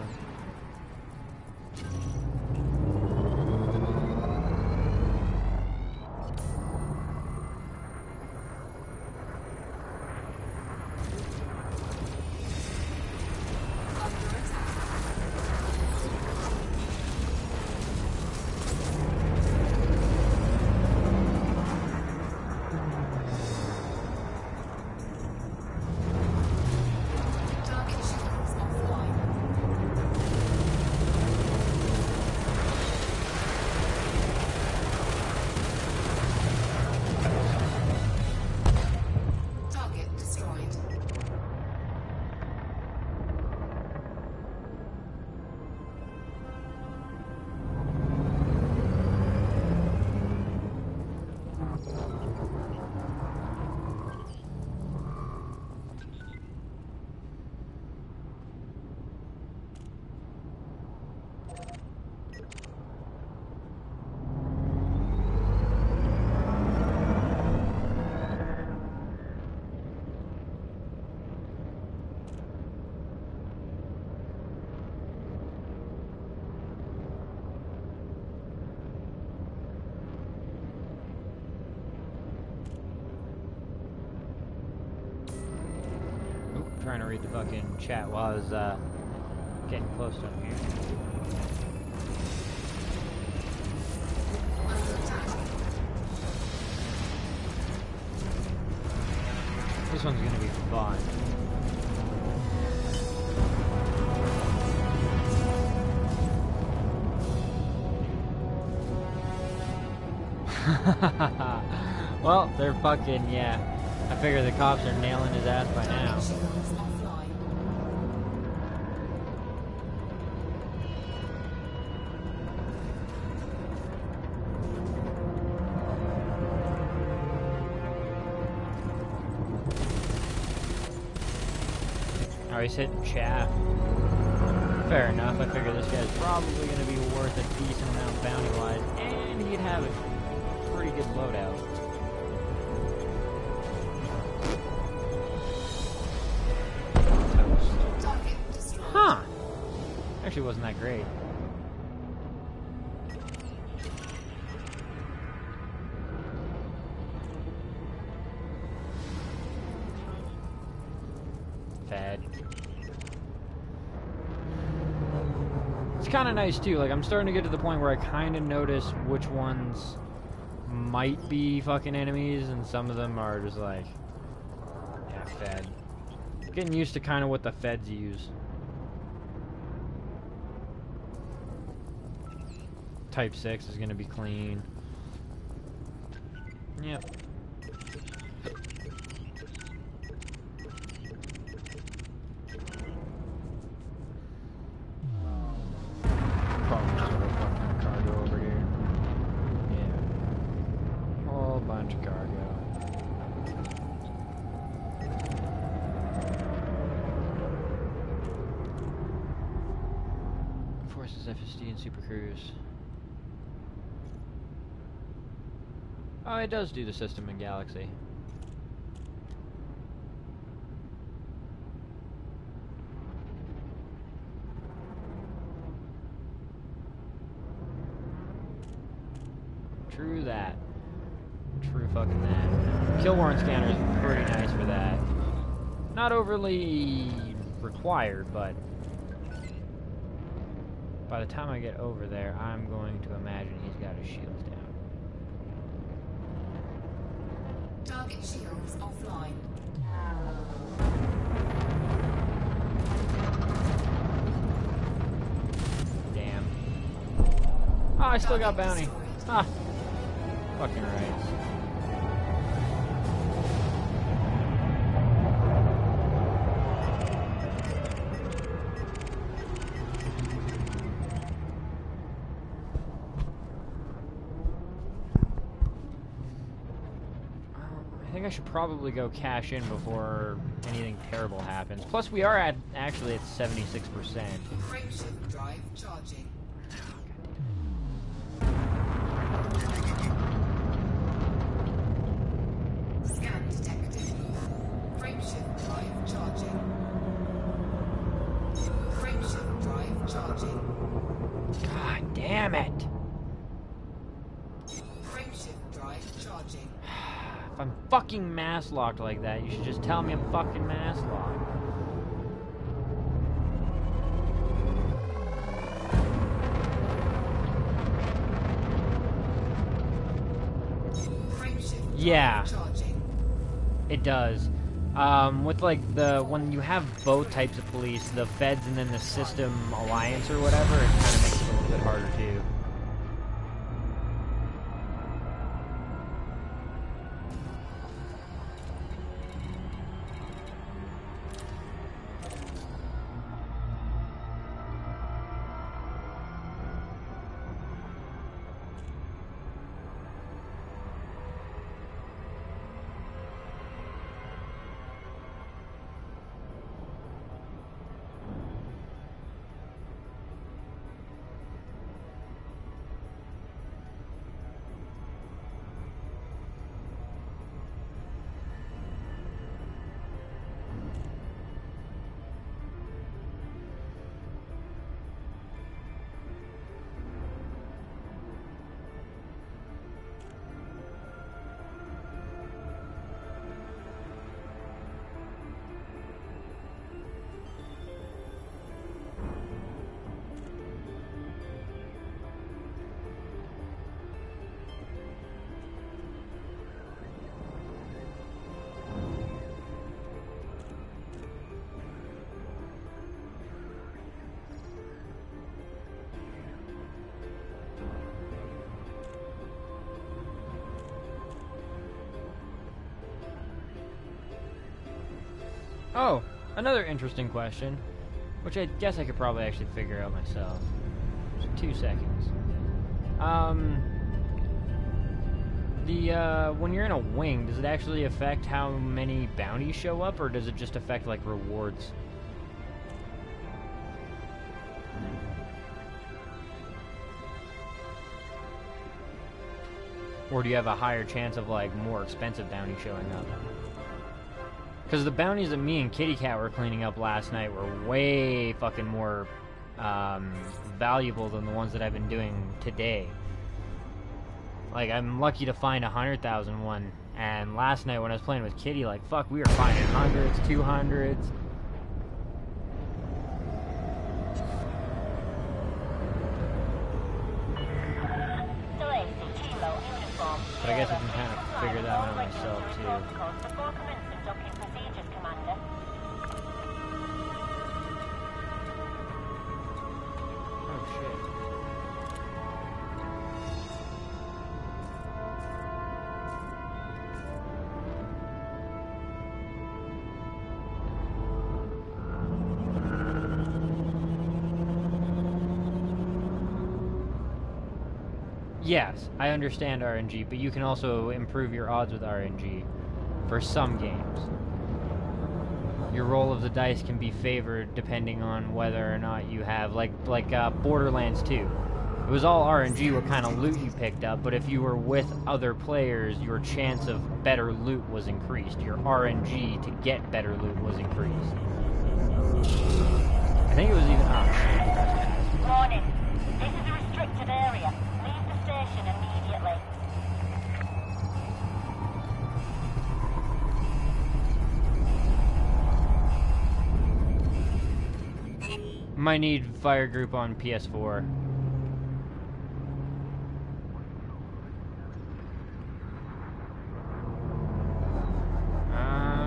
Trying to read the fucking chat while I was getting close to him here. This one's gonna be fun. Well, they're fucking, yeah. I figure the cops are nailing his ass by now. Oh, he's hitting chaff. Fair enough. I figure this guy's probably going to be worth a decent amount bounty-wise, and he'd have a pretty good loadout. Huh. Actually wasn't that great. Fed. It's kind of nice too, like I'm starting to get to the point where I kind of notice which ones might be fucking enemies and some of them are just like, yeah, fed. Getting used to kind of what the feds use. Type 6 is going to be clean. Yep. Probably just a fucking cargo over here. Yeah. Whole bunch of cargo. Forces FSD and Super Cruise. Oh, it does do the system in Galaxy. True that. True fucking that. Kill warrant scanner is pretty nice for that. Not overly required, but by the time I get over there, I'm going to imagine he's got his shields down. Target shields offline. Damn. Oh, I still got bounty. Ah. Fucking right. I think I should probably go cash in before anything terrible happens. Plus, we are actually at 76%. Frameshift drive charging. Scan detected. Frameshift drive charging. Frameshift drive charging. God damn it! Frameshift drive charging. If I'm fucking mass locked like that, you should just tell me I'm fucking mass locked. Yeah, it does. With like when you have both types of police, the feds and then the system alliance or whatever, it kind of makes it a little bit harder too. Oh, another interesting question, which I guess I could probably actually figure out myself. Just 2 seconds. When you're in a wing, does it actually affect how many bounties show up, or does it just affect, like, rewards? Or do you have a higher chance of, like, more expensive bounties showing up? Because the bounties that me and Kitty Cat were cleaning up last night were way fucking more valuable than the ones that I've been doing today. Like, I'm lucky to find 100,000 one, and last night when I was playing with Kitty, like, fuck, we were finding hundreds, 200s. But I guess I can kind of figure that one out myself, too. Oh shit. Yes, I understand RNG, but you can also improve your odds with RNG for some games. Your roll of the dice can be favored depending on whether or not you have, like Borderlands 2. It was all RNG what kind of loot you picked up, but if you were with other players, your chance of better loot was increased. Your RNG to get better loot was increased. I think it was even... Oh, shit. Warning. This is a restricted area. Leave the station immediately. Might need fire group on PS4.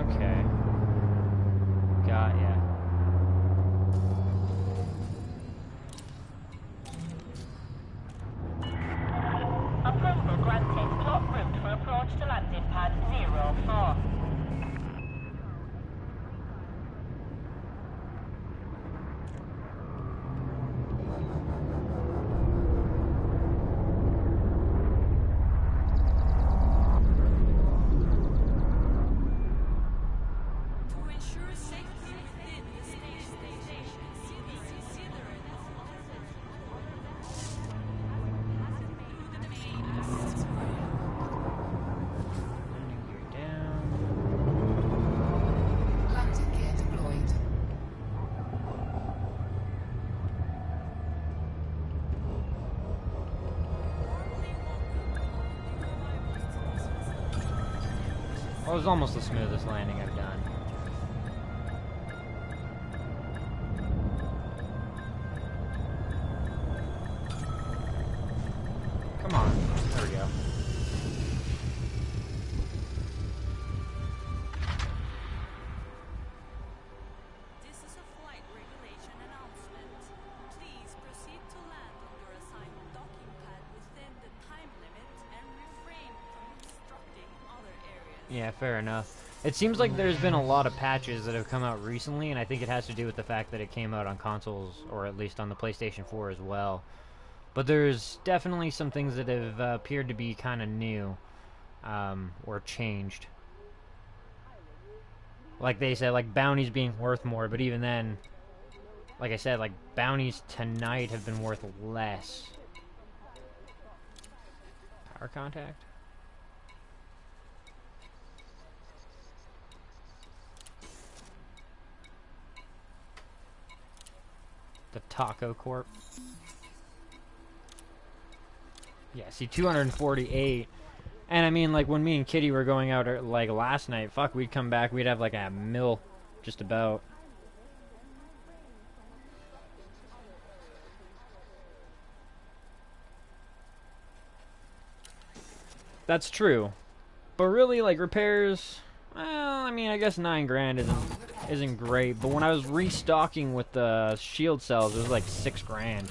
Okay. Got ya. Approval granted. Plot route for approach to landing pad 04. To ensure safety within the station, consider it through the main access area. Landing gear down. Landing gear deployed. Well, it was almost the smoothest landing I've done. Come on. There we go. This is a flight regulation announcement. Please proceed to land on your assigned docking pad within the time limit and refrain from obstructing other areas. Yeah, fair enough. It seems like there's been a lot of patches that have come out recently, and I think it has to do with the fact that it came out on consoles, or at least on the PlayStation 4 as well. But there's definitely some things that have appeared to be kind of new, or changed. Like they said, like bounties being worth more, but even then, like I said, like bounties tonight have been worth less. Power contact? The Taco Corp. Yeah, see, 248. And I mean, like, when me and Kitty were going out, like, last night, fuck, we'd come back, we'd have, like, a mil, just about. That's true. But really, like, repairs, well, I mean, I guess 9 grand isn't great. But when I was restocking with the shield cells, it was like 6 grand.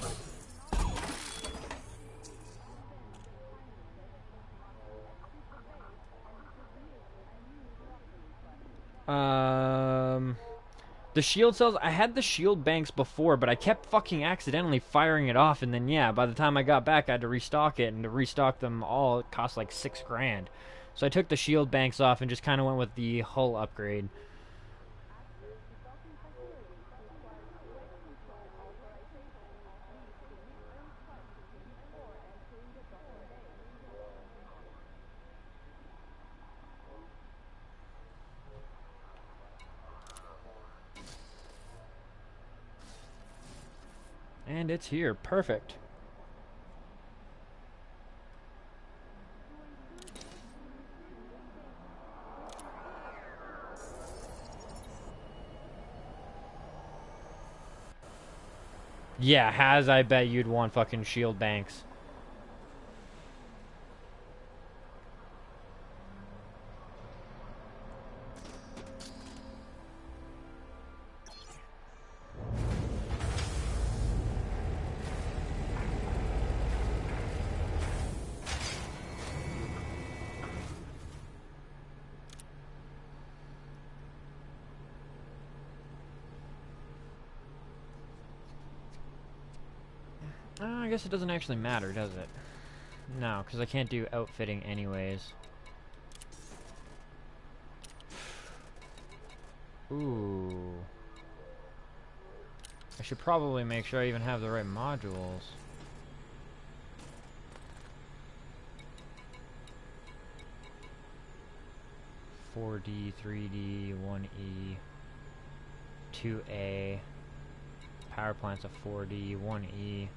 The shield cells, I had the shield banks before, but I kept fucking accidentally firing it off, and then yeah, by the time I got back, I had to restock it, and to restock them all, it cost like 6 grand. So I took the shield banks off and just kind of went with the hull upgrade. And it's here. Perfect. Yeah, Has, I bet you'd want fucking shield banks. I guess it doesn't actually matter, does it? No, because I can't do outfitting anyways. Ooh. I should probably make sure I even have the right modules. $4D, $3D, $1E, $2A. Power plant's a $4D, $1E.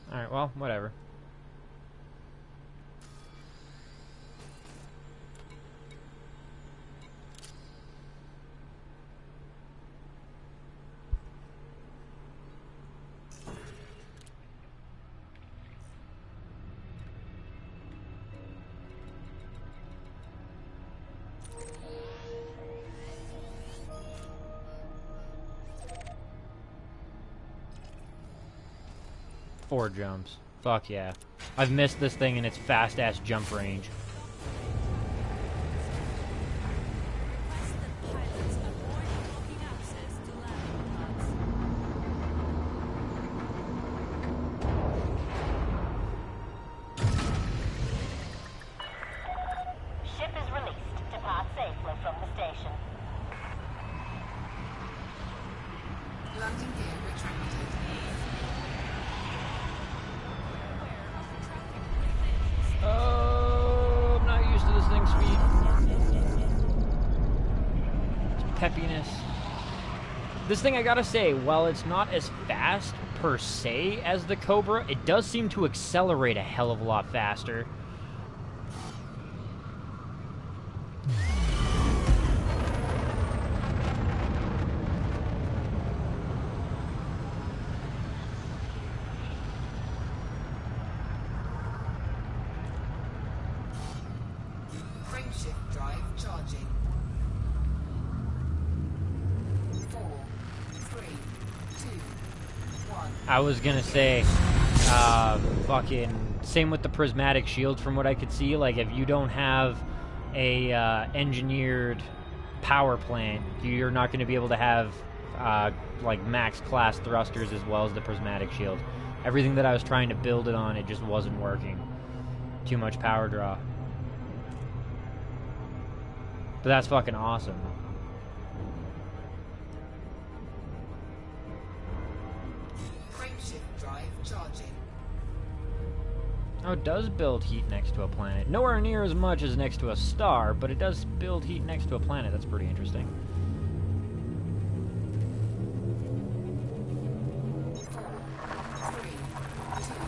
Alright, well, whatever. Four jumps. Fuck yeah. I've missed this thing in its fast-ass jump range. Requested pilots avoid blocking access to landing pads. Ship is released. Depart safely from the station. Landing gear retracted. Oh, I'm not used to this thing's speed. Its peppiness. This thing, I gotta say, while it's not as fast per se as the Cobra, it does seem to accelerate a hell of a lot faster. Frameshift drive charging. 4, 3, 2, 1. I was gonna say, fucking, same with the prismatic shields from what I could see. Like, if you don't have a engineered power plant, you're not gonna be able to have, like, max class thrusters as well as the prismatic shield. Everything that I was trying to build it on, it just wasn't working. Too much power draw. But that's fucking awesome. Frameshift drive charging. Oh, it does build heat next to a planet. Nowhere near as much as next to a star, but it does build heat next to a planet. That's pretty interesting. 4, 3, 2, 1.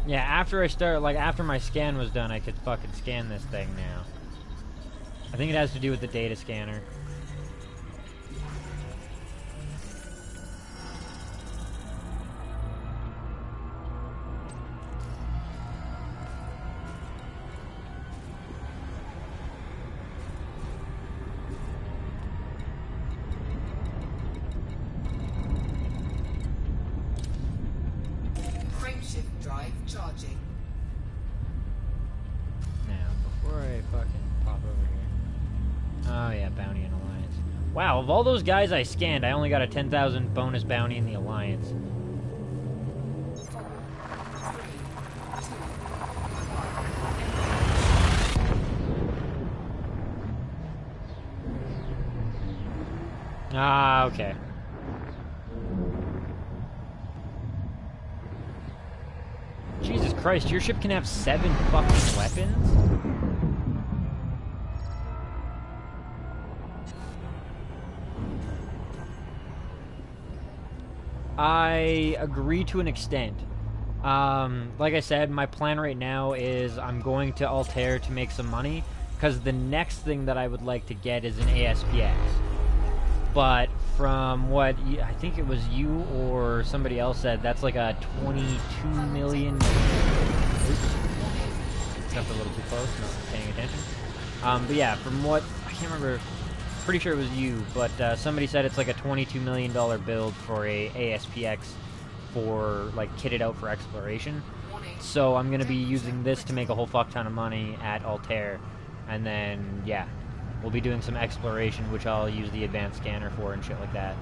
Yeah, after my scan was done, I could fucking scan this thing now. I think it has to do with the data scanner. Frameshift drive charging. Now, before I fucking pop over here. Oh yeah, bounty and alliance. Wow, of all those guys I scanned, I only got a 10,000 bonus bounty in the alliance. 4, 3, 2, 1. Ah, okay. Jesus Christ, your ship can have 7 fucking weapons? I agree to an extent. Like I said, my plan right now is I'm going to Altair to make some money, because the next thing that I would like to get is an ASPX. But from what I think it was you or somebody else said, that's like a 22 million. Oops. Jumped a little too close, not paying attention. But yeah, from what I can't remember, pretty sure it was you, but somebody said it's like a $22 million build for a ASPX for like kitted out for exploration. So I'm gonna be using this to make a whole fuck ton of money at Altair, and then yeah. We'll be doing some exploration, which I'll use the advanced scanner for and shit like that.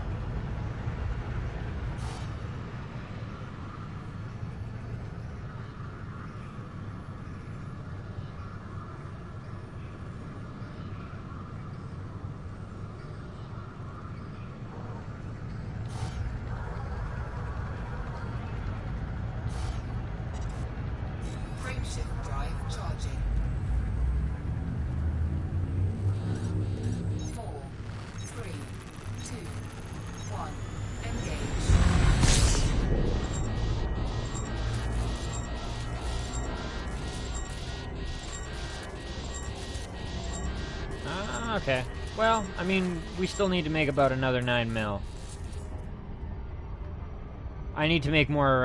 Frameshift drive charging. 4, 3, 2, 1. Ah, okay. Well, I mean, we still need to make about another 9 mil. I need to make more,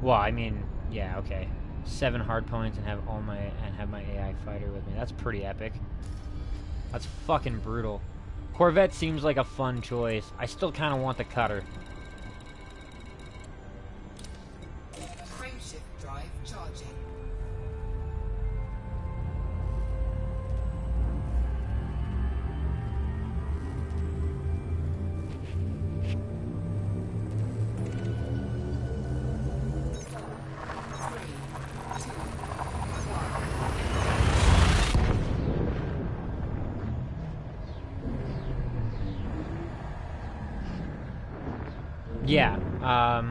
well, I mean, yeah, okay. 7 hard points and have my AI fighter with me. That's pretty epic. That's fucking brutal. Corvette seems like a fun choice. I still kind of want the cutter. Frameshift drive charging. Yeah,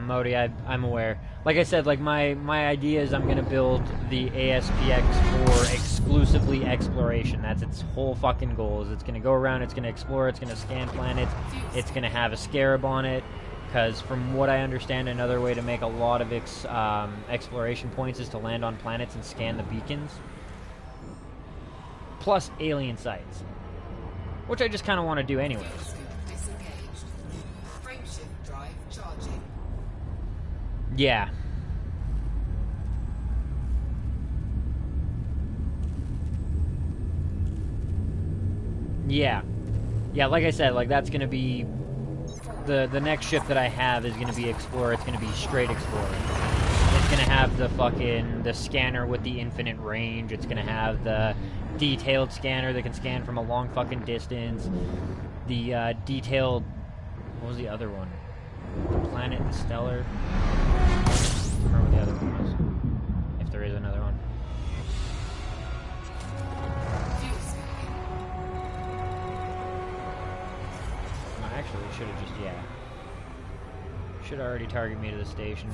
Modi, I'm aware. Like I said, like my idea is I'm gonna build the ASPX for exclusively exploration. That's its whole fucking goal. Is it's gonna go around, it's gonna explore, it's gonna scan planets, it's gonna have a scarab on it. Because from what I understand, another way to make a lot of exploration points is to land on planets and scan the beacons. Plus alien sites, which I just kind of want to do anyways. Disengaged. Frameshift drive charging. Yeah. Yeah. Yeah, like I said, like that's gonna be the next ship that I have is gonna be Explorer. It's gonna be straight Explorer. It's gonna have the scanner with the infinite range. It's gonna have the detailed scanner that can scan from a long fucking distance. The detailed, what was the other one? The planet, the stellar. I don't remember what the other one was. If there is another one. Well, actually, should have just, yeah. Should already target me to the station.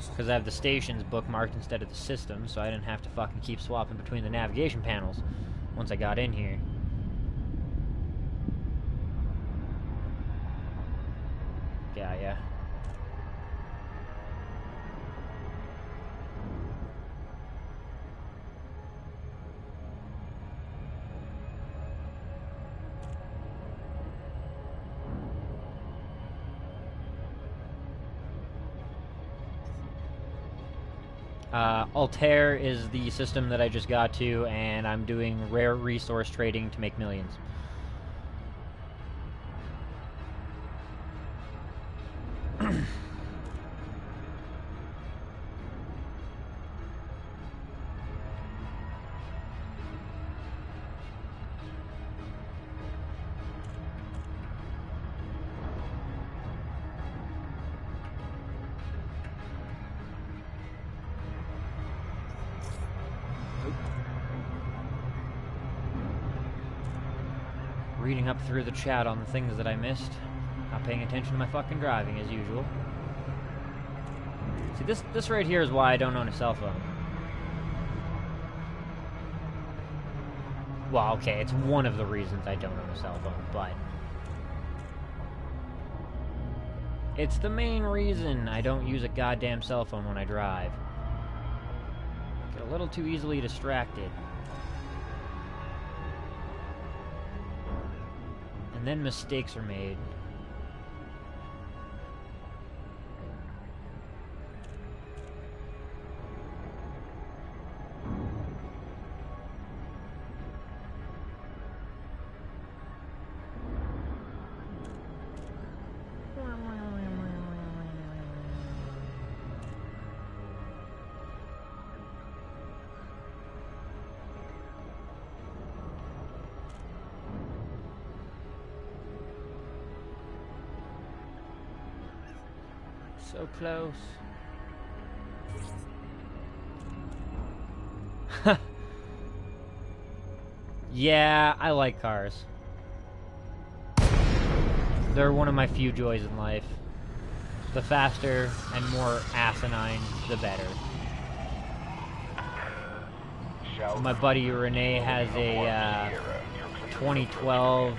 Because I have the stations bookmarked instead of the system, so I didn't have to fucking keep swapping between the navigation panels once I got in here. Yeah. Altair is the system that I just got to, and I'm doing rare resource trading to make millions. Reading up through the chat on the things that I missed. Not paying attention to my fucking driving as usual. See, this right here is why I don't own a cell phone. Well, okay, it's one of the reasons I don't own a cell phone, but it's the main reason I don't use a goddamn cell phone when I drive. Get a little too easily distracted. And then mistakes are made. So close. Yeah, I like cars. They're one of my few joys in life. The faster and more asinine, the better. My buddy Renee has a 2012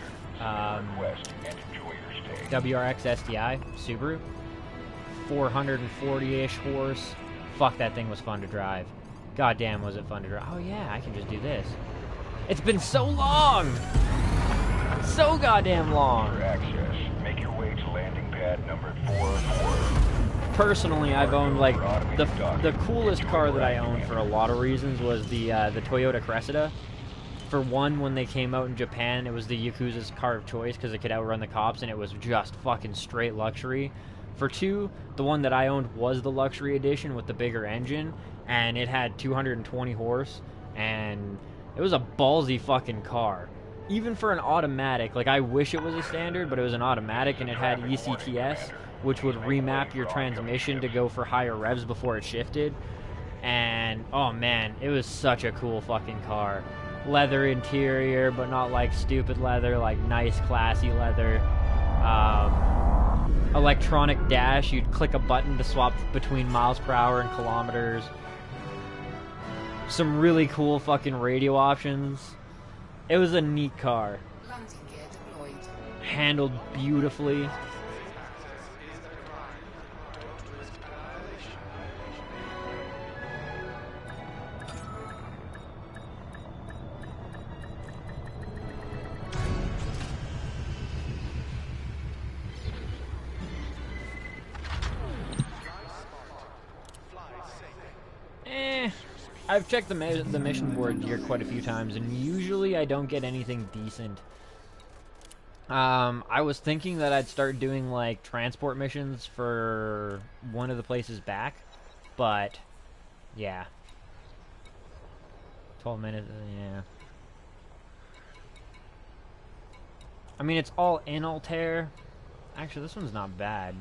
WRX STI Subaru. 440-ish horse. Fuck, that thing was fun to drive. God damn, was it fun to drive. Oh yeah, I can just do this. It's been so long! So goddamn long! Make your way to landing pad number 44. Personally, I've owned, like, the coolest car that I owned for a lot of reasons was the Toyota Cressida. For one, when they came out in Japan, it was the Yakuza's car of choice because it could outrun the cops and it was just fucking straight luxury. For two, the one that I owned was the luxury edition with the bigger engine, and it had 220 horse, and it was a ballsy fucking car. Even for an automatic, like, I wish it was a standard, but it was an automatic, and it had ECTS, which would remap your transmission to go for higher revs before it shifted. And, oh man, it was such a cool fucking car. Leather interior, but not like stupid leather, like nice, classy leather. Electronic dash, you'd click a button to swap between miles per hour and kilometers. Some really cool fucking radio options. It was a neat car. Landing gear deployed. Handled beautifully. I've checked the mission board here quite a few times, and usually I don't get anything decent. I was thinking that I'd start doing, like, transport missions for one of the places back, but, yeah. 12 minutes, yeah. I mean, it's all in Altair. Actually, this one's not bad.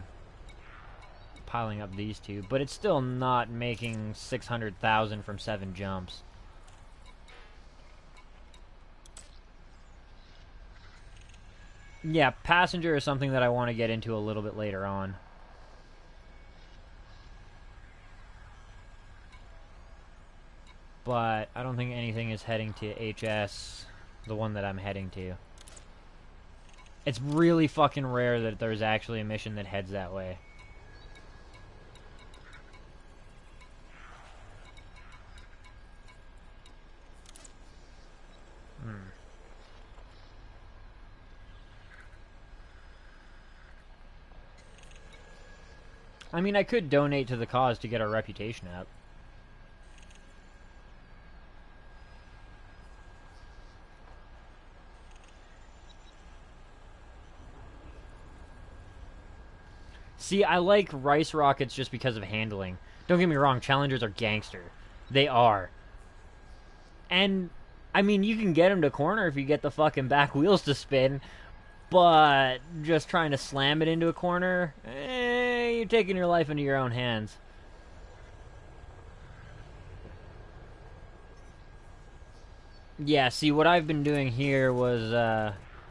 Piling up these two, but it's still not making 600,000 from 7 jumps. Yeah, passenger is something that I want to get into a little bit later on. But I don't think anything is heading to HS, the one that I'm heading to. It's really fucking rare that there's actually a mission that heads that way. I mean, I could donate to the cause to get our reputation up. See, I like Rice Rockets just because of handling. Don't get me wrong, Challengers are gangster. They are. And, I mean, you can get them to corner if you get the fucking back wheels to spin, but just trying to slam it into a corner, you're taking your life into your own hands. Yeah, see, what I've been doing here was,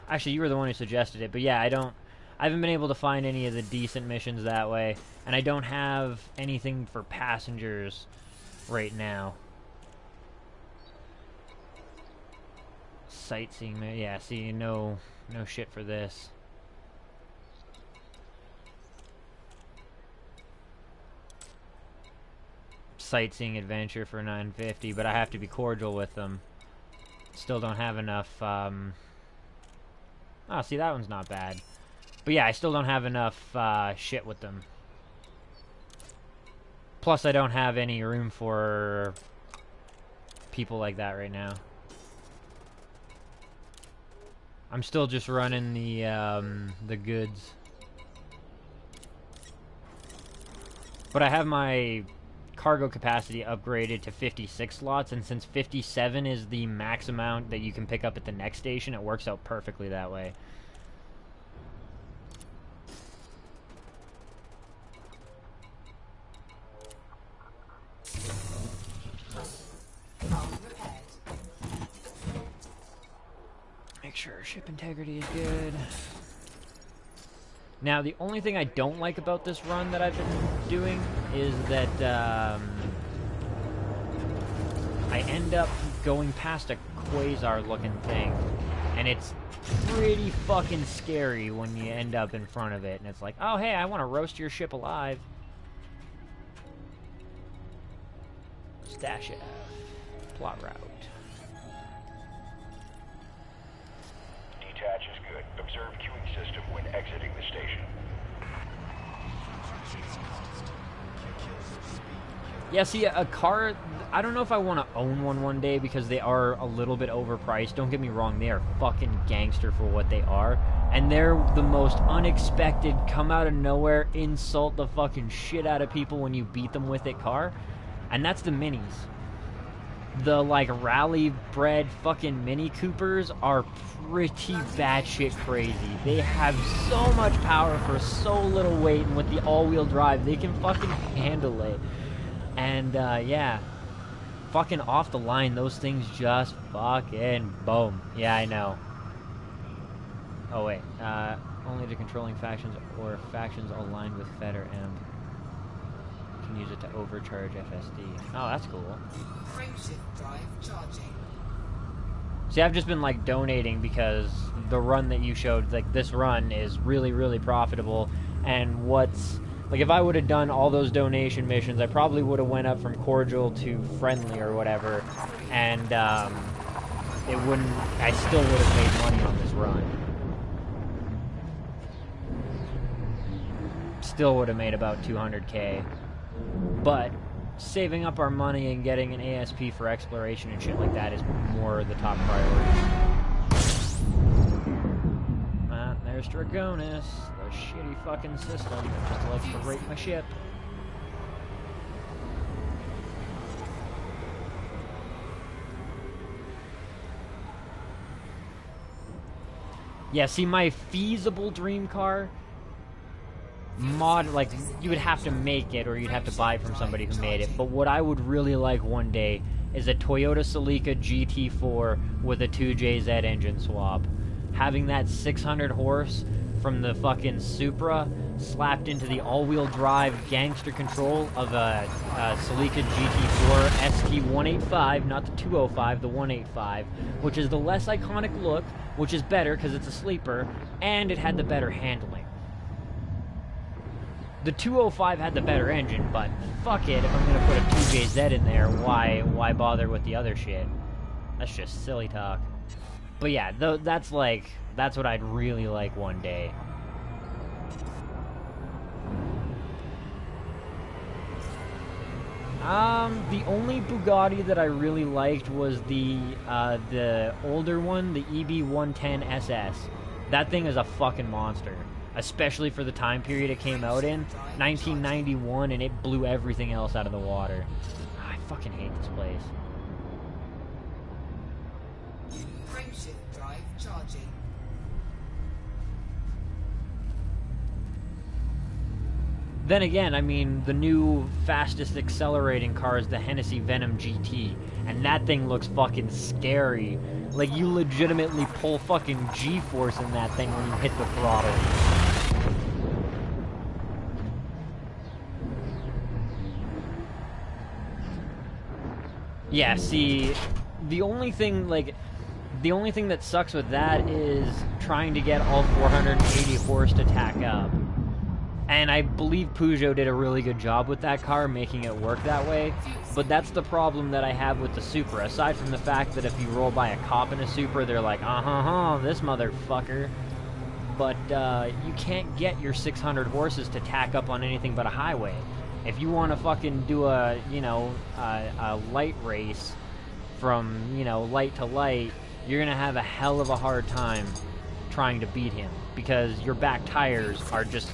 actually, you were the one who suggested it, but yeah, I I haven't been able to find any of the decent missions that way, and I don't have anything for passengers right now. Sightseeing, yeah, see, no shit for this. Sightseeing adventure for 950, but I have to be cordial with them. Still don't have enough, oh, see, that one's not bad. But yeah, I still don't have enough, shit with them. Plus, I don't have any room for people like that right now. I'm still just running the goods. But I have my cargo capacity upgraded to 56 slots, and since 57 is the max amount that you can pick up at the next station, it works out perfectly that way. Make sure ship integrity is good. Now, the only thing I don't like about this run that I've been doing is that I end up going past a quasar-looking thing, and it's pretty fucking scary when you end up in front of it, and it's like, oh, hey, I want to roast your ship alive. Stash F. Plot route. Detach is good. Observe queuing system when exiting the station. Yeah, see, a car, I don't know if I want to own one day because they are a little bit overpriced. Don't get me wrong, they are fucking gangster for what they are. And they're the most unexpected, come out of nowhere, insult the fucking shit out of people when you beat them with it car. And that's the Minis. The, like, rally-bred fucking Mini Coopers are pretty batshit crazy. They have so much power for so little weight, and with the all-wheel drive, they can fucking handle it. And, yeah. Fucking off the line, those things just fucking boom. Yeah, I know. Oh, wait. Only to controlling factions or factions aligned with Fed or M. Can use it to overcharge FSD. Oh, that's cool. Frameshift drive charging. See, I've just been, like, donating because the run that you showed, like, this run is really, really profitable. And what's... Like, if I would have done all those donation missions, I probably would have went up from cordial to friendly or whatever. And, it wouldn't... I still would have made money on this run. Still would have made about 200K. But saving up our money and getting an ASP for exploration and shit like that is more the top priority. There's Dragonis, the shitty fucking system that just likes to rape my ship. Yeah, see, my feasible dream car... like, you would have to make it or you'd have to buy from somebody who made it, but what I would really like one day is a Toyota Celica GT4 with a 2JZ engine swap. Having that 600 horse from the fucking Supra slapped into the all-wheel drive gangster control of a Celica GT4 ST185, not the 205, the 185, which is the less iconic look, which is better because it's a sleeper, and it had the better handling. The 205 had the better engine, but fuck it, if I'm gonna put a 2JZ in there, why bother with the other shit? That's just silly talk. But yeah, that's what I'd really like one day. The only Bugatti that I really liked was the older one, the EB110 SS. That thing is a fucking monster. Especially for the time period it came out in, 1991, and it blew everything else out of the water. I fucking hate this place. Frameshift drive charging. Then again, I mean, the new fastest accelerating car is the Hennessy Venom GT, and that thing looks fucking scary. Like, you legitimately pull fucking G-force in that thing when you hit the throttle. Yeah, see, the only thing that sucks with that is trying to get all 480 horse to tack up. And I believe Peugeot did a really good job with that car, making it work that way. But that's the problem that I have with the Supra. Aside from the fact that if you roll by a cop in a Supra, they're like, this motherfucker. But you can't get your 600 horses to tack up on anything but a highway. If you want to fucking do a light race from, light to light, you're going to have a hell of a hard time trying to beat him. Because your back tires are just...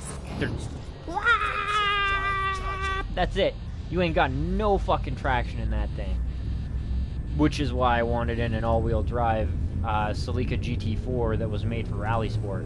That's it. You ain't got no fucking traction in that thing. Which is why I wanted in an all-wheel drive Celica GT4 that was made for rally sport.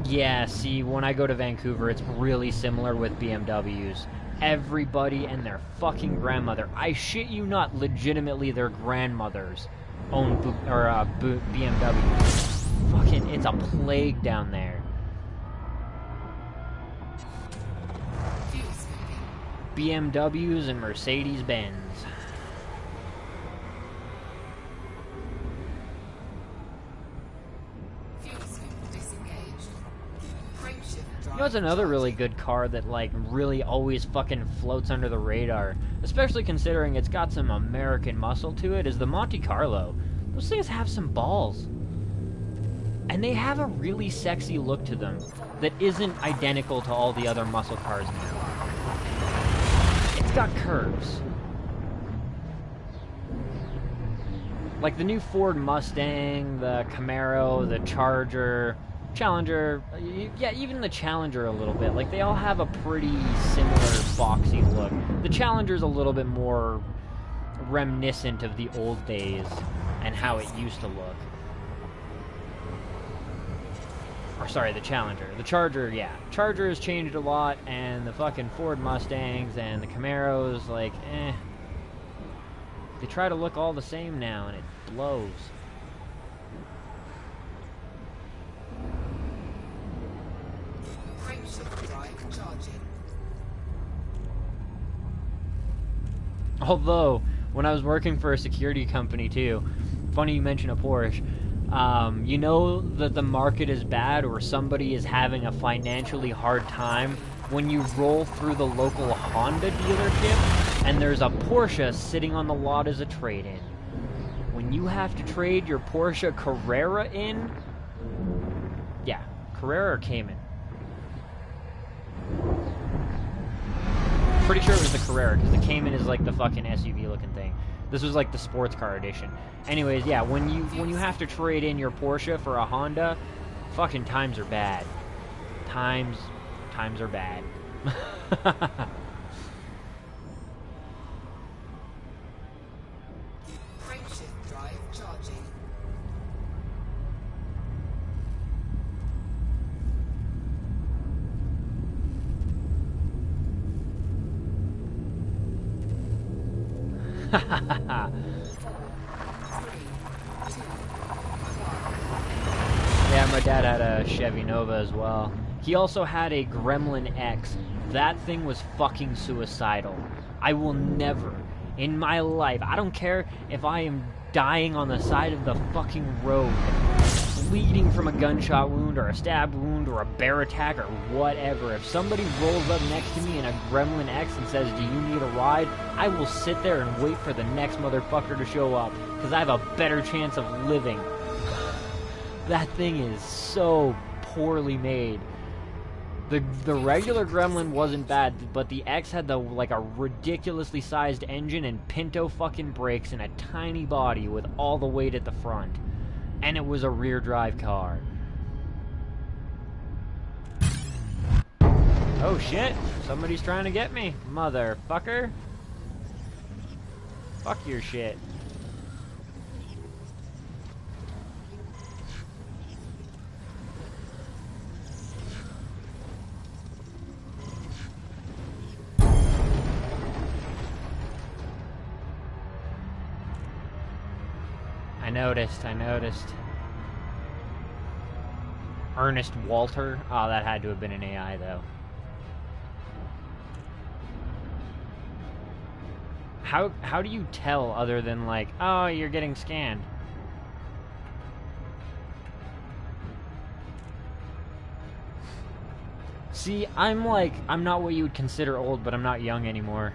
Yeah, see, when I go to Vancouver, it's really similar with BMWs. Everybody and their fucking grandmother, I shit you not, legitimately their grandmothers own BMWs. Fucking, it's a plague down there. BMWs and Mercedes-Benz. You know, it's another really good car that, like, really always fucking floats under the radar, especially considering it's got some American muscle to it, is the Monte Carlo. Those things have some balls. And they have a really sexy look to them that isn't identical to all the other muscle cars now. It's got curves. Like the new Ford Mustang, the Camaro, the Charger... Challenger, yeah, even the Challenger a little bit. Like, they all have a pretty similar boxy look. The Challenger's a little bit more reminiscent of the old days and how it used to look. Or, sorry, the Challenger. The Charger, yeah. Charger has changed a lot, and the fucking Ford Mustangs and the Camaros, like, They try to look all the same now, and it blows. Although, when I was working for a security company too, funny you mention a Porsche, you know that the market is bad or somebody is having a financially hard time when you roll through the local Honda dealership and there's a Porsche sitting on the lot as a trade-in. When you have to trade your Porsche Carrera in... Yeah, Carrera or Cayman? Pretty sure it was the Carrera, because the Cayman is like the fucking SUV looking thing. This was like the sports car edition. Anyways, yeah, when you have to trade in your Porsche for a Honda, fucking times are bad. Times are bad. Frameshift drive charging. Yeah, my dad had a Chevy Nova as well. He also had a Gremlin X. That thing was fucking suicidal. I will never, in my life, I don't care if I am dying on the side of the fucking road, bleeding from a gunshot wound or a stab wound or a bear attack or whatever. If somebody rolls up next to me in a Gremlin X and says, "Do you need a ride?" I will sit there and wait for the next motherfucker to show up, because I have a better chance of living. That thing is so poorly made. The regular Gremlin wasn't bad, but the X had a ridiculously sized engine and Pinto fucking brakes and a tiny body with all the weight at the front. And it was a rear drive car. Oh shit, somebody's trying to get me, motherfucker. Fuck your shit. I noticed. Ernest Walter. Oh, that had to have been an AI, though. How do you tell other than like, oh, you're getting scanned? See, I'm not what you would consider old, but I'm not young anymore.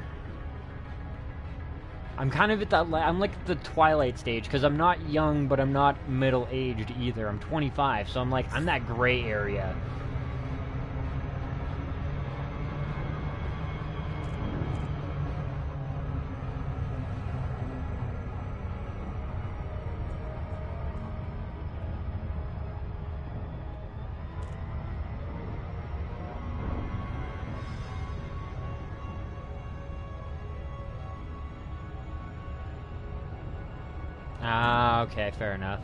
I'm kind of at that, I'm like the twilight stage, because I'm not young, but I'm not middle-aged either. I'm 25, so I'm that gray area. Ah, okay, fair enough.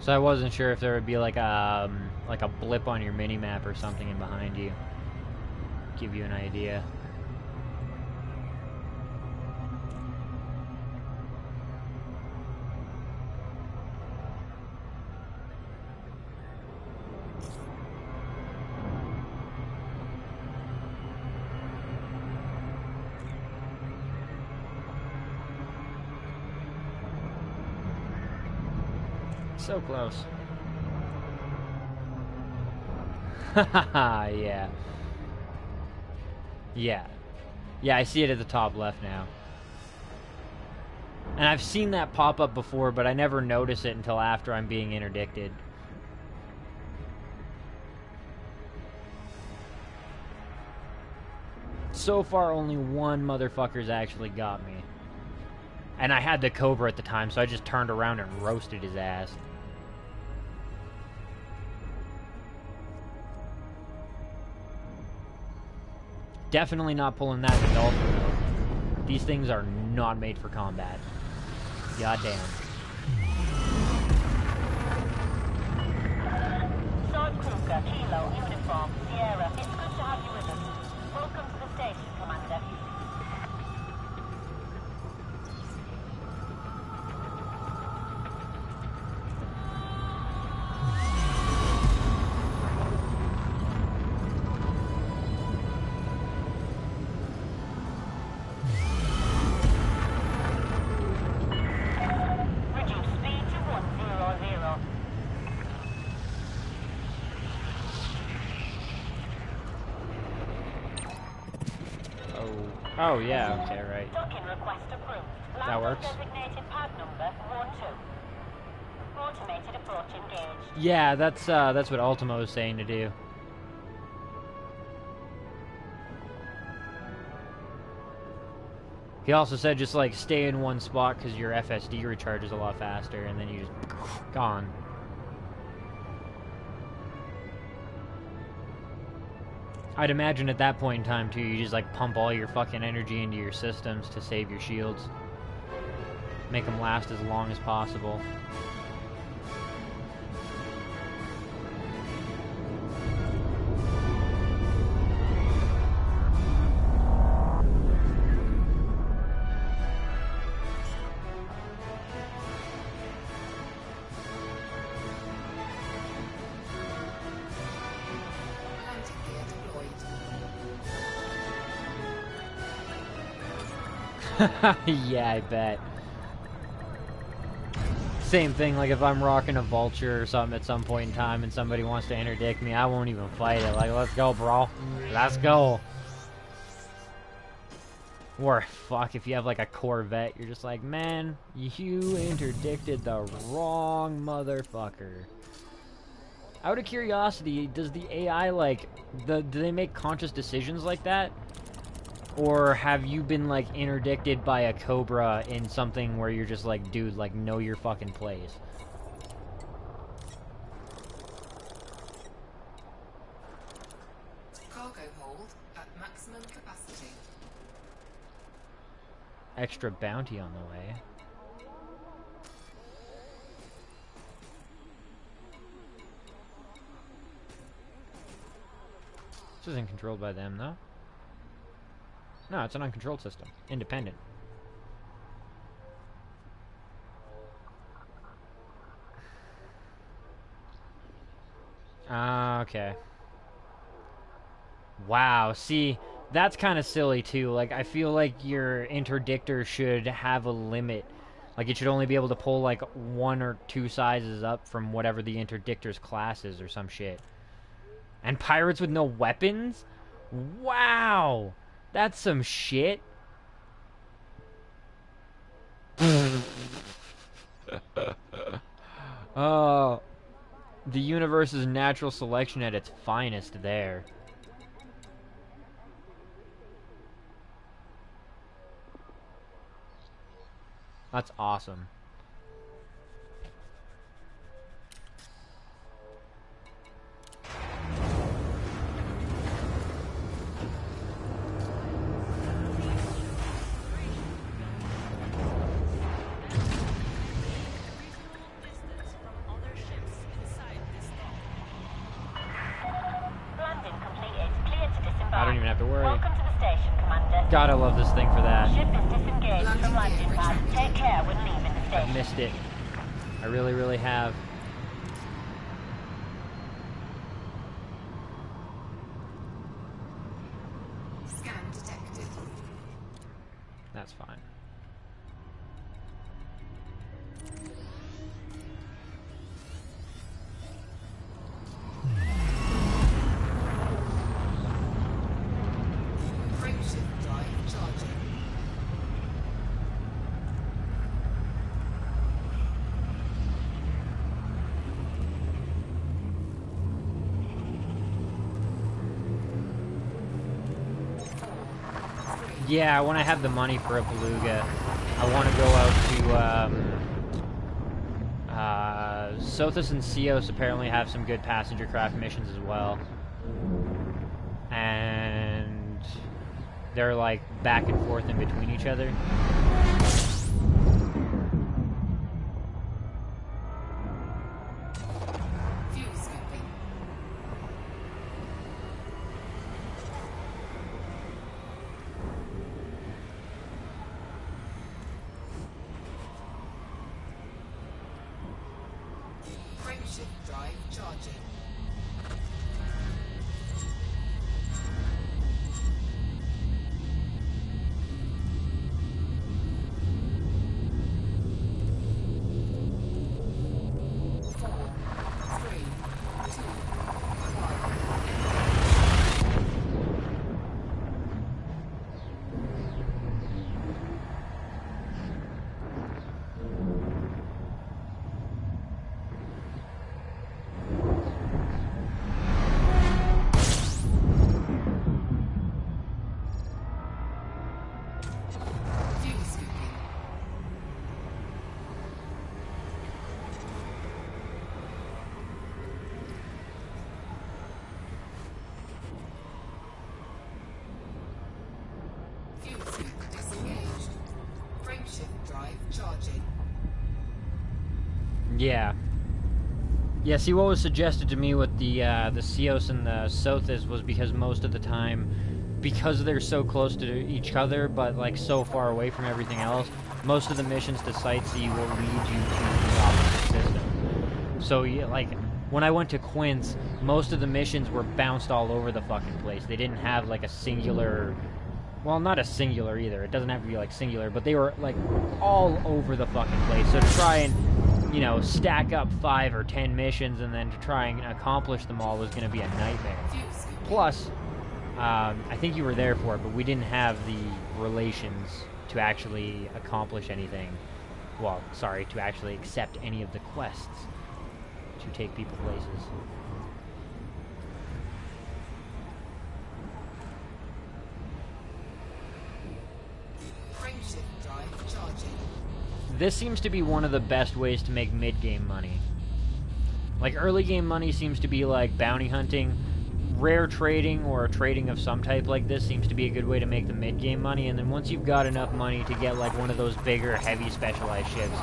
So I wasn't sure if there would be like a blip on your mini-map or something in behind you. Give you an idea. So close. Haha, yeah. Yeah. Yeah, I see it at the top left now. And I've seen that pop up before, but I never notice it until after I'm being interdicted. So far, only one motherfucker's actually got me. And I had the Cobra at the time, so I just turned around and roasted his ass. Definitely not pulling that in Dolphin, though. These things are not made for combat. Goddamn. Sergeant Kruger, Kilo, Uniform, Sierra. It's good to have you with us. Welcome to the station, Commander. Oh, yeah, okay, right. Docking request approved. That works. Designated pad number 12. Automated approach engaged. Yeah, that's what Ultimo was saying to do. He also said just, like, stay in one spot because your FSD recharges a lot faster, and then you just... gone. I'd imagine at that point in time, too, you just, like, pump all your fucking energy into your systems to save your shields. Make them last as long as possible. Yeah, I bet. Same thing, like if I'm rocking a vulture or something at some point in time and somebody wants to interdict me, I won't even fight it. Like, let's go, bro. Let's go. Or, fuck, if you have like a Corvette, you're just like, man, you interdicted the wrong motherfucker. Out of curiosity, does the AI, like, do they make conscious decisions like that? Or have you been, like, interdicted by a Cobra in something where you're just like, dude, like, know your fucking place? Cargo hold at maximum capacity. Extra bounty on the way. This isn't controlled by them, though. No, it's an uncontrolled system. Independent. Okay. Wow, see, that's kind of silly, too. Like, I feel like your interdictor should have a limit. Like, it should only be able to pull, like, 1 or 2 sizes up from whatever the interdictor's class is or some shit. And pirates with no weapons? Wow! That's some shit. Oh, the universe's natural selection at its finest there. That's awesome. I don't even have to worry. Welcome to the station, Commander. God, I love this thing for that. Ship is disengaged from landing pad. Take care when leaving the I've station. missed it. I really, really have. Scan detected. That's fine. Frameshift drive charging. Yeah, when I have the money for a beluga, I want to go out to, Sothis and Seos apparently have some good passenger craft missions as well. And they're, like, back and forth in between each other. Fuel scooping. Frameshift drive charging. Fuel scooping. Fuel scoop disengaged. Frameshift drive charging. Yeah. Yeah, see, what was suggested to me with the Seos and the Sothis was because most of the time, because they're so close to each other, but, like, so far away from everything else, most of the missions to sightsee will lead you to the opposite system. So, yeah, like, when I went to Quince, most of the missions were bounced all over the fucking place. They didn't have, like, a singular... Well, not a singular either. It doesn't have to be, like, singular, but they were, like, all over the fucking place. So to try and, you know, stack up 5 or 10 missions and then to try and accomplish them all was going to be a nightmare. Fuel scooping. Plus, I think you were there for it, but we didn't have the relations to actually accomplish anything. Well, sorry, to actually accept any of the quests to take people places. Frameshift drive charging. This seems to be one of the best ways to make mid-game money. Like, early game money seems to be like bounty hunting. Rare trading or trading of some type like this seems to be a good way to make the mid-game money, and then once you've got enough money to get like one of those bigger, heavy specialized ships,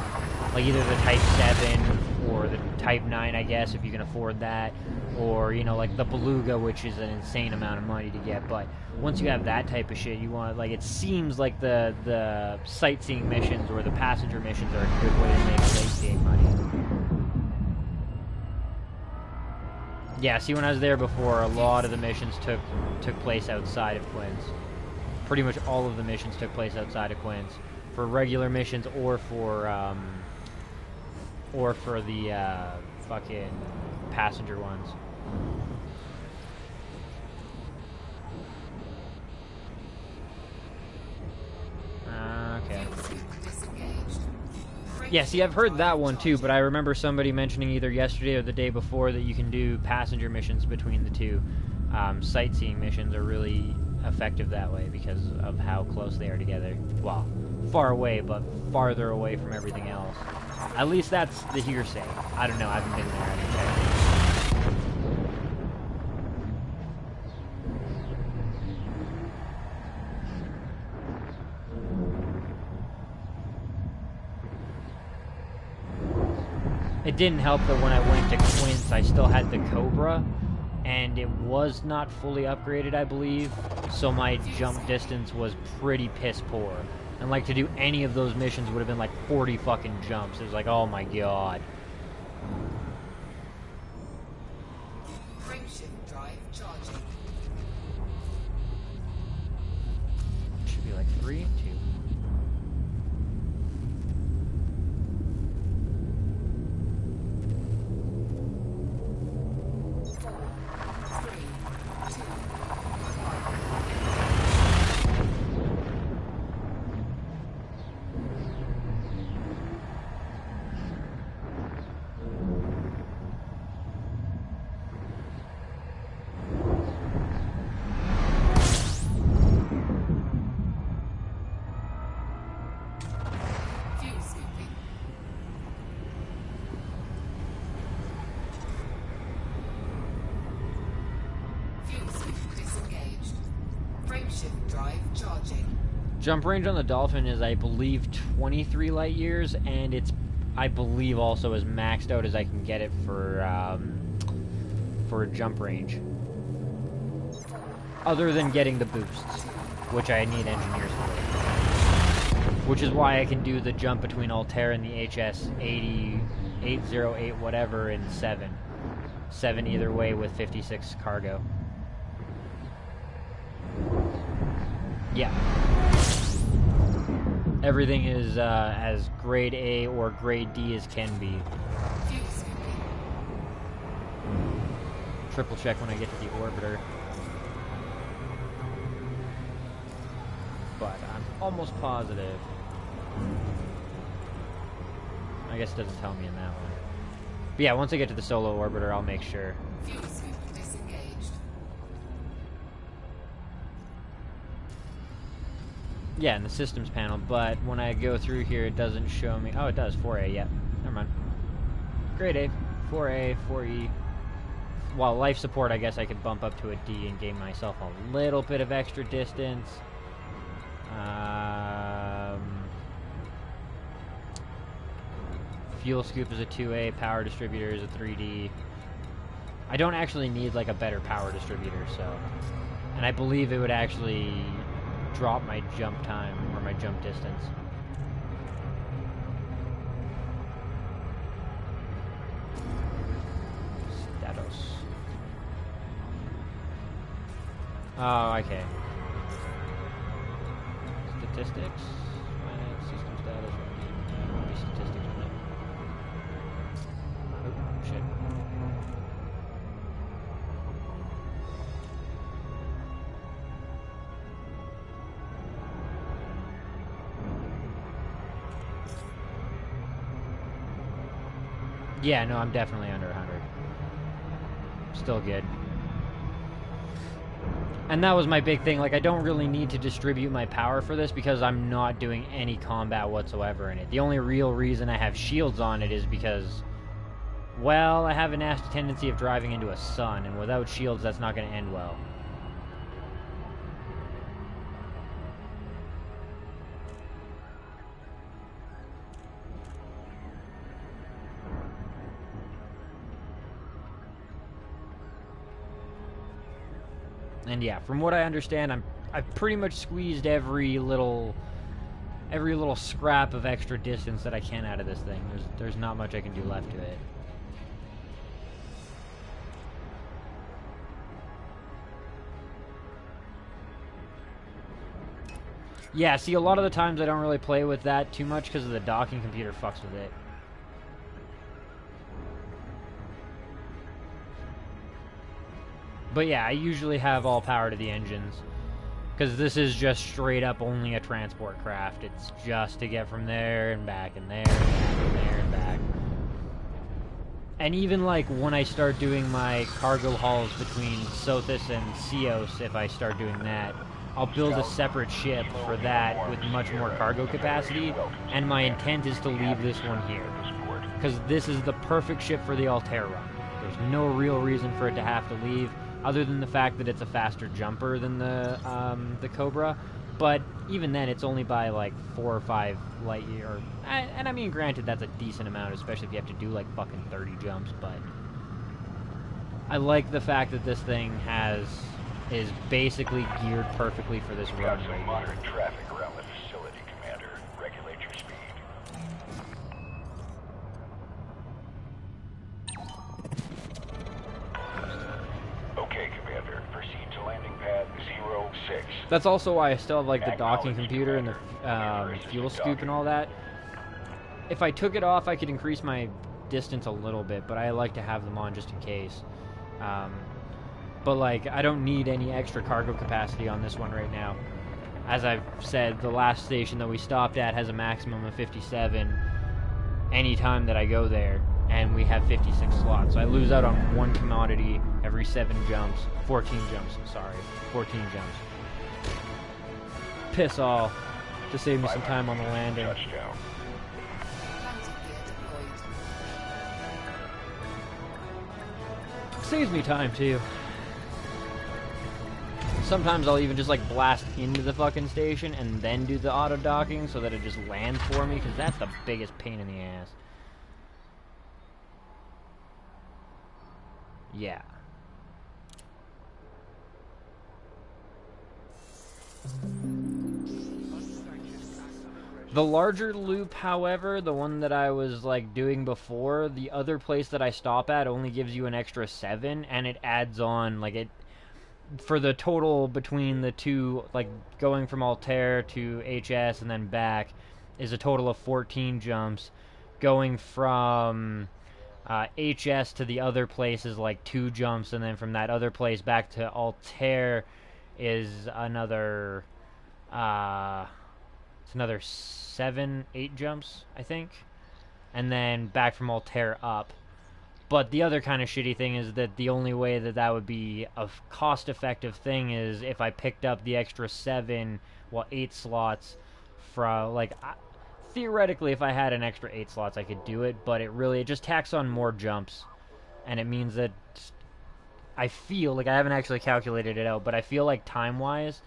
like either the Type 7 or the Type 9, I guess, if you can afford that, or, you know, like the Beluga, which is an insane amount of money to get. But once you have that type of shit, you want, like, it seems like the sightseeing missions or the passenger missions are a good way to make late game money. Yeah, see, when I was there before, a lot of the missions took place outside of Quinn's. Pretty much all of the missions took place outside of Quinn's, for regular missions or for the fucking passenger ones. Okay. Yeah, see, I've heard that one too, but I remember somebody mentioning either yesterday or the day before that you can do passenger missions between the two. Sightseeing missions are really effective that way because of how close they are together. Well, far away, but farther away from everything else. At least that's the hearsay. I don't know, I haven't been there, I haven't checked. It didn't help that when I went to Quince, I still had the Cobra, and it was not fully upgraded, I believe, so my jump distance was pretty piss poor. And, like, to do any of those missions would have been, like, 40 fucking jumps. It was like, oh my god. Frameshift drive charging. Should be like 3, 2. Jump range on the Dolphin is, I believe, 23 light years, and it's, I believe, also as maxed out as I can get it for jump range. Other than getting the boosts, which I need engineers for. Which is why I can do the jump between Altair and the HS 80, 808 whatever in 7. 7 either way with 56 cargo. Yeah. Everything is as grade A or grade D as can be. Triple check when I get to the orbiter. But I'm almost positive. I guess it doesn't tell me in that one. But yeah, once I get to the solo orbiter, I'll make sure. Yeah, in the systems panel, but when I go through here, it doesn't show me. Oh, it does. 4A, yeah. Never mind. Grade A, 4A, 4E. Well, life support, I guess I could bump up to a D and gain myself a little bit of extra distance. Fuel scoop is a 2A, power distributor is a 3D. I don't actually need, like, a better power distributor, so... And I believe it would actually drop my jump time, or my jump distance. Status. Oh, okay. Statistics? System status. Statistics. Oh, shit. Yeah, no, I'm definitely under 100. Still good. And that was my big thing. Like, I don't really need to distribute my power for this because I'm not doing any combat whatsoever in it. The only real reason I have shields on it is because, well, I have a nasty tendency of driving into a sun, and without shields, that's not going to end well. And yeah, from what I understand, I've pretty much squeezed every little scrap of extra distance that I can out of this thing. There's not much I can do left to it. Yeah, see, a lot of the times I don't really play with that too much because of the docking computer fucks with it. But yeah, I usually have all power to the engines. Because this is just straight up only a transport craft. It's just to get from there and back and there and back and there and back. And even like when I start doing my cargo hauls between Sothis and Ceos, if I start doing that, I'll build a separate ship for that with much more cargo capacity, and my intent is to leave this one here. Because this is the perfect ship for the Altair run. There's no real reason for it to have to leave, other than the fact that it's a faster jumper than the Cobra. But even then, it's only by like 4 or 5 light year. And I mean, granted, that's a decent amount, especially if you have to do like fucking 30 jumps. But I like the fact that this thing is basically geared perfectly for this run right now. Moderate traffic around the facility, Commander. Regulate your speed. Okay, Commander. Proceed to landing pad 06. That's also why I still have like the docking computer and the fuel scoop and all that. If I took it off, I could increase my distance a little bit, but I like to have them on just in case. But like, I don't need any extra cargo capacity on this one right now. As I've said, the last station that we stopped at has a maximum of 57 anytime that I go there, and we have 56 slots. So I lose out on 1 commodity every 14 jumps, 14 jumps. Piss all, to save me some time on the landing. Touchdown. Landing gear deployed. Saves me time too. Sometimes I'll even just like blast into the fucking station and then do the auto docking so that it just lands for me, because that's the biggest pain in the ass. Yeah. The larger loop, however, the one that I was like doing before, the other place that I stop at only gives you an extra 7, and it adds on like it for the total between the two, like going from Altair to HS and then back, is a total of 14 jumps. Going from HS to the other place is like 2 jumps, and then from that other place back to Altair is another it's another 7, 8 jumps, I think, and then back from Altair up. But the other kind of shitty thing is that the only way that that would be a cost-effective thing is if I picked up the extra 8 slots from, like, theoretically, if I had an extra 8 slots, I could do it, but it just tacks on more jumps, and it means that I feel, like, I haven't actually calculated it out, but I feel like time-wise,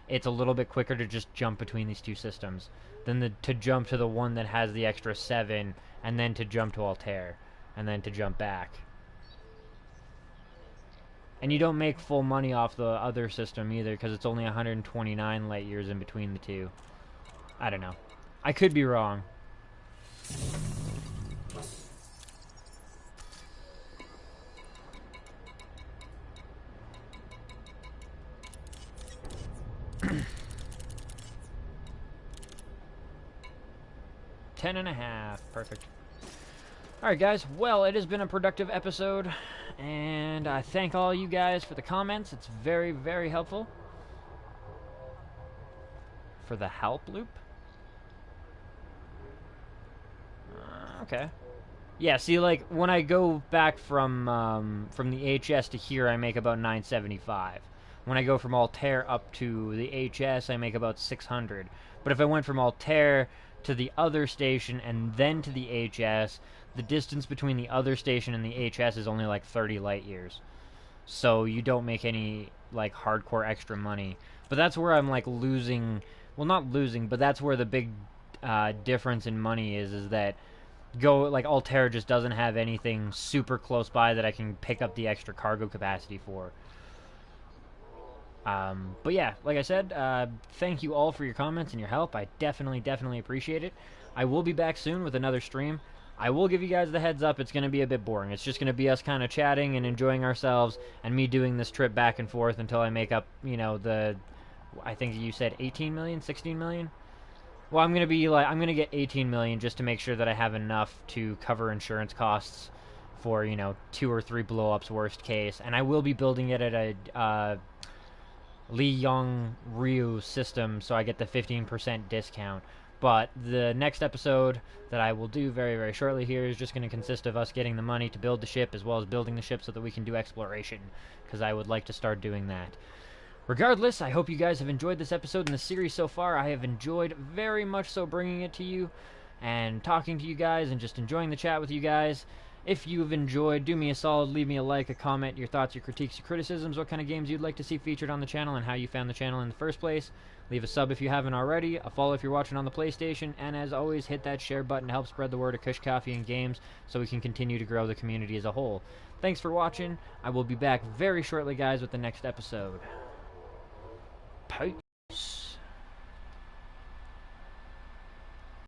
it's a little bit quicker to just jump between these two systems than to jump to the one that has the extra 7, and then to jump to Altair, and then to jump back. And you don't make full money off the other system either, because it's only 129 light years in between the two. I don't know. I could be wrong. Ten and a half. Perfect. Alright guys, well, it has been a productive episode, and I thank all you guys for the comments. It's very, very helpful. For the help loop? Okay. Yeah, see, like, when I go back from the HS to here, I make about 975. When I go from Altair up to the HS, I make about 600. But if I went from Altair to the other station and then to the HS, the distance between the other station and the HS is only like 30 light years. So you don't make any like hardcore extra money. But that's where I'm like losing, well, not losing, but that's where the big difference in money is that Altair just doesn't have anything super close by that I can pick up the extra cargo capacity for. But yeah, like I said, thank you all for your comments and your help. I definitely appreciate it. I will be back soon with another stream. I will give you guys the heads up, it's going to be a bit boring. It's just going to be us kind of chatting and enjoying ourselves, and me doing this trip back and forth until I make up, you know, I think you said 18 million, 16 million? Well, I'm going to get 18 million just to make sure that I have enough to cover insurance costs for, you know, 2 or 3 blow-ups worst case. And I will be building it at a Li Yong Ryu system, so I get the 15% discount. But the next episode that I will do very shortly here is just going to consist of us getting the money to build the ship, as well as building the ship so that we can do exploration, because I would like to start doing that. Regardless, I hope you guys have enjoyed this episode and the series so far. I have enjoyed very much so bringing it to you and talking to you guys and just enjoying the chat with you guys. If you've enjoyed, do me a solid, leave me a like, a comment, your thoughts, your critiques, your criticisms, what kind of games you'd like to see featured on the channel, and how you found the channel in the first place. Leave a sub if you haven't already, a follow if you're watching on the PlayStation, and as always, hit that share button to help spread the word of Kush Coffee and Games so we can continue to grow the community as a whole. Thanks for watching. I will be back very shortly, guys, with the next episode.